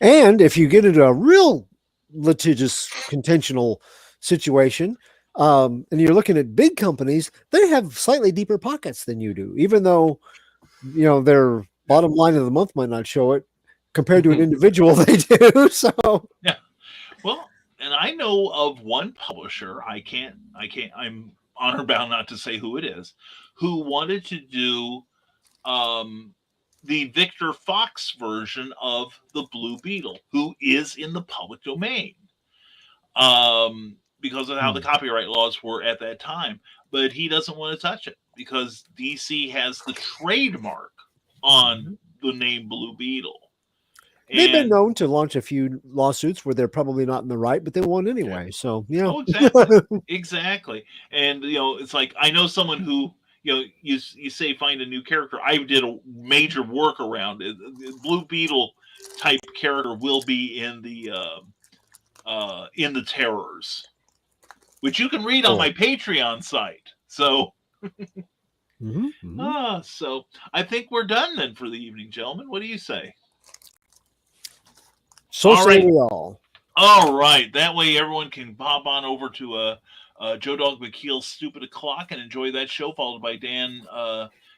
And if you get into a real litigious, contentional situation, and you're looking at big companies, they have slightly deeper pockets than you do, even though their bottom line of the month might not show it compared to an individual. They do. So yeah. Well, and I know of one publisher, I'm honor bound not to say who it is, who wanted to do the Victor Fox version of the Blue Beetle, who is in the public domain, because of how the copyright laws were at that time. But he doesn't want to touch it because DC has the trademark on the name Blue Beetle. They've been known to launch a few lawsuits where they're probably not in the right, but they won anyway. So, Oh, exactly. And, it's like, I know someone who, you say find a new character. I did a major workaround. Blue Beetle type character will be in the Terrors, which you can read on my Patreon site. So, so I think we're done then for the evening, gentlemen. What do you say? So say we all. All right. That way everyone can pop on over to Joe Dog McKeel's Stupid O'Clock and enjoy that show, followed by Dan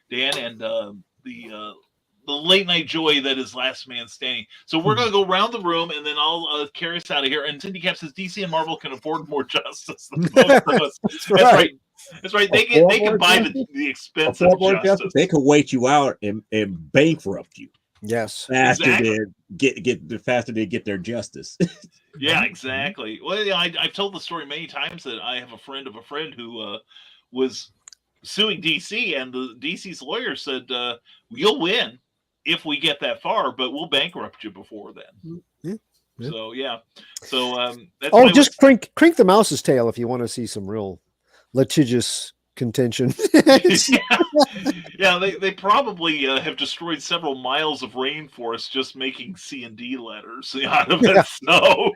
and the late night joy that is Last Man Standing. So we're going to go around the room, and then I'll carry us out of here. And Cindy Cap says DC and Marvel can afford more justice than most of us. That's right. They can buy the expensive justice. They can wait you out and bankrupt you. Yes, faster than get their justice. Yeah, exactly. Well, I've told the story many times that I have a friend of a friend who was suing DC, and the DC's lawyer said, "You'll win if we get that far, but we'll bankrupt you before then." Yeah. So that's just crank the mouse's tail if you want to see some real litigious contention. Yeah, they probably have destroyed several miles of rainforest just making C and D letters out of that snow.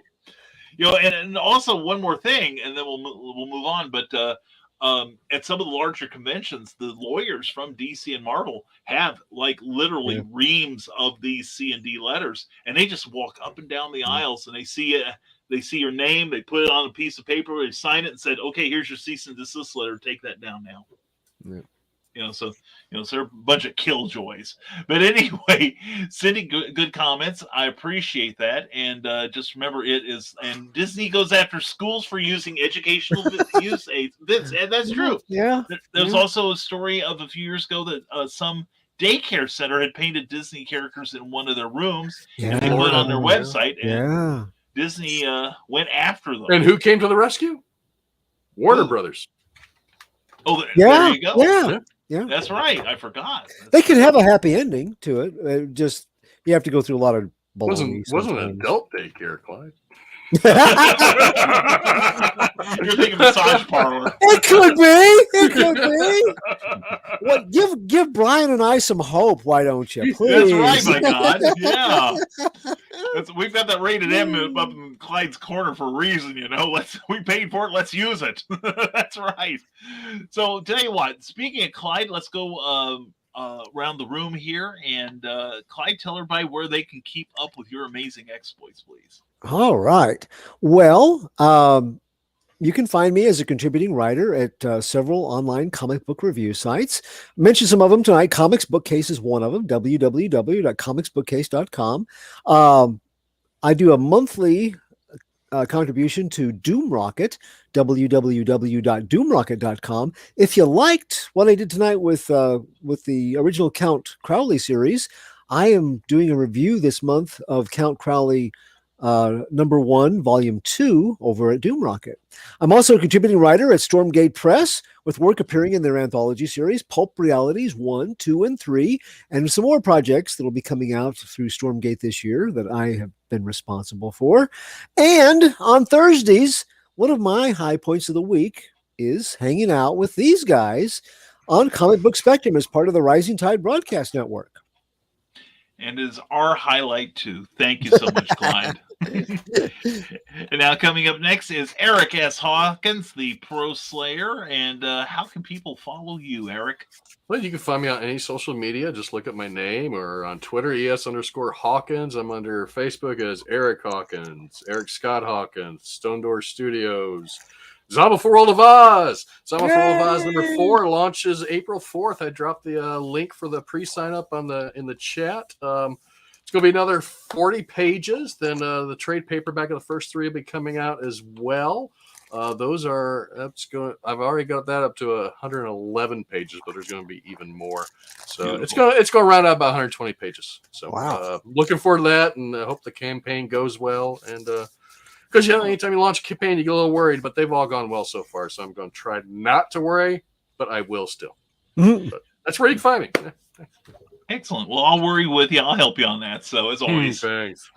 And also one more thing, and then we'll move on. But at some of the larger conventions, the lawyers from DC and Marvel have literally reams of these C and D letters, and they just walk up and down the aisles, and they see it. They see your name, they put it on a piece of paper, they sign it and said, "Okay, here's your cease and desist letter. Take that down now." So they're a bunch of killjoys. But anyway, Cindy, good comments. I appreciate that. And just remember, it is, and Disney goes after schools for using educational use aids. And that's true. Yeah. There's also a story of a few years ago that some daycare center had painted Disney characters in one of their rooms, and they put it on their website, and Disney went after them. And who came to the rescue? Warner Brothers. Oh, there you go. Yeah, that's right. I forgot. They could have a happy ending to it. Just you have to go through a lot of baloney. Wasn't an adult daycare, Clyde. You're thinking massage parlor. It could be. It could be. What? Give Brian and I some hope. Why don't you? Please. That's right, my God. Yeah. We've got that rated M up in Clyde's corner for a reason, we paid for it. Let's use it. That's right. So tell you what, speaking of Clyde, let's go around the room here, and Clyde, tell everybody where they can keep up with your amazing exploits, please. All right. Well, you can find me as a contributing writer at several online comic book review sites. Mention some of them tonight. Comics Bookcase is one of them, www.comicsbookcase.com. I do a monthly contribution to Doom Rocket, www.doomrocket.com. If you liked what I did tonight with the original Count Crowley series, I am doing a review this month of Count Crowley #1, Volume 2 over at Doom Rocket. I'm also a contributing writer at Stormgate Press, with work appearing in their anthology series, Pulp Realities 1, 2, and 3, and some more projects that will be coming out through Stormgate this year that I have been responsible for. And on Thursdays, one of my high points of the week is hanging out with these guys on Comic Book Spectrum as part of the Rising Tide Broadcast Network. And is our highlight too. Thank you so much, Clyde. And now coming up next is Eric S. Hawkins, the Pro Slayer. And how can people follow you, Eric? Well, you can find me on any social media. Just look up my name, or on Twitter, ES_Hawkins. I'm under Facebook as Eric Hawkins, Eric Scott Hawkins, Stone Door Studios. Zombie for World of Oz. Zombie for World of Oz #4 launches April 4th. I dropped the link for the pre-sign up in the chat. It's going to be another 40 pages. Then the trade paperback of the first 3 will be coming out as well. I've already got that up to 111 pages, but there's going to be even more. So beautiful. It's going to round out about 120 pages. So looking forward to that, and I hope the campaign goes well. And because anytime you launch a campaign, you get a little worried, but they've all gone well so far. So I'm going to try not to worry, but I will still. Mm-hmm. But that's where you can find me. Excellent. Well, I'll worry with you. I'll help you on that. So as always, thanks.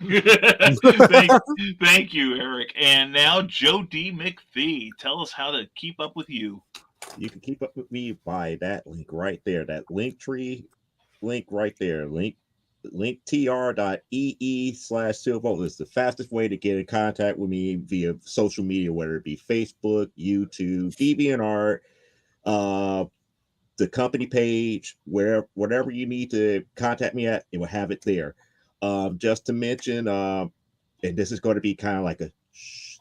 Thank you, Eric. And now Joe D. McFee, tell us how to keep up with you. You can keep up with me by that link right there, that link tree link right there, linktr.ee/silvolt is the fastest way to get in contact with me via social media, whether it be Facebook, YouTube, DeviantArt, the company page, whatever you need to contact me at, it will have it there. Just to mention, and this is going to be kind of like a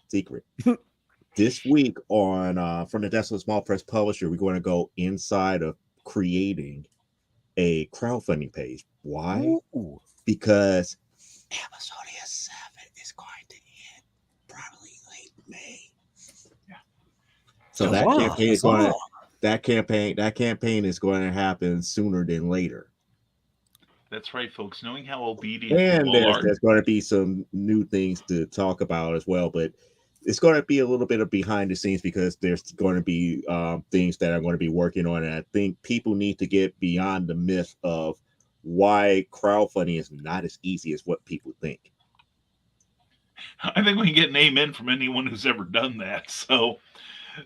secret. This week on from the Desolate Small Press Publisher, we're going to go inside of creating a crowdfunding page. Why? Ooh. Because episode 7 is going to hit probably late May. Yeah. So that campaign is going to happen sooner than later. That's right, folks. Knowing how obedient and there's going to be some new things to talk about as well, but it's going to be a little bit of behind the scenes because there's going to be things that I'm going to be working on, and I think people need to get beyond the myth of why crowdfunding is not as easy as what people think. I think we can get an amen from anyone who's ever done that. So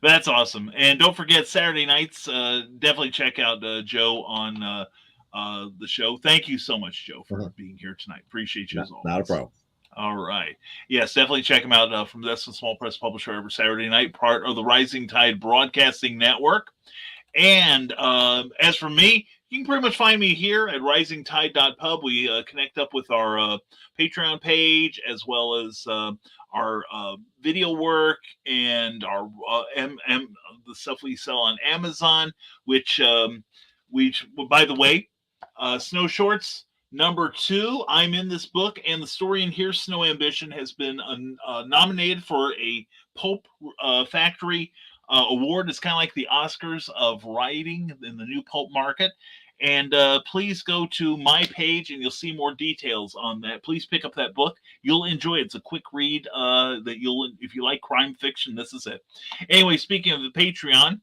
that's awesome. And don't forget Saturday nights. Definitely check out Joe on the show. Thank you so much, Joe, for being here tonight. Appreciate you as always. Not a problem. All right. Yes, definitely check them out from the Small Press Publisher every Saturday night, part of the Rising Tide Broadcasting Network. And as for me, you can pretty much find me here at risingtide.pub. We connect up with our Patreon page, as well as our video work and our the stuff we sell on Amazon, which By the way, Snow Shorts #2. I'm in this book, and the story in here, Snow Ambition, has been nominated for a Pulp Factory award. It's kind of like the Oscars of writing in the new pulp market. And please go to my page and you'll see more details on that. Please pick up that book. You'll enjoy it. It's a quick read if you like crime fiction, this is it. Anyway, speaking of the Patreon,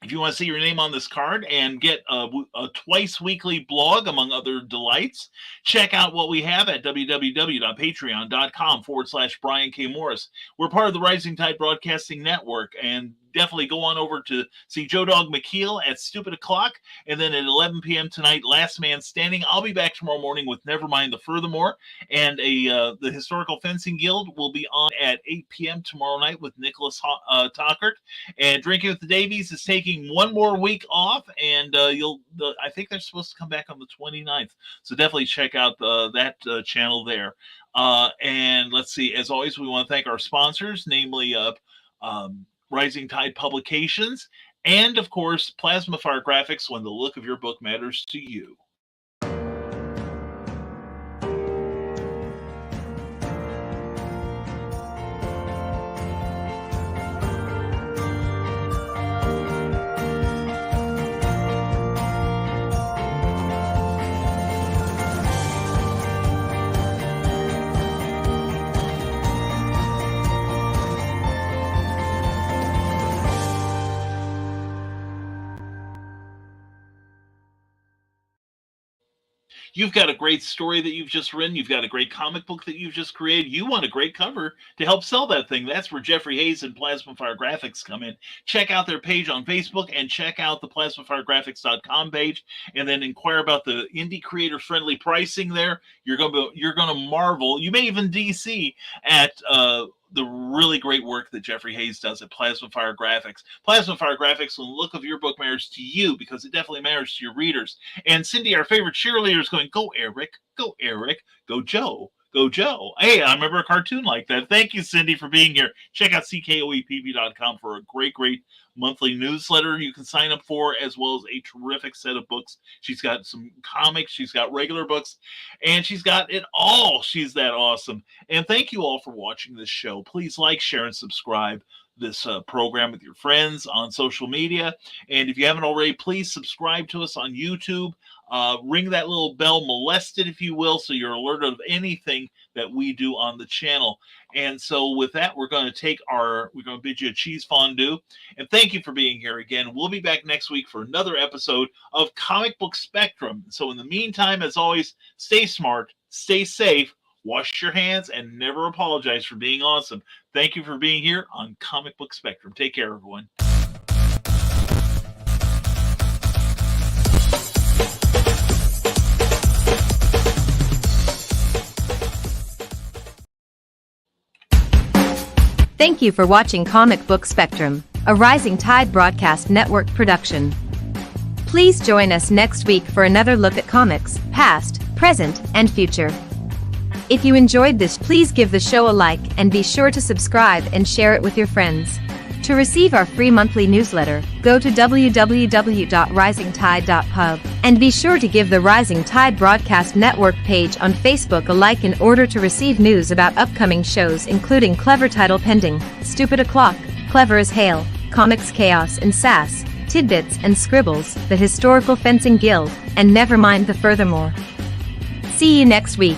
if you want to see your name on this card and get a twice weekly blog, among other delights, check out what we have at www.patreon.com/Brian K. Morris. We're part of the Rising Tide Broadcasting Network, and definitely go on over to see Joe Dog McKeel at Stupid O'Clock, and then at 11 p.m. tonight, Last Man Standing. I'll be back tomorrow morning with Nevermind the Furthermore, and the Historical Fencing Guild will be on at 8 p.m. tomorrow night with Nicholas Tockert. And Drinking with the Davies is taking one more week off, and I think they're supposed to come back on the 29th. So definitely check out that channel there. And let's see, as always, we want to thank our sponsors, namely Rising Tide Publications, and of course, Plasma Fire Graphics, when the look of your book matters to you. You've got a great story that you've just written. You've got a great comic book that you've just created. You want a great cover to help sell that thing. That's where Jeffrey Hayes and Plasma Fire Graphics come in. Check out their page on Facebook and check out the plasmafiregraphics.com page, and then inquire about the indie creator friendly pricing there. You're gonna marvel. You may even DC at the really great work that Jeffrey Hayes does at Plasma Fire Graphics. Plasma Fire Graphics, when the look of your book matters to you, because it definitely matters to your readers. And Cindy, our favorite cheerleader, is going, go Eric, go Eric, go Joe, go Joe. Hey, I remember a cartoon like that. Thank you, Cindy, for being here. Check out ckoepb.com for a great monthly newsletter you can sign up for, as well as a terrific set of books. She's got some comics, she's got regular books, and she's got it all. She's that awesome. And thank you all for watching this show. Please like, share, and subscribe this program with your friends on social media. And if you haven't already, please subscribe to us on YouTube. Ring that little bell, molested, if you will, so you're alerted of anything that we do on the channel. And so with that, we're going to bid you a cheese fondue. And thank you for being here again. We'll be back next week for another episode of Comic Book Spectrum. So in the meantime, as always, stay smart, stay safe, wash your hands, and never apologize for being awesome. Thank you for being here on Comic Book Spectrum. Take care, everyone. Thank you for watching Comic Book Spectrum, a Rising Tide Broadcast Network production. Please join us next week for another look at comics, past, present, and future. If you enjoyed this, please give the show a like and be sure to subscribe and share it with your friends. To receive our free monthly newsletter, go to www.risingtide.pub and be sure to give the Rising Tide Broadcast Network page on Facebook a like in order to receive news about upcoming shows, including Clever Title Pending, Stupid O'Clock, Clever as Hail, Comics Chaos and Sass, Tidbits and Scribbles, the Historical Fencing Guild, and Nevermind the Furthermore. See you next week.